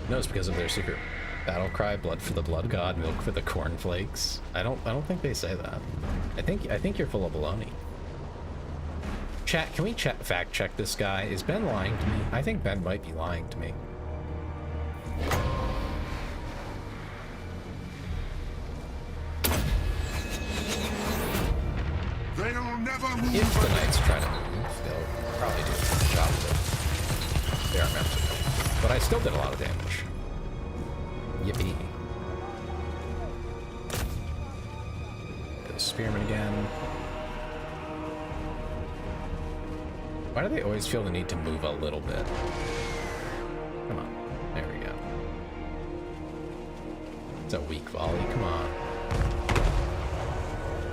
No, it's because of their secret battle cry, blood for the blood god, milk for the cornflakes. I don't think they say that. I think you're full of baloney. Chat, can we fact check this guy? Is Ben lying to me? I think Ben might be lying to me. They'll never move If the knights try to move, they'll probably do a good job of it. They are meant to. But I still did a lot of damage. Yippee. The spearman again. Why do they always feel the need to move a little bit? Come on. There we go. It's a weak volley. Come on.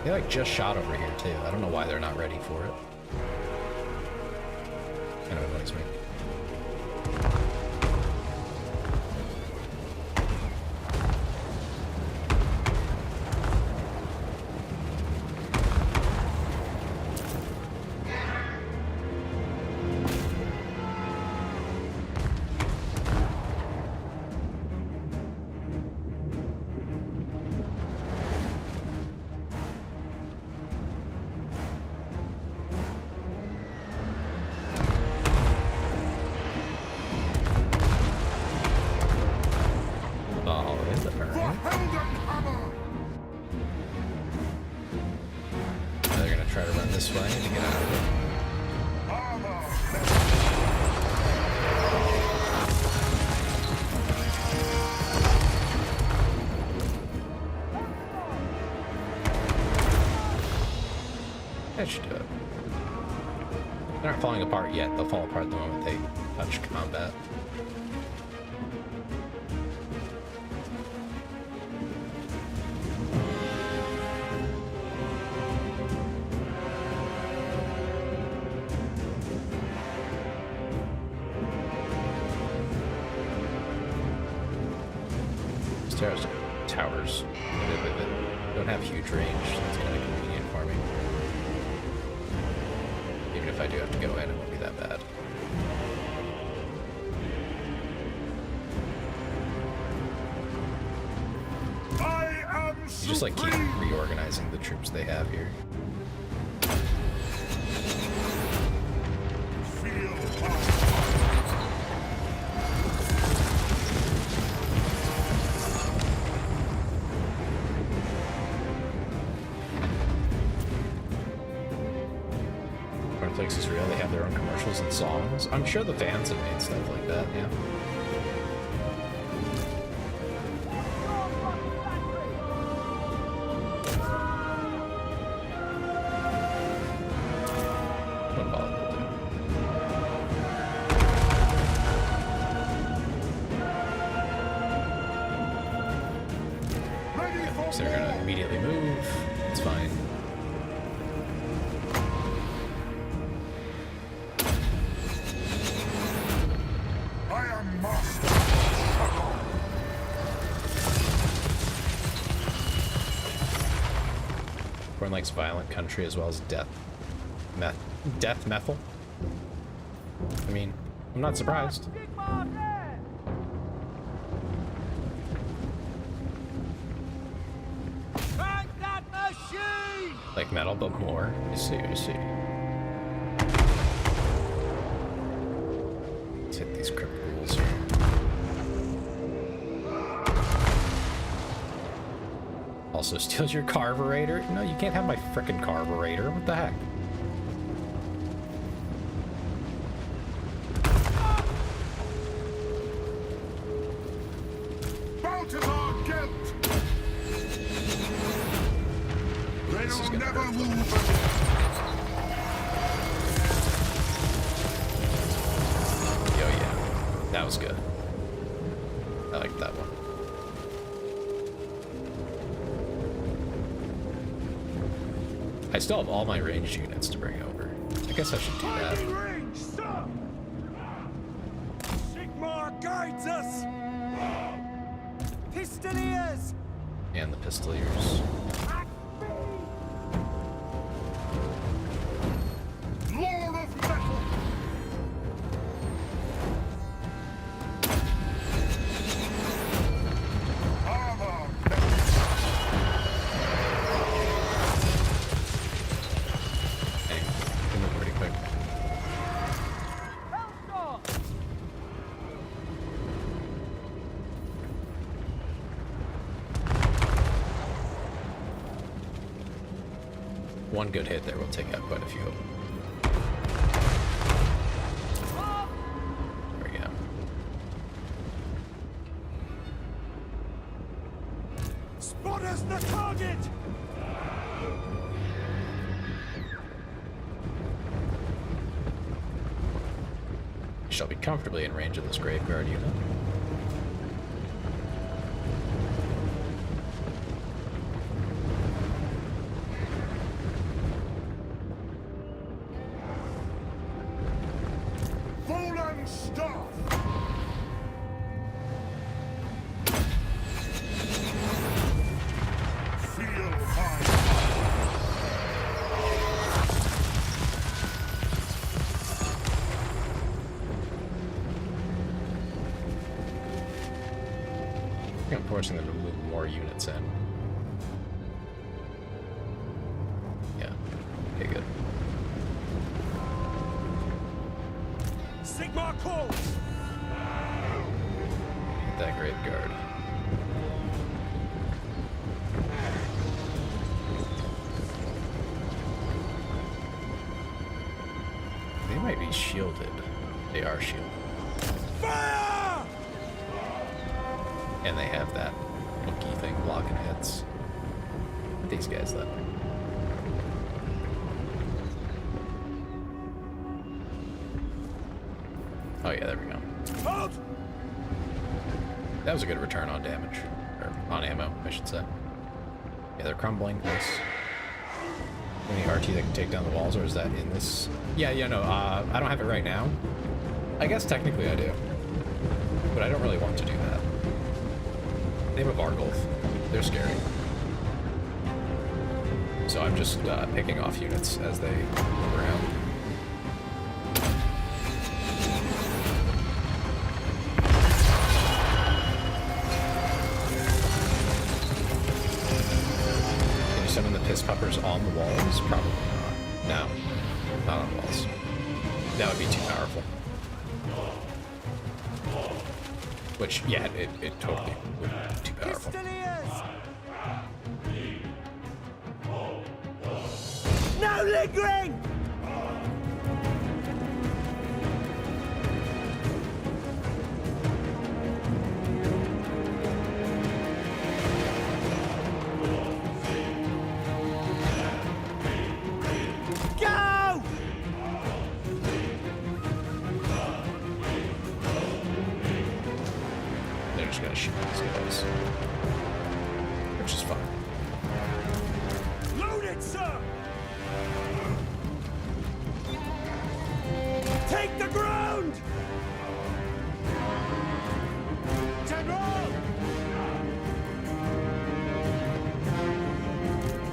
They like just shot over here too. I don't know why they're not ready for it. Kind of annoys me. This way to get out of it. That should do it. They're not falling apart yet. They'll fall apart the moment they touch combat. towers that don't have huge range. That's kind of convenient for me. Even if I do have to go in, it won't be that bad. You just like keep reorganizing the troops they have here. Cornflakes is real. They have their own commercials and songs. I'm sure the fans have made stuff like that. Yeah. So they're gonna immediately move. It's fine. I am master. Corn likes violent country as well as death methyl. I mean, I'm not surprised. Like metal, but more. You see. Let's hit these crypt rules here. Also steals your carburetor? No, you can't have my frickin' carburetor. What the heck? That was good. I like that one. I still have all my ranged units to bring over. I guess I should do that. Range, stop! Sigmar guides us! Pistoliers! And the pistoliers. Lord of metal. One good hit there will take out quite a few of them. There we go. Spot us the target! You shall be comfortably in range of this graveyard unit. I'm forcing them to move more units in. Yeah. Okay, good. Sigmar calls! Hit that graveyard. They might be shielded. They are shielded. Fire! And they have that monkey thing blocking hits. These guys, though. Oh yeah, there we go. Halt! That was a good return on damage. Or on ammo, I should say. Yeah, they're crumbling. Nice. Any RT that can take down the walls, or is that in this? Yeah, no, I don't have it right now. I guess technically I do. But I don't really want to do that. They have a Vargulf. They're scary. So I'm just picking off units as they move around. Can you summon the piss puppers on the walls? Probably not. No, not on walls. That would be too powerful. Which, yeah, it totally would be too powerful. No lingering! Go! They're just gonna shoot these guys. Which is fine. Load it, sir! Take the ground! General!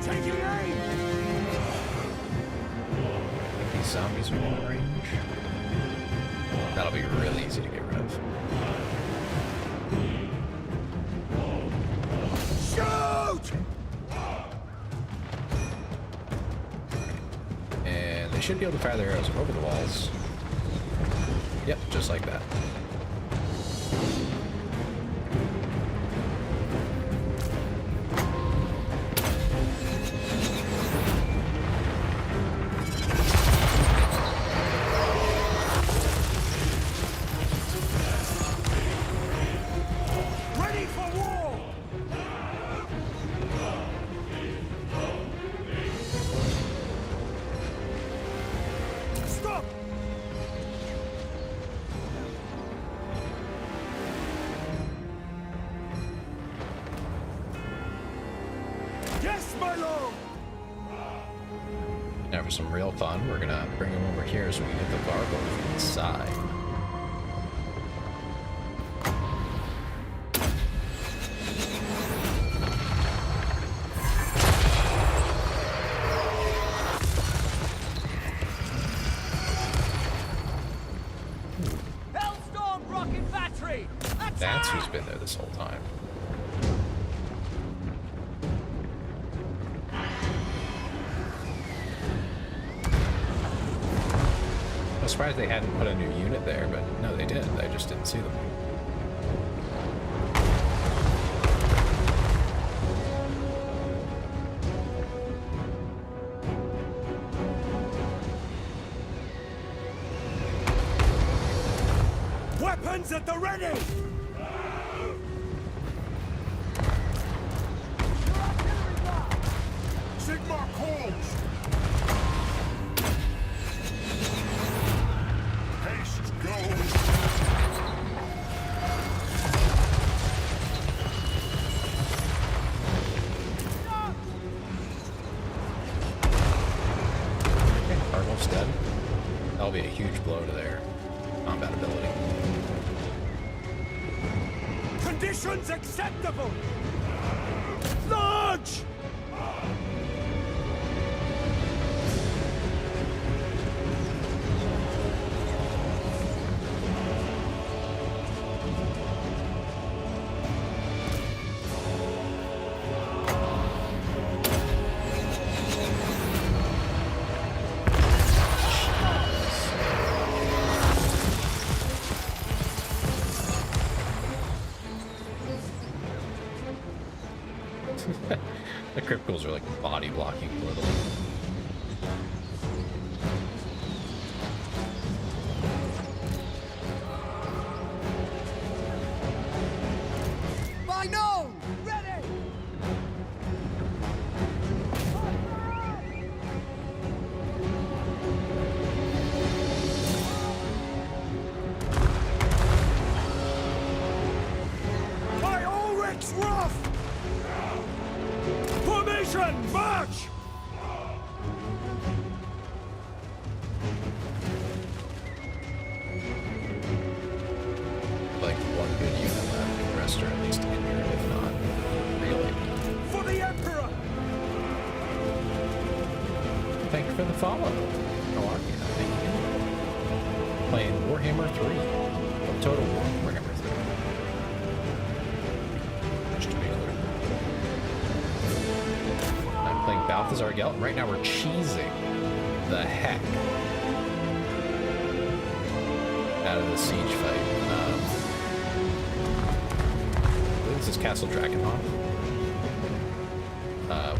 Taking aim! I think these zombies are in range. That'll be really easy to get rid of. Shoot! And they should be able to fire their arrows over the walls. Yep, just like that. Ready for war! Stop! Yes, my lord! Now for some real fun, we're gonna bring them over here so we can get the Vargulf inside. Hellstorm rocket battery! That's who's been there this whole time. I was surprised they hadn't put a new unit there, but no, they did. I just didn't see them. Weapons at the ready! Sigma calls! Haste goes! Vargulf's dead. That'll be a huge blow to their combat ability. Conditions acceptable! Launch! The cripples are like body blocking for them. By noon! Ready! By Ulrich's wrath! Formation, march! Like one good unit left, the rest are at least injured, if not the follow. How are you? Thank you. Playing Warhammer 3. Well, Total War Warhammer 3. Just to be clear. I'm playing Balthazar Gelt, and right now we're cheesing the heck out of the siege fight. I believe this is Castle Drakenhof.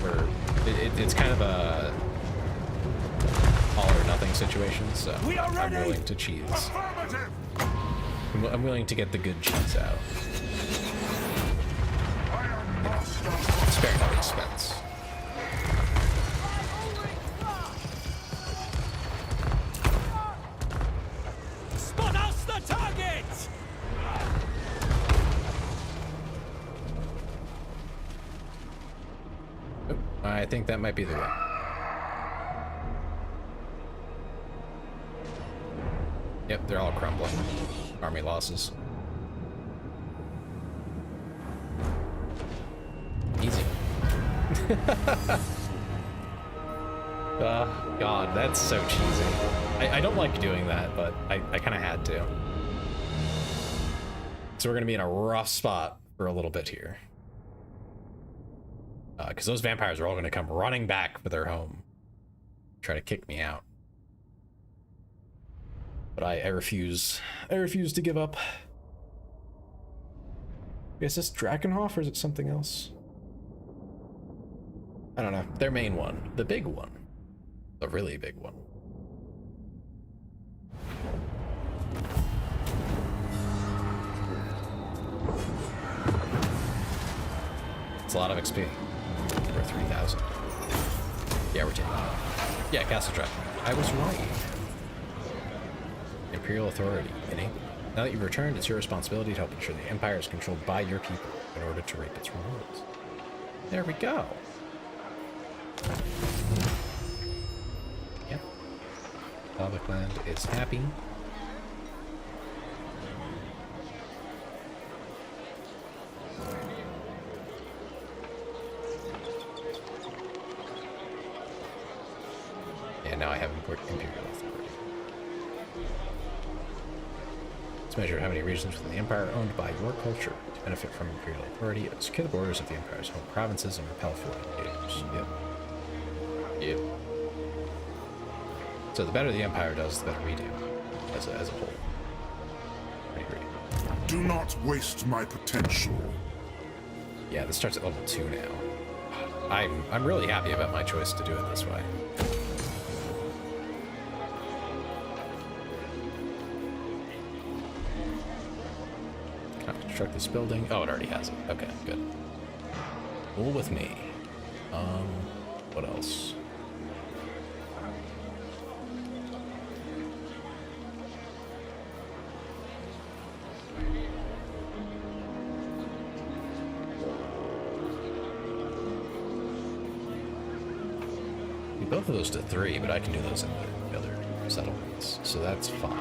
Where it's kind of a all or nothing situation, so I'm willing to cheese. I'm willing to get the good cheese out. Sparing no expense. Spot us the target! Oh, I think that might be the way. Yep, they're all crumbling. Army losses. Easy. God, that's so cheesy. I don't like doing that, but I kind of had to. So we're going to be in a rough spot for a little bit here. Because those vampires are all going to come running back for their home. Try to kick me out. But I refuse. I refuse to give up. Is this Drakenhof or is it something else? I don't know. Their main one. The big one. The really big one. It's a lot of XP. For 3,000. Yeah, we're taking it. Yeah, Castle Drakenhof. I was right. Imperial authority. Now that you've returned, it's your responsibility to help ensure the Empire is controlled by your people in order to reap its rewards. There we go. Yep. Slavic land is happy. And now I have important Imperial authority. Let's measure how many regions within the Empire are owned by your culture to benefit from Imperial authority, secure the borders of the Empire's home provinces, and repel foreign invaders. Yep. Yep. So the better the Empire does, the better we do, as a whole. I agree. Do not waste my potential. Yeah, this starts at level 2 now. I'm really happy about my choice to do it this way. Can I construct this building? Oh, it already has it. Okay, good. Rule with me. What else? Both of those to 3, but I can do those in the other settlements, so that's fine.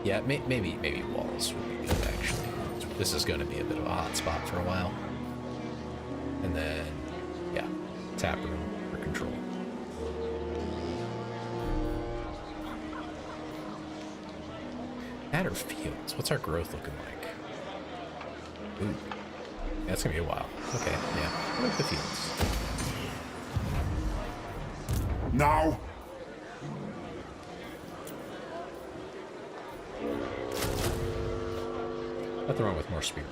Yeah, maybe walls would be good, actually. This is going to be a bit of a hot spot for a while. And then, yeah, tap room for control. Matter fields. What's our growth looking like? Ooh. Yeah, it's gonna be a while. Okay, yeah. I like the fields. Now, Nothing wrong with more spear.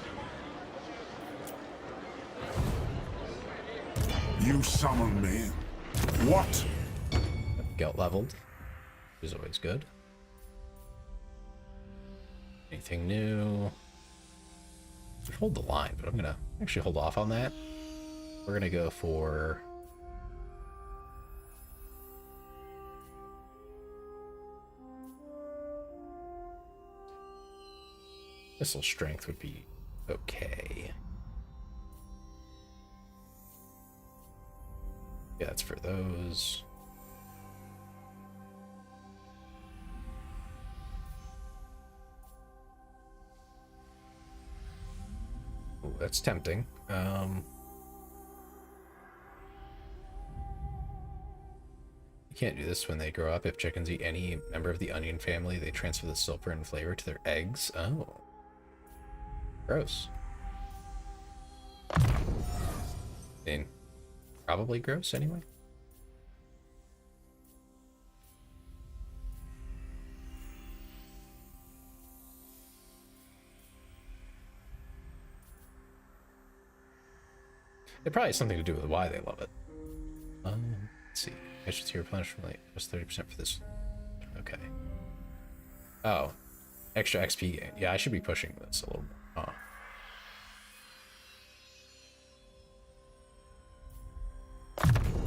you summon me. What? Gelt leveled, which is always good. Anything new? Hold the line, but I'm gonna actually hold off on that. We're gonna go for missile strength would be okay. Yeah, that's for those. that's tempting. You can't do this when they grow up. If chickens eat any member of the onion family, they transfer the sulfur and flavor to their eggs. Oh. Gross. I mean, probably gross anyway. It probably has something to do with why they love it. Let's see. I should see replenishment rate. Just 30% for this. Okay. Oh. Extra XP gain. Yeah, I should be pushing this a little more.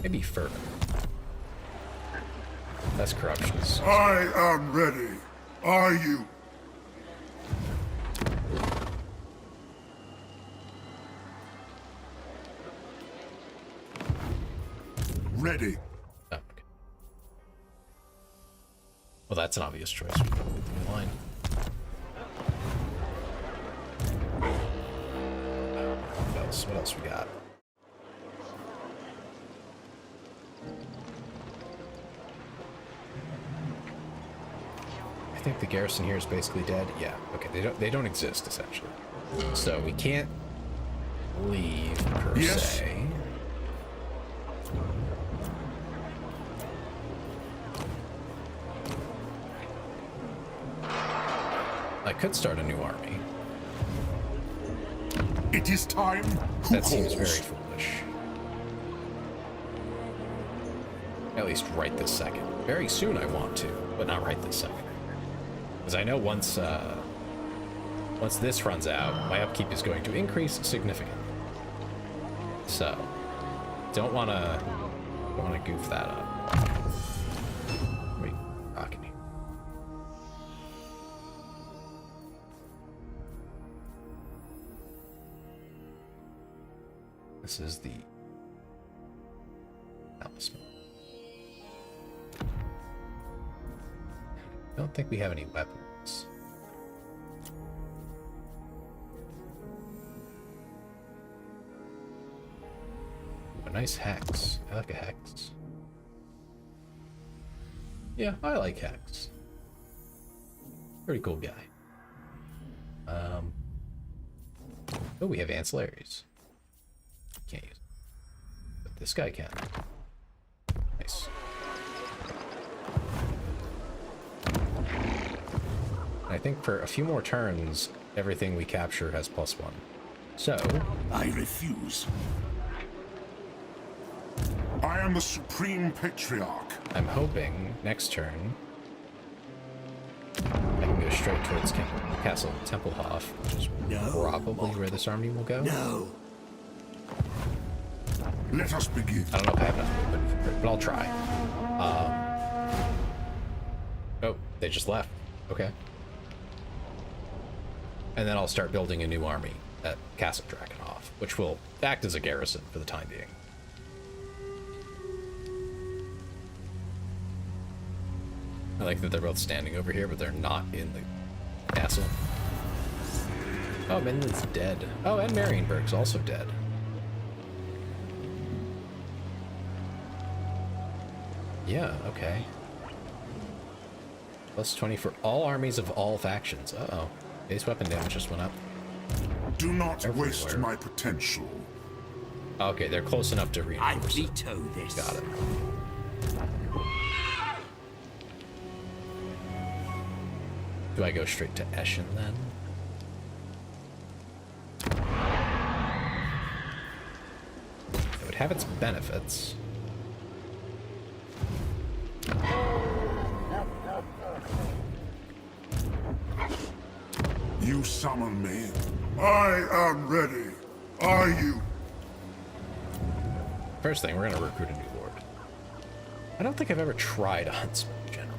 Maybe further. That's corruption. I am ready. Are you? Ready. Oh, okay. Well, that's an obvious choice. We go with the new line. What else? What else we got? I think the garrison here is basically dead. Yeah. Okay. They don't exist essentially. So we can't leave per se. I could start a new army. It is time. That seems very foolish. At least right this second. Very soon I want to, but not right this second. Because I know once this runs out, my upkeep is going to increase significantly. So, don't wanna goof that up. Wait, rocking here. This is the talisman. Don't think we have any weapons. A nice hex. I like a hex. Yeah, I like hex. Pretty cool guy. Oh, we have ancillaries. Can't use it. But this guy can. Nice. I think for a few more turns, everything we capture has +1. So... I refuse. I am the Supreme Patriarch. I'm hoping next turn I can go straight towards Castle Tempelhof, which is probably where this army will go. No. Let us begin. I don't know if I have enough movement for it, but I'll try. Oh, they just left. Okay. And then I'll start building a new army at Castle Drakenhof, which will act as a garrison for the time being. I like that they're both standing over here, but they're not in the castle. Oh, Midland's dead. Oh, and Marienburg's also dead. Yeah, okay. +20 for all armies of all factions. Uh-oh. Base weapon damage just went up. Do not Everywhere. waste my potential. Okay, they're close enough to reinforce it. veto this. Got it. Do I go straight to Eschen then? It would have its benefits. You summon me. I am ready. Are you? First thing, we're gonna recruit a new lord. I don't think I've ever tried a huntsman in general.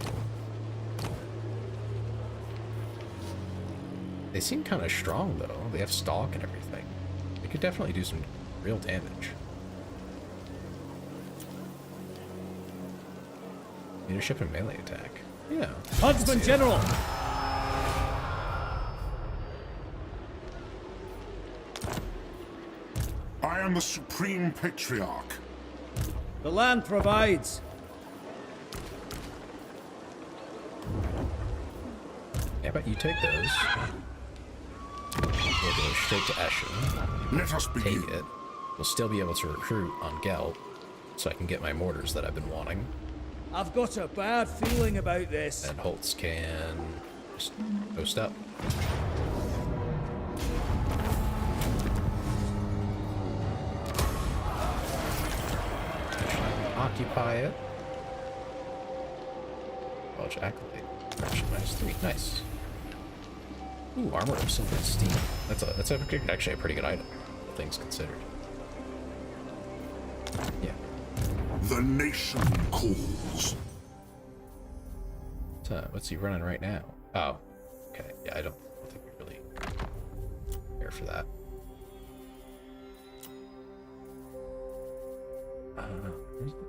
They seem kind of strong though. They have stalk and everything. They could definitely do some real damage. Leadership and melee attack. Yeah. Huntsman General! am the Supreme Patriarch. The land provides. Yeah, but you take those. We'll go straight to Eshin. Let us begin. Take it. We'll still be able to recruit on Gelt, so I can get my mortars that I've been wanting. I've got a bad feeling about this. And Holtz can just post up. Occupy it. Dodge activate. Action -3. Nice. Ooh, armor of silver and steam. That's actually a pretty good item, all things considered. Yeah. The nation calls. So, what's he running right now? Oh, okay. Yeah, I don't think we really care for that. Where's the...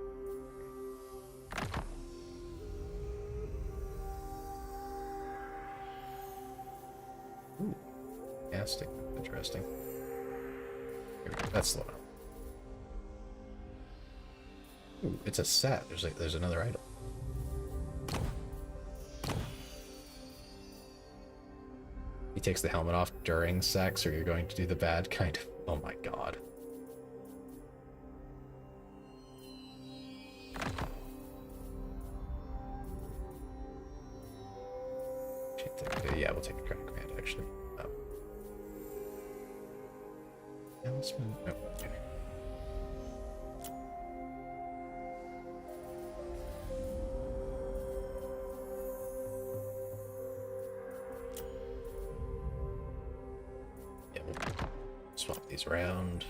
Ooh, casting. Interesting. Here we go. That's the one. Ooh, it's a set. There's another item. He takes the helmet off during sex, or you're going to do the bad kind of. Oh my god. Yeah, we'll take the current command actually. Announcement. Oh, okay. Yeah, we'll swap these around.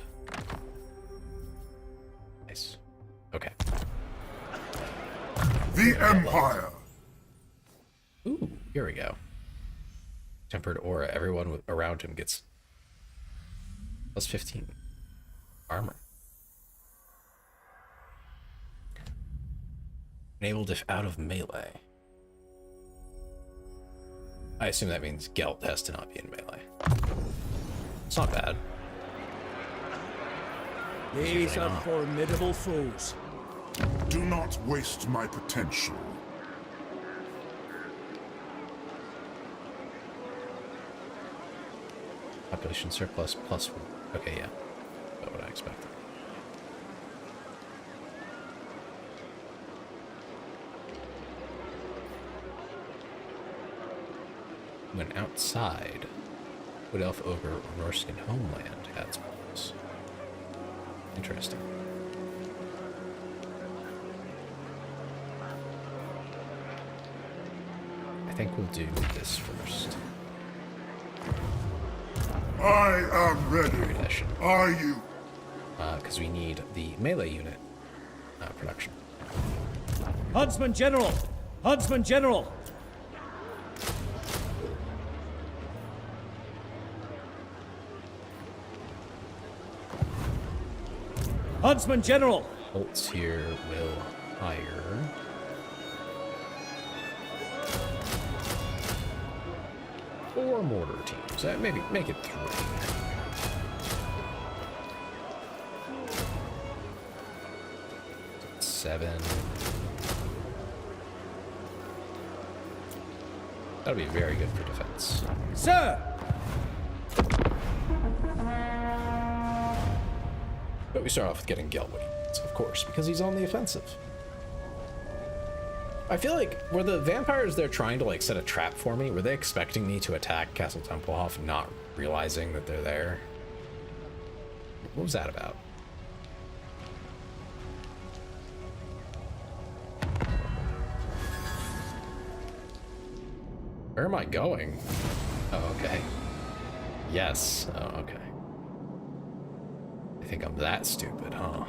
Nice. Okay. The Empire. Ooh, here we go. Tempered aura. Everyone around him gets plus 15 armor. Enabled if out of melee. I assume that means Gelt has to not be in melee. It's not bad. These are formidable foes. Do not waste my potential. Population surplus +1. Okay, yeah. That's what I expected. When outside, Wood Elf Ogre Norskin Homeland adds bonus. Interesting. I think we'll do this first. I am ready. Edition. Are you? Because we need the melee unit production. Huntsman General! Huntsman General! Huntsman General! Holtz here will hire. Four mortar teams. Maybe make it 3. Seven. That'll be very good for defense. Sir! But we start off with getting Gelt what he needs, of course, because he's on the offensive. I feel like, were the vampires there trying to, like, set a trap for me? Were they expecting me to attack Castle Tempelhof, not realizing that they're there? What was that about? Where am I going? Oh, okay. Yes. Oh, okay. I think I'm that stupid, huh?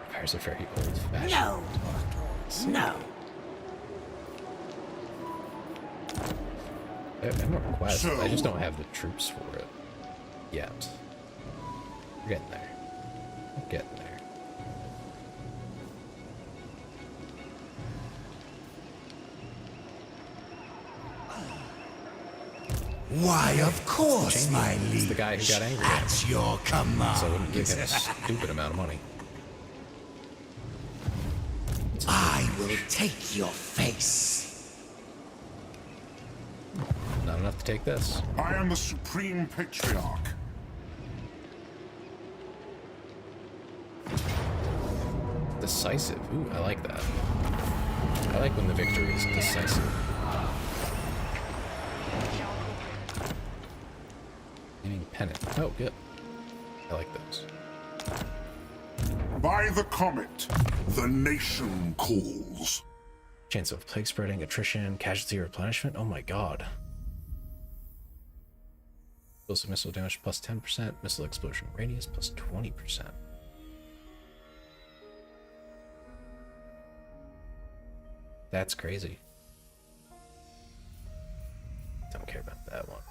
Vampires are very old-fashioned. No. No. I have more quests. So- I just don't have the troops for it yet. We're getting there. We're getting there. Why, of course, my He's liege. the guy who got angry at At your command. so I wouldn't give him a stupid amount of money. I will take your face. Not enough to take this. I am the Supreme Patriarch. Decisive. Ooh, I like that. I like when the victory is decisive. Gaining pennant. Oh, good. I like those. By the comet, the nation calls. Chance of plague spreading, attrition, casualty replenishment. Oh my god. Explosive missile damage plus 10%, missile explosion radius plus 20%. That's crazy. Don't care about that one.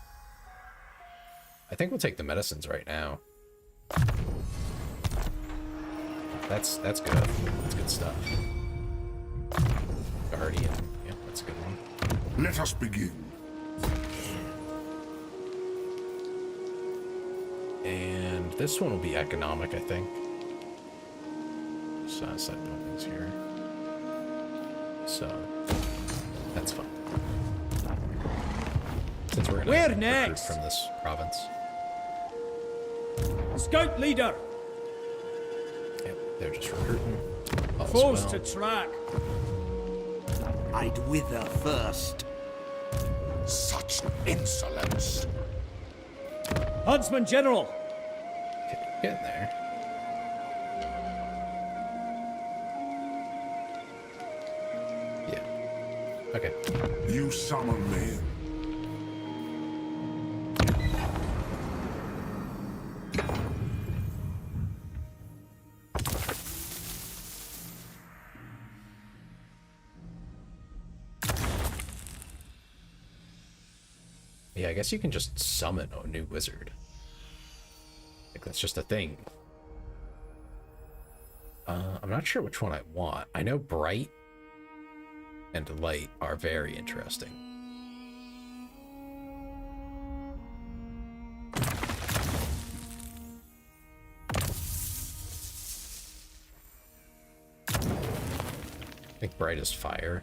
I think we'll take the medicines right now. That's good. That's good stuff. Guardian. Yep, that's a good one. Let us begin. And this one will be economic, I think. Side buildings here. So that's fine. Since we're gonna Where recruit next? from this province. Scout leader. Yep, they're just recruiting. All's Foes well. to track. I'd wither first. Such insolence. Huntsman General. Getting there. Yeah. Okay. You summon me. Yeah, I guess you can just summon a new wizard. Like that's just a thing. I'm not sure which one I want. I know bright and light are very interesting. I think bright is fire.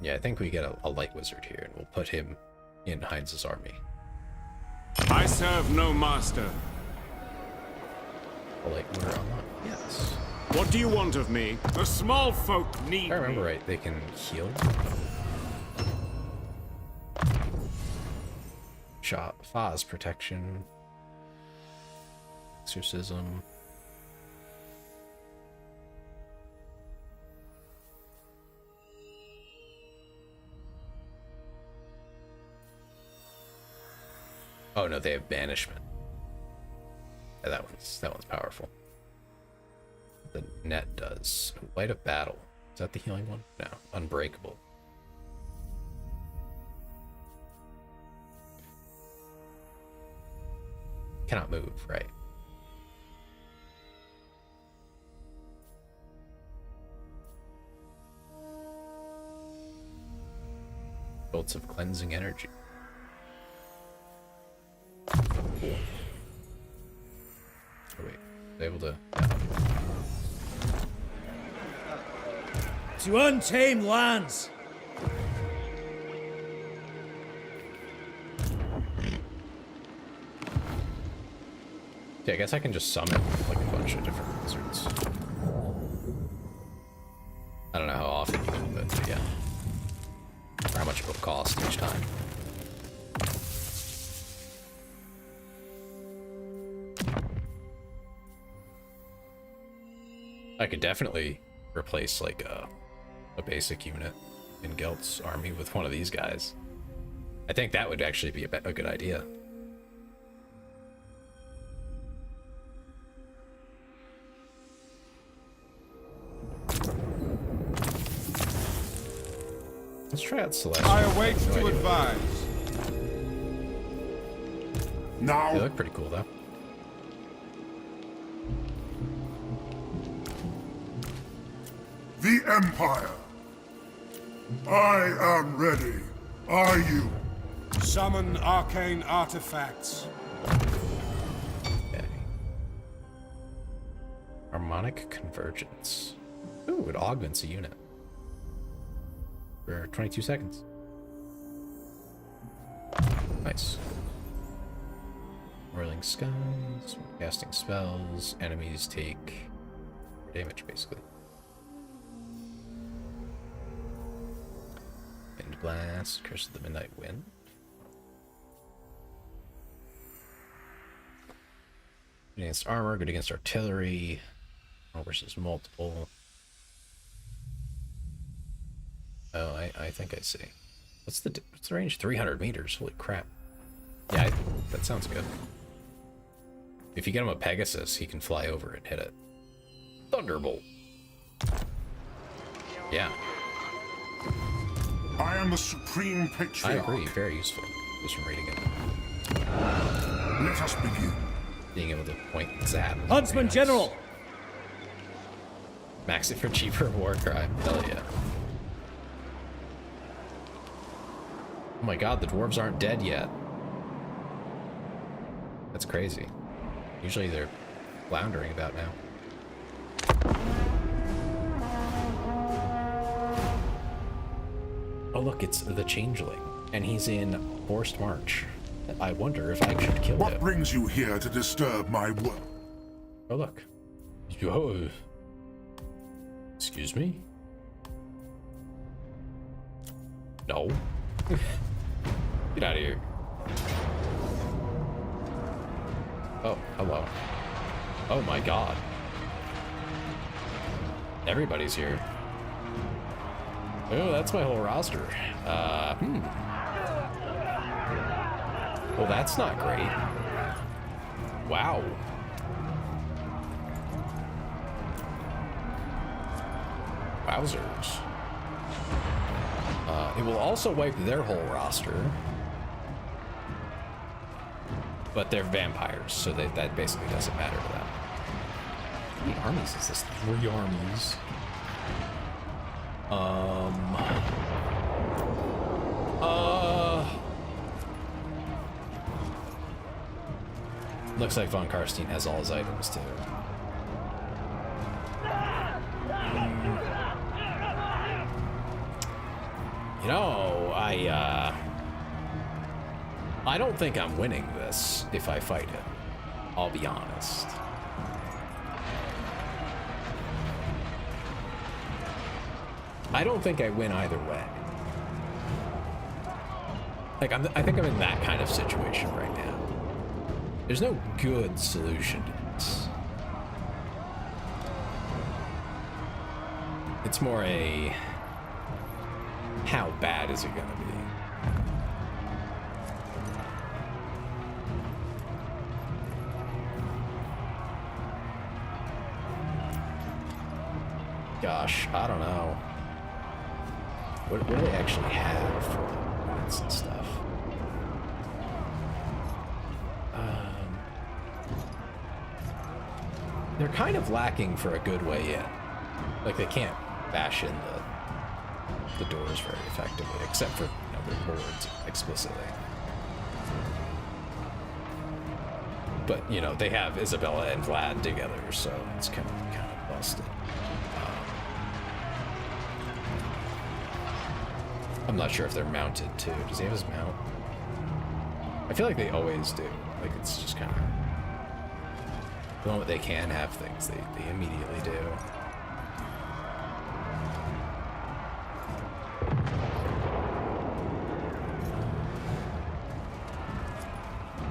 Yeah, I think we get a light wizard here, and we'll put him in Heinz's army. I serve no master. A light order unlocked. Yes. What do you want of me? The small folk need If I remember me. right, they can heal. Shot, Faz protection, exorcism. Oh no, they have banishment. Yeah, that one's powerful. The net does. Light of battle. Is that the healing one? No. Unbreakable. Cannot move, right? Bolts of cleansing energy. Cool. Oh wait, able to. To untamed lands. Yeah, I guess I can just summon like a bunch of different wizards. I don't know how often you can, but yeah. Or how much it will cost each time. I could definitely replace like a basic unit in Gelt's army with one of these guys. I think that would actually be a good idea. Let's try out Celestial. I await No to idea. advise. Now, They look pretty cool, though. the Empire. I am ready. Are you? Summon arcane artifacts. Okay. Harmonic convergence. Ooh, it augments a unit. For 22 seconds. Nice. Whirling skies, casting spells, enemies take damage, basically. Wind blast, curse of the midnight wind. Good against armor, good against artillery. All versus multiple. Oh, I think I see. What's the range? 300 meters. Holy crap. Yeah, that sounds good. If you get him a Pegasus, he can fly over and hit it. Thunderbolt. Yeah, I am the Supreme I Patriarch. agree. Very useful. Just from reading it. Let us begin. Being able to point and zap. is Huntsman very nice. General! Max it for cheaper war crime. Hell yeah. Oh my god, the dwarves aren't dead yet. That's crazy. Usually they're floundering about now. Oh look, it's the Changeling. And he's in Forced March. I wonder if I should kill What him. brings you here to disturb my work? Oh look. Oh. Excuse me? No. Get out of here. Oh, hello. Oh my god. Everybody's here. Oh, that's my whole roster. Well, that's not great. Wow. Wowzers. It will also wipe their whole roster. But they're vampires, so that basically doesn't matter to them. How many armies is this? 3 armies. Looks like Von Karstein has all his items too. You know, I don't think I'm winning this if I fight him. I'll be honest. I don't think I win either way. Like, I think I'm in that kind of situation right now. There's no good solution to this. It's more a... how bad is it gonna be? Gosh, I don't know. What do they actually have for units and stuff? They're kind of lacking for a good way in. Like, they can't bash in the doors very effectively, except for, their boards explicitly. But, they have Isabella and Vlad together, so it's kind of busted. I'm not sure if they're mounted too. Does he have his mount? I feel like they always do. Like, it's just kind of... the moment they can have things, they immediately do.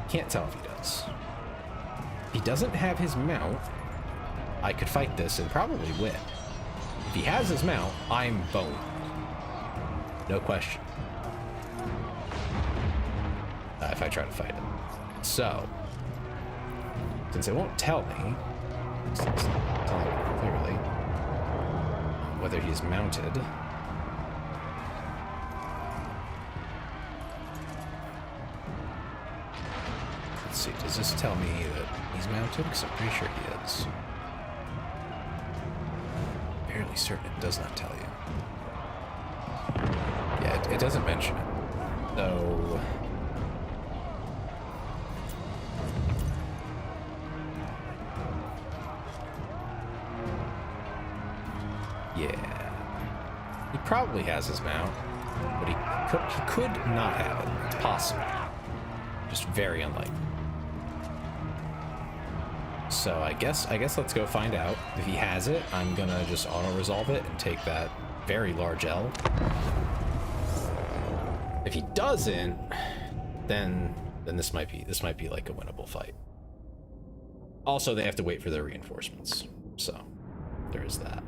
Can't tell if he does. If he doesn't have his mount, I could fight this and probably win. If he has his mount, I'm boned. No question. If I try to fight him. So, since it won't tell me, clearly, whether he's mounted. Let's see, does this tell me that he's mounted? Because I'm pretty sure he is. Fairly certain it does not tell you. Yeah, it doesn't mention it. So... yeah. He probably has his mount, but he could not have it. It's possible. Just very unlikely. So I guess let's go find out. If he has it, I'm gonna just auto-resolve it and take that very large L. If he doesn't, then this might be like a winnable fight. Also, they have to wait for their reinforcements, so there is that.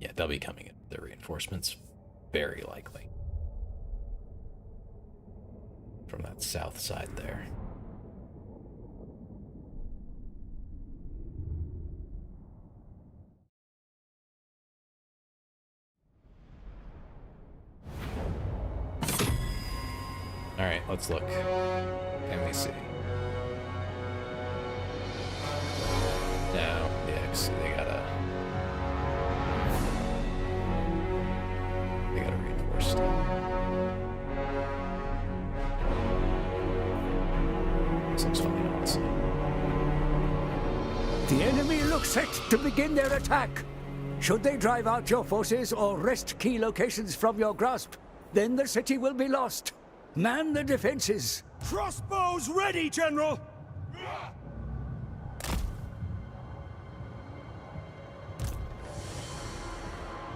Yeah, they'll be coming in. Their reinforcements, very likely. From that south side there. Alright, let's look. Can we see? No, yeah, they gotta reinforce. This looks fine, honestly. The enemy looks set to begin their attack. Should they drive out your forces or wrest key locations from your grasp, then the city will be lost. Man the defenses. Crossbows ready, General!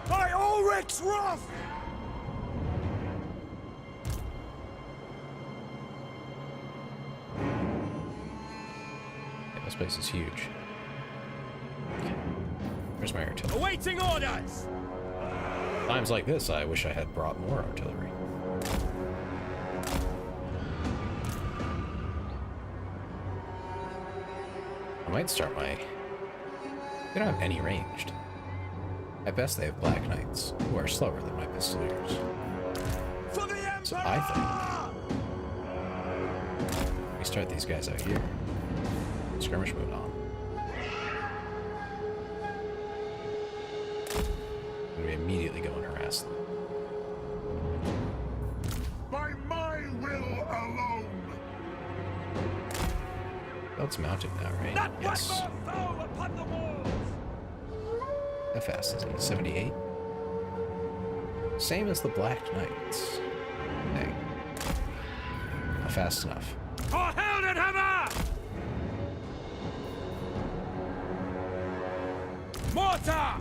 By Ulrich's wrath! Yeah, this place is huge. Okay. Where's my artillery? Awaiting orders! Times like this, I wish I had brought more artillery. I might start my... They don't have any ranged. At best, they have Black Knights, who are slower than my Pistoliers. For the Emperor! So I think we start these guys out here. Skirmish mode on. And we immediately go and harass them. By my will alone. Belt's mounted now, right? Not Yes. one more foe upon the walls! How fast is he? 78? Same as the Black Knights. Dang. Not fast enough. For Heldenhammer! Mortar!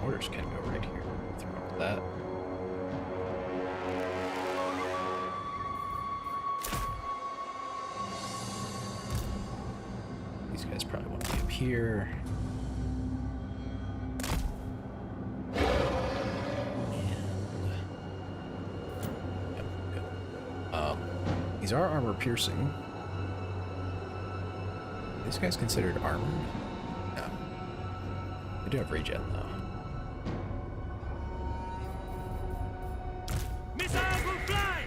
Mortars can go right here. Throw up that. These guys probably want to be up here. These are armor piercing. These guys considered armored? No. They do have regen though. Missiles will fly!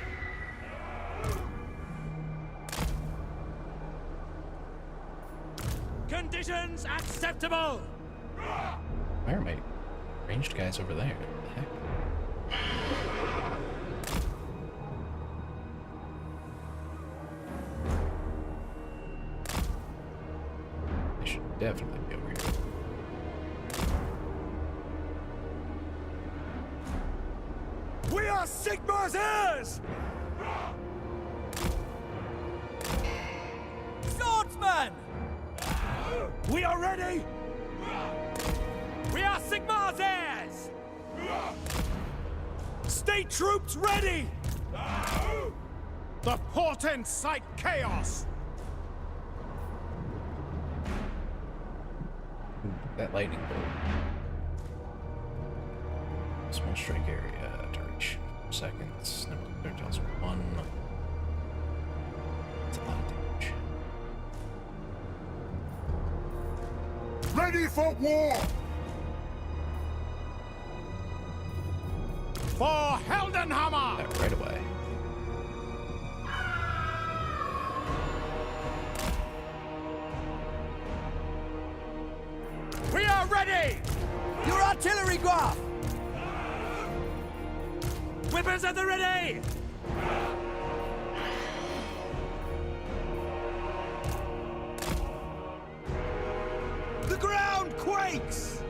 Conditions acceptable! Why are my ranged guys over there? What the heck? They should definitely be over here. We are Sigmar's heirs! Swordsman! We are ready! We are Sigmar's heirs! State troops ready! The portents cite chaos! That lightning bolt. Small strike area to reach 4 seconds. Number of projectiles 1. It's a lot of damage. Ready for war! For Heldenhammer! That right away. We are ready! Your artillery, Graf! Whippers at the ready! The ground quakes!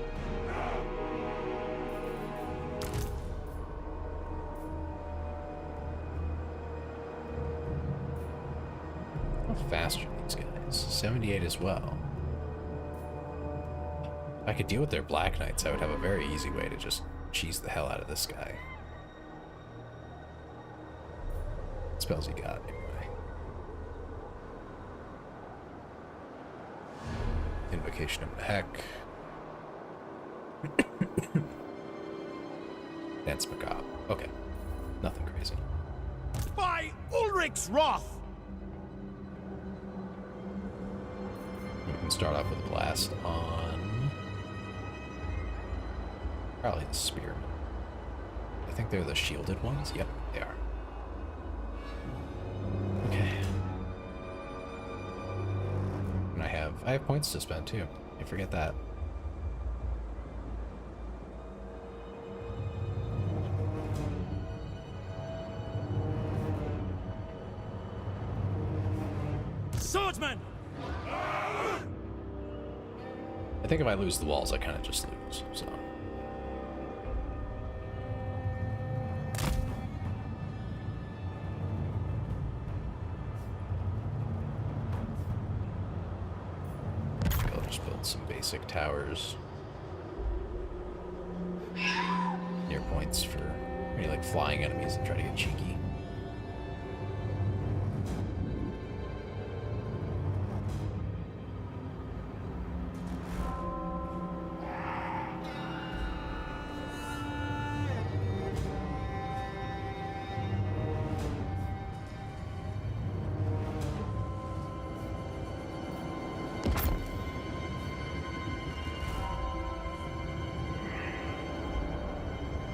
How fast are these guys? 78 as well. If I could deal with their Black Knights, I would have a very easy way to just cheese the hell out of this guy. What spells he got, anyway? Invocation of the Heck. Dance Macabre. Okay. Nothing crazy. By Ulrich's wrath! We can start off with a blast on probably the spearmen. I think they're the shielded ones. Yep, they are. Okay. And I have points to spend too. I forget that. Swordsman! I think if I lose the walls, I kind of just lose. So. I'll just build some basic towers. Near points for any like flying enemies and try to get cheeky.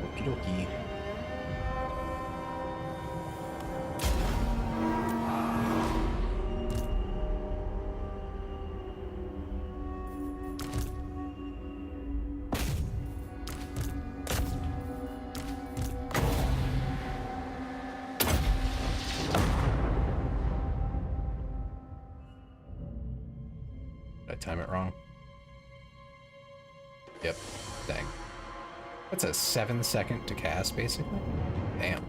Okie dokie. Did I time it wrong? Yep. Dang. That's a 7-second to cast, basically? Damn.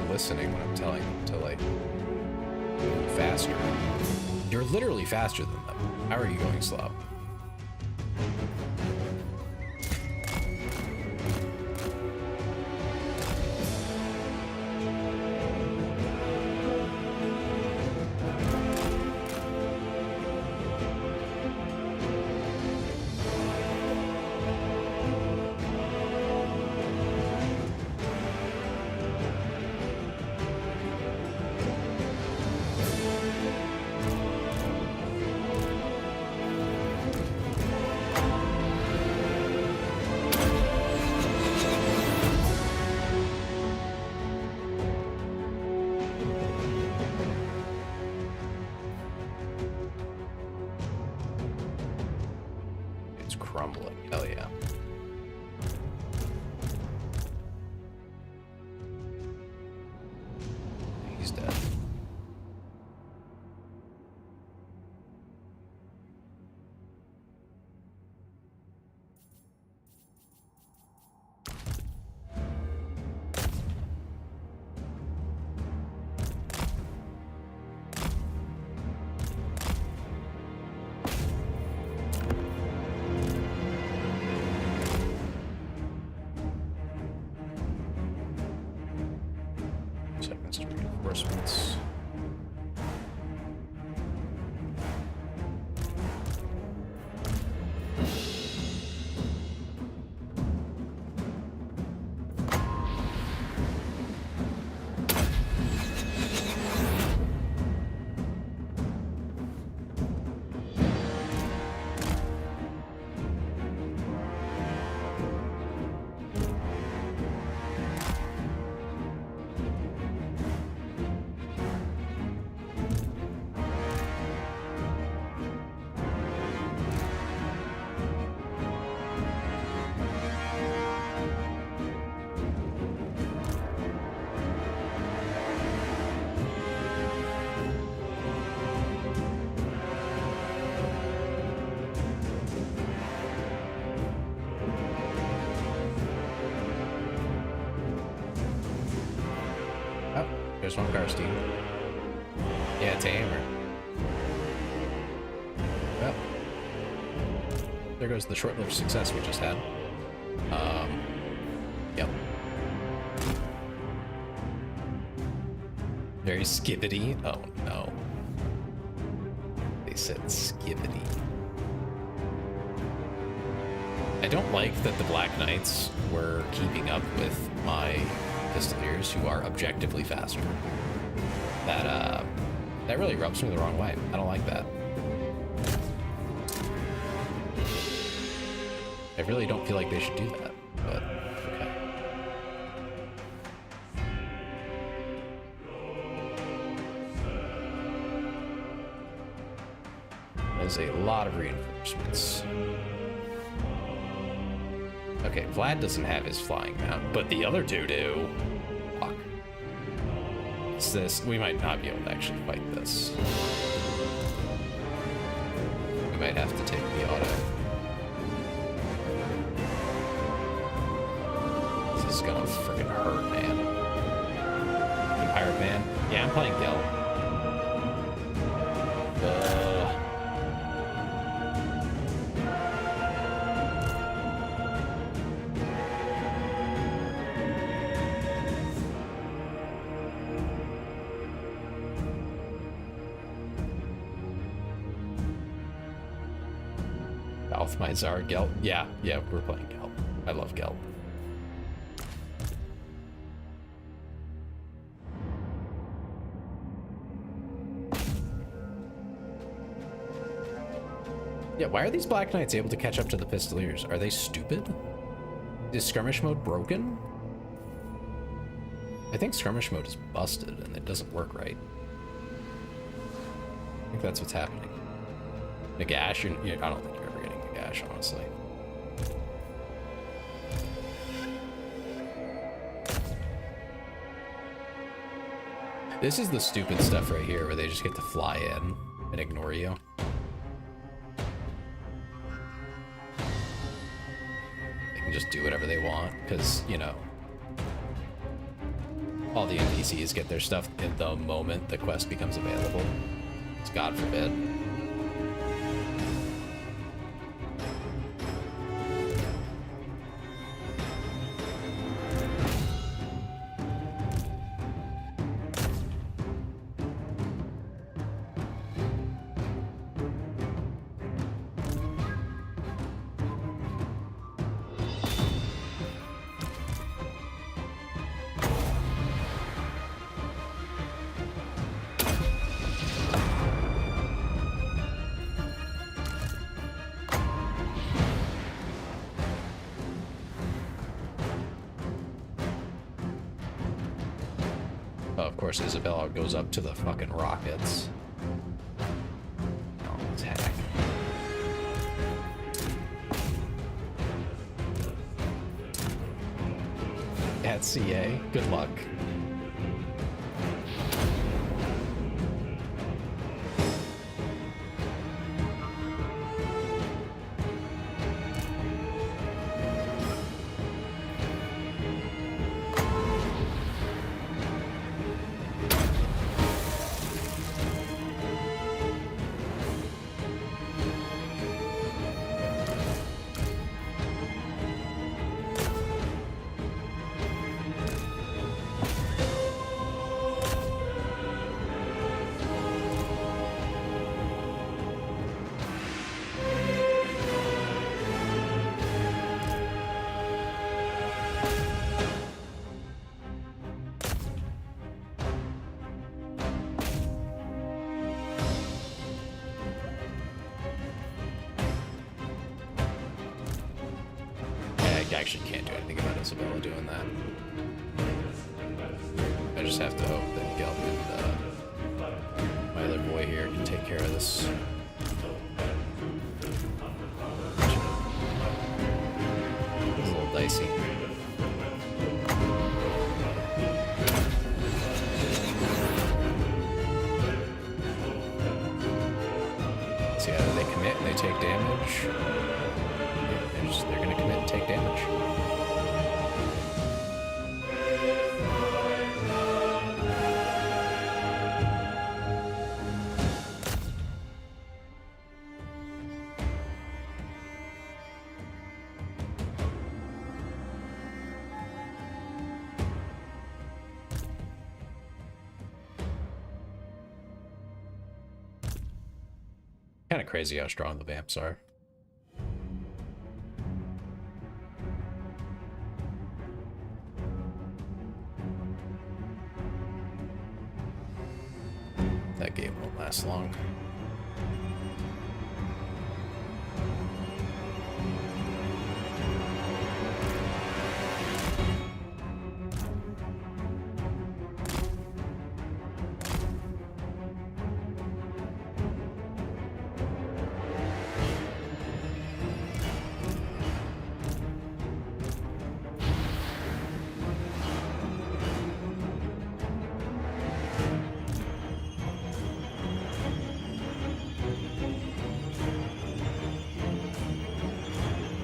Listening when I'm telling them to like move faster. You're literally faster than them. How are you going slow? crumbling. Hell yeah. He's dead. Seconds to reinforcements. Oh, there's one Garstein. Yeah, Tayhammer. Well, there goes the short-lived success we just had. Yep. Very skibbity. Oh no. They said skibbity. I don't like that the Black Knights were keeping up with my Pistoliers, who are objectively faster. That really rubs me the wrong way. I don't like that. I really don't feel like they should do that, but okay. There's a lot of reinforcements. Okay, Vlad doesn't have his flying mount, but the other two do. Fuck. What's this? We might not be able to actually fight this. We might have to take the auto. This is gonna freaking hurt, man. You Pirate Man? Yeah, I'm playing Gel. Althmizar, Gelt. Yeah, we're playing Gelt. I love Gelt. Yeah, why are these Black Knights able to catch up to the Pistoliers? Are they stupid? Is skirmish mode broken? I think skirmish mode is busted and it doesn't work right. I think that's what's happening. Nagash, I don't think you're ever getting Nagash, honestly. This is the stupid stuff right here where they just get to fly in and ignore you. They can just do whatever they want because, you know, all the NPCs get their stuff in the moment the quest becomes available. It's God forbid. Of course, Isabella goes up to the fucking rockets. Oh, attack. that CA. Good luck. I actually can't do anything about Isabella doing that. I just have to hope that Gelb and my other boy here can take care of this. It's a little dicey. See how they commit and they take damage. They're gonna commit and take damage. Kind of crazy how strong the vamps are. That game won't last long.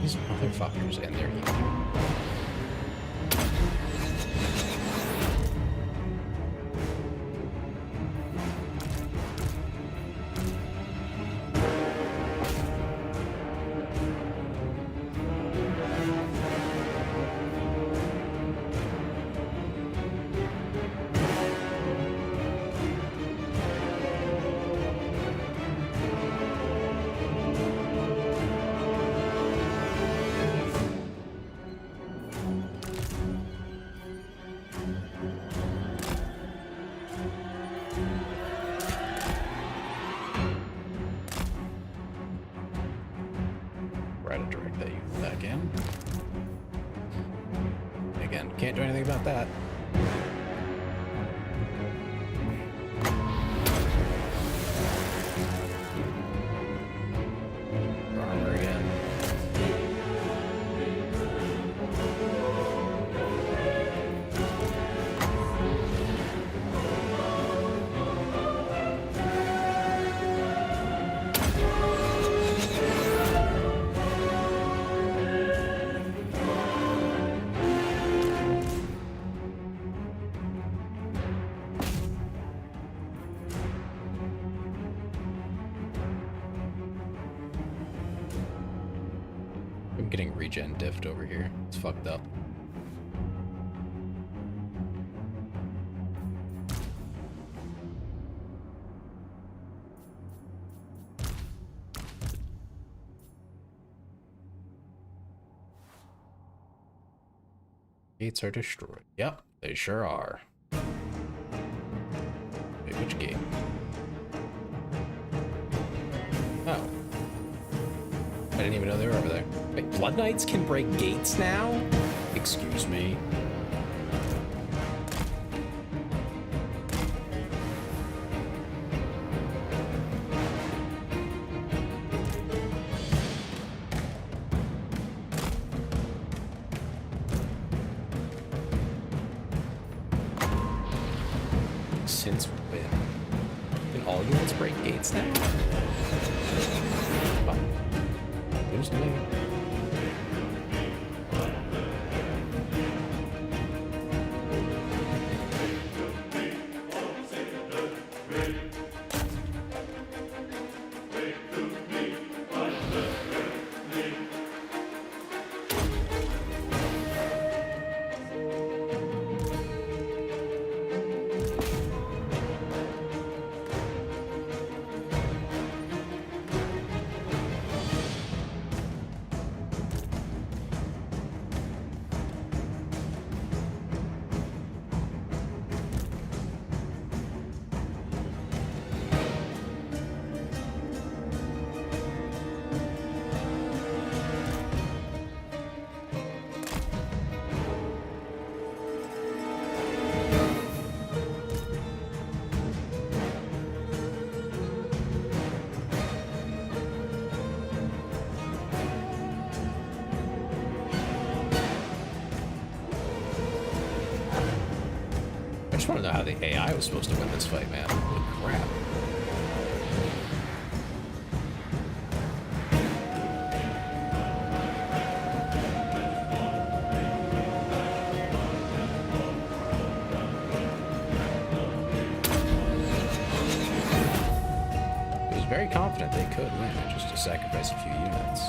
These motherfuckers and their healing. Try to direct that youth back in. Again, can't do anything about that. Armor again. I'm getting regen diffed over here. It's fucked up. Gates are destroyed. Yep, they sure are. Wait, which gate? Oh. I didn't even know they were over there. Wait, Blood Knights can break gates now? Excuse me. Since when? Can all units break gates now? What? News to me. I just want to know how the AI was supposed to win this fight, man. Holy crap. He was very confident they could win, just to sacrifice a few units.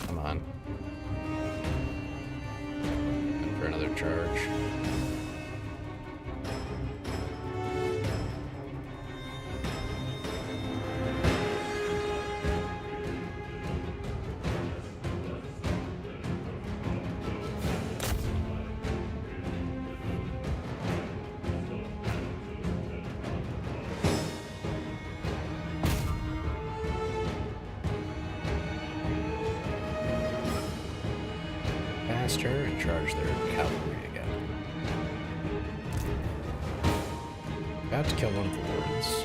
Come on. And for another charge. Faster and charge their cavalry again. About to kill one of the lords.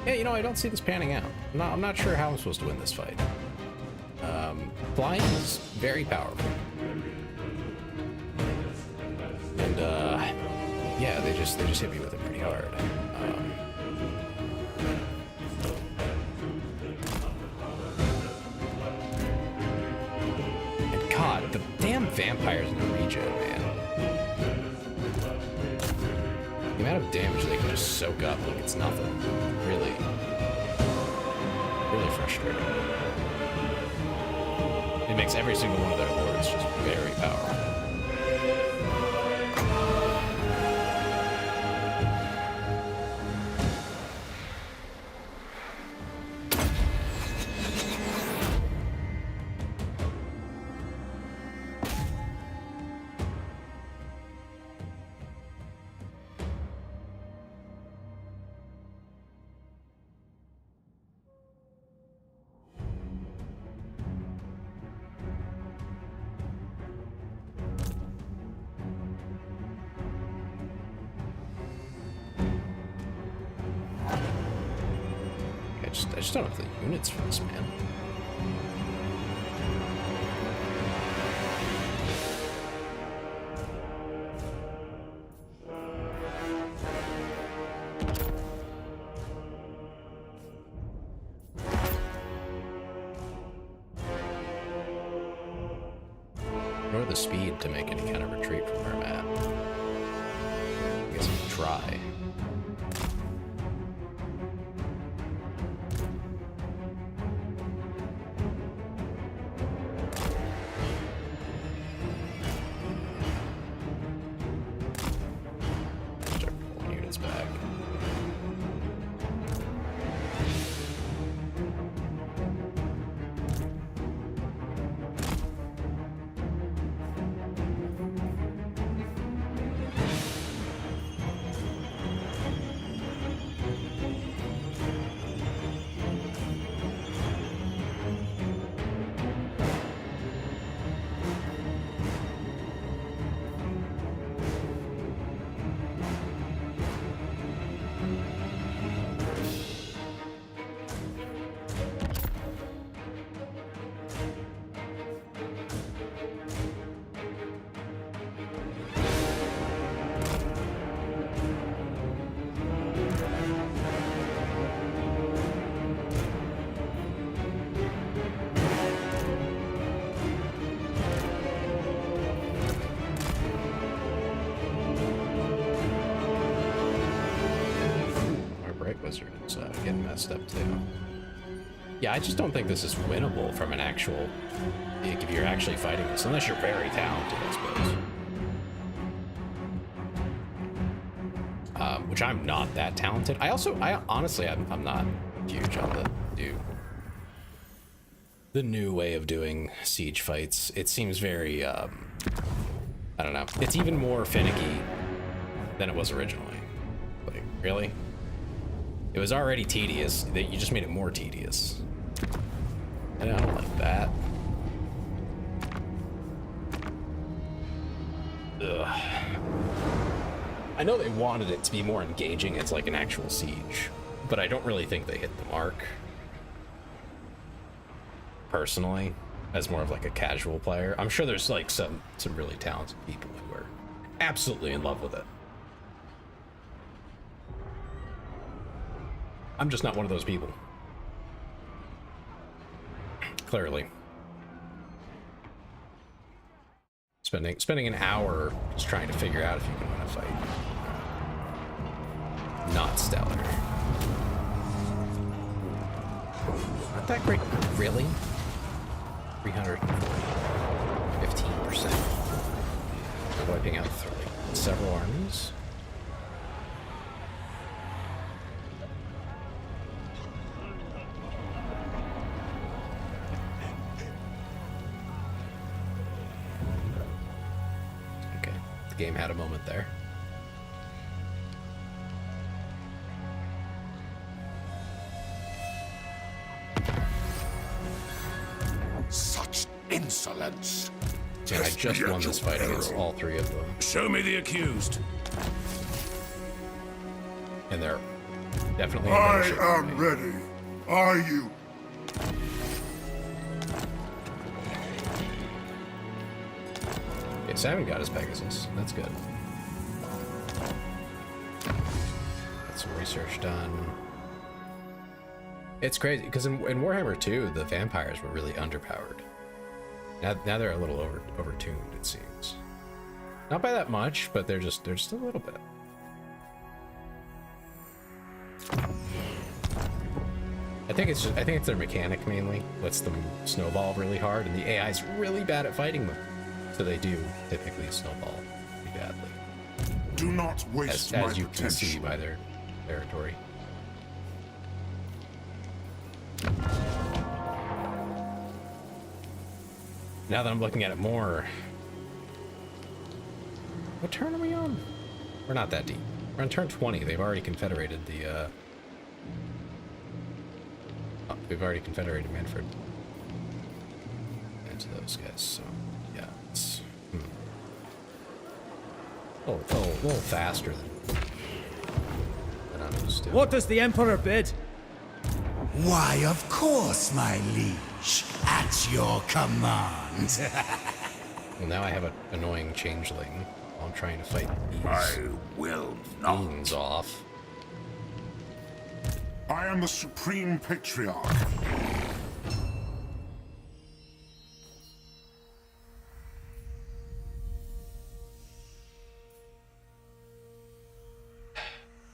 Yeah, you know, I don't see this panning out. I'm not sure how I'm supposed to win this fight. Flying is very powerful. And, yeah, they just hit me with it pretty hard. And God, the damn vampires in the regen, man. The amount of damage they can just soak up like it's nothing. Really, really frustrating. It makes every single one of their lords just very powerful. just don't have the units for this, man. Nor the speed to make any kind of retreat from where I'm at. I guess I can try. Start pulling units back. Wizard is getting messed up too. Yeah, I just don't think this is winnable from an actual, like, if you're actually fighting this, unless you're very talented, I suppose. Which I'm not that talented. I honestly, I'm not huge on the new way of doing siege fights. It seems very, I don't know. It's even more finicky than it was originally. Like, really? It was already tedious. You just made it more tedious. And I don't like that. Ugh. I know they wanted it to be more engaging as like an actual siege, but I don't really think they hit the mark. Personally, as more of like a casual player. I'm sure there's like some really talented people who are absolutely in love with it. I'm just not one of those people. Clearly. Spending an hour just trying to figure out if you can win a fight. Not stellar. Not that great. Really? 340. 15%. Wiping out several armies. Game had a moment there. Such insolence! Dude, I just won this fight against all three of them. Show me the accused. And they're definitely in I better shape than am me. ready. Are you? Okay, Simon got his Pegasus. That's good. Got some research done. It's crazy, because in Warhammer 2, the vampires were really underpowered. Now they're a little overtuned, it seems. Not by that much, but they're just a little bit. I think it's their mechanic mainly lets them snowball really hard, and the AI is really bad at fighting them, so they do typically snowball pretty badly. Do not waste As my you can see potential. by their territory. Now that I'm looking at it more, what turn are we on? We're not that deep. We're on turn 20. They've already confederated the. We've already confederated Manfred into those guys. So yeah, it's a little faster than I'm used to. What does the Emperor bid? Why, of course, my liege. At your command. Well, now I have an annoying changeling while I'm trying to fight these I will not. goons off. I am the Supreme Patriarch.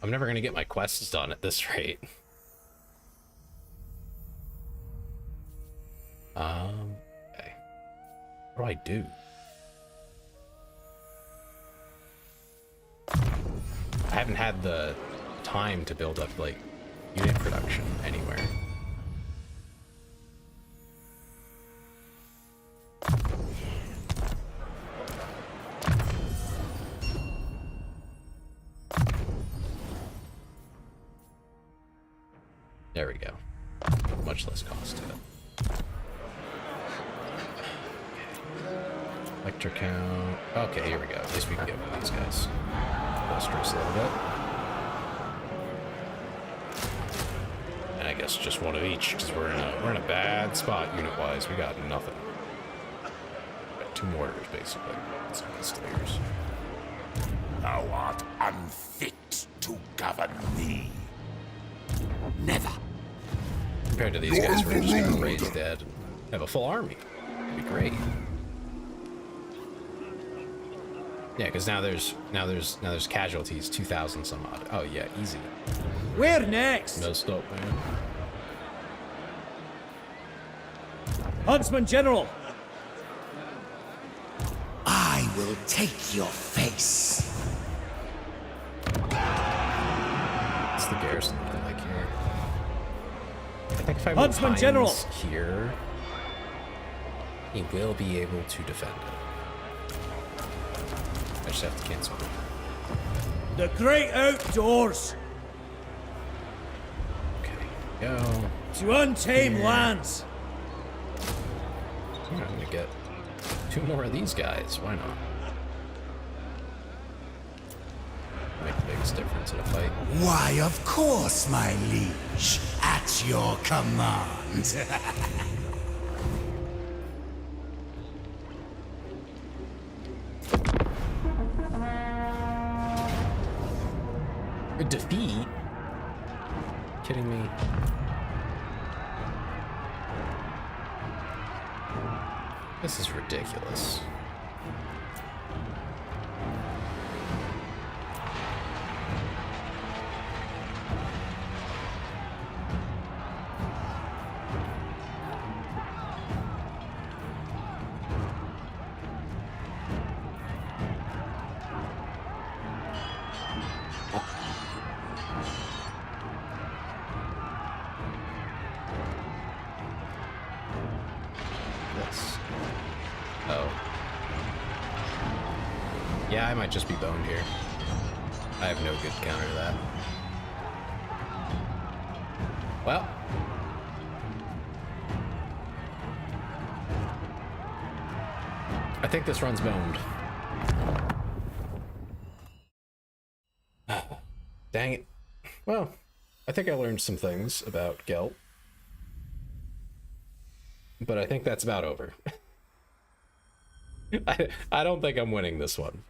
I'm never gonna get my quests done at this rate. Okay. What do I do? I haven't had the time to build up, like, unit production anywhere. There we go. Much less cost to it. Lecture count. Okay, here we go. At least we can get one of these guys. Bolster us a little bit. And I guess just one of each, because we're in a bad spot unit-wise. We got nothing. Got 2 mortars basically. Some pistoleers. Thou art unfit to govern me. Never. Compared to these guys, we're just gonna raise dead and have a full army. It'd be great. Yeah, because now there's casualties, 2,000 some odd. Oh yeah, easy. Where next? No stop, man. Huntsman General. I will take your face. What's the garrison looking like here? I think if I move Huntsman Hines General. here, he will be able to defend it. I just have to cancel it. The great outdoors. Okay, go. To untamed lands. I'm gonna get 2 more of these guys. Why not? Make the biggest difference in a fight. Why, of course, my liege. At your command. A defeat? Kidding me? This is ridiculous. Yeah, I might just be boned here. I have no good counter to that. Well. I think this run's boned. Dang it. Well, I think I learned some things about Gelt. But I think that's about over. I don't think I'm winning this one.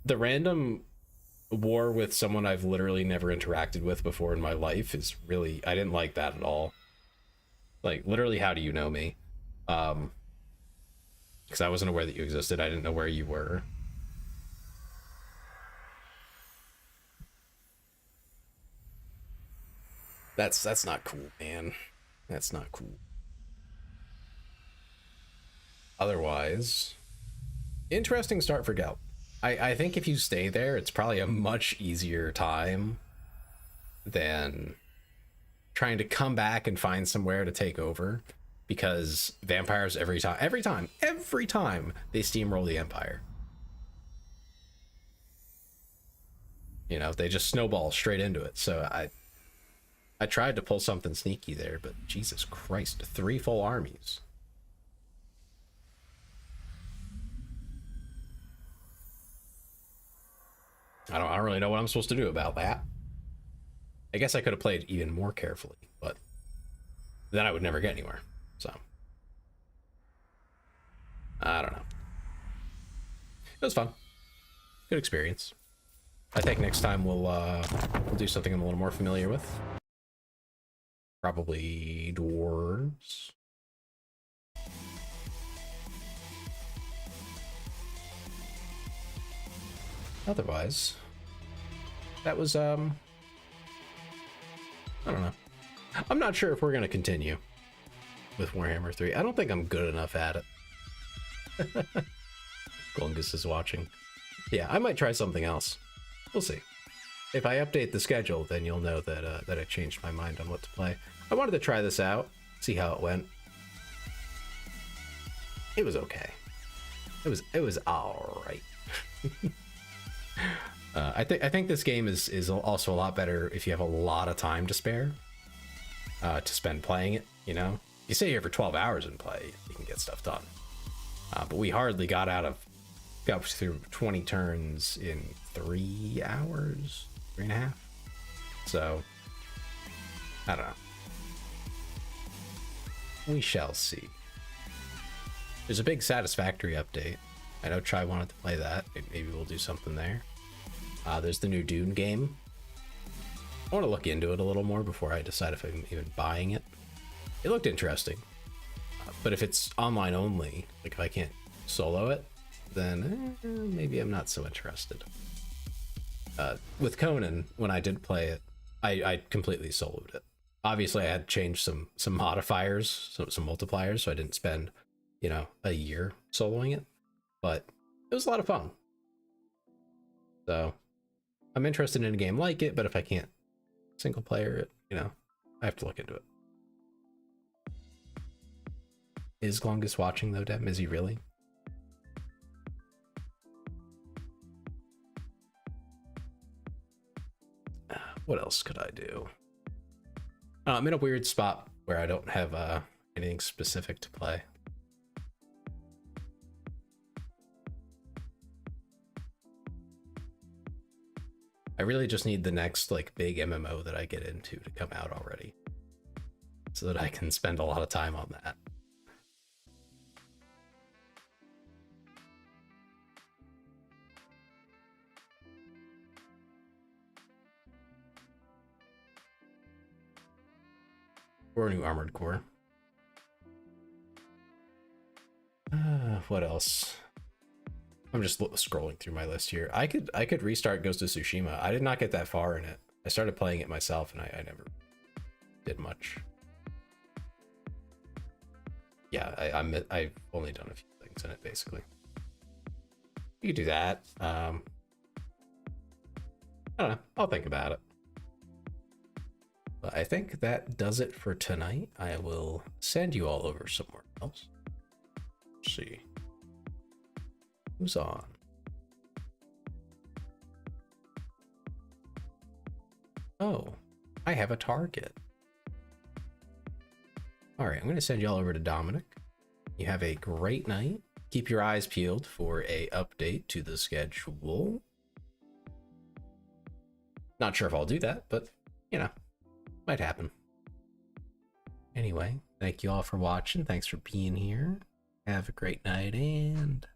The random war with someone I've literally never interacted with before in my life is really, I didn't like that at all. Like, literally, how do you know me? Because I wasn't aware that you existed. I didn't know where you were. That's not cool, man. That's not cool. Otherwise, interesting start for Gelt. I think if you stay there, it's probably a much easier time than trying to come back and find somewhere to take over, because vampires every time they steamroll the Empire. You know, they just snowball straight into it. So I tried to pull something sneaky there, but Jesus Christ, 3 full armies. I don't really know what I'm supposed to do about that. I guess I could have played even more carefully, but then I would never get anywhere. So I don't know. It was fun. Good experience. I think next time we'll do something I'm a little more familiar with. Probably dwarves. Otherwise, that was I don't know. I'm not sure if we're gonna continue with Warhammer 3. I don't think I'm good enough at it. Glungus is watching. Yeah, I might try something else. We'll see. If I update the schedule, then you'll know that that I changed my mind on what to play. I wanted to try this out, see how it went. It was okay. It was all right. I think this game is also a lot better if you have a lot of time to spare to spend playing it. You know, you stay here for 12 hours and play, you can get stuff done. But we hardly got through 20 turns in 3 hours, 3.5. So I don't know. We shall see. There's a big Satisfactory update. I know Try wanted to play that. Maybe we'll do something there. There's the new Dune game. I want to look into it a little more before I decide if I'm even buying it. It looked interesting. But if it's online only, like if I can't solo it, then maybe I'm not so interested. With Conan, when I did play it, I completely soloed it. Obviously, I had to change some modifiers, some multipliers, so I didn't spend, you know, a year soloing it. But it was a lot of fun. So I'm interested in a game like it, but if I can't single player it, you know, I have to look into it. Is Glungus watching though, Dem? Is he really? What else could I do? I'm in a weird spot where I don't have anything specific to play. I really just need the next like big MMO that I get into to come out already, so that I can spend a lot of time on that. Or a new Armored Core. What else? I'm just scrolling through my list here. I could restart Ghost of Tsushima. I did not get that far in it. I started playing it myself and I never did much. Yeah, I've only done a few things in it basically. You could do that. I don't know. I'll think about it. But I think that does it for tonight. I will send you all over somewhere else. Let's see. Who's on? Oh, I have a target. All right, I'm going to send you all over to Dominic. You have a great night. Keep your eyes peeled for a update to the schedule. Not sure if I'll do that, but you know, might happen. Anyway, thank you all for watching. Thanks for being here. Have a great night and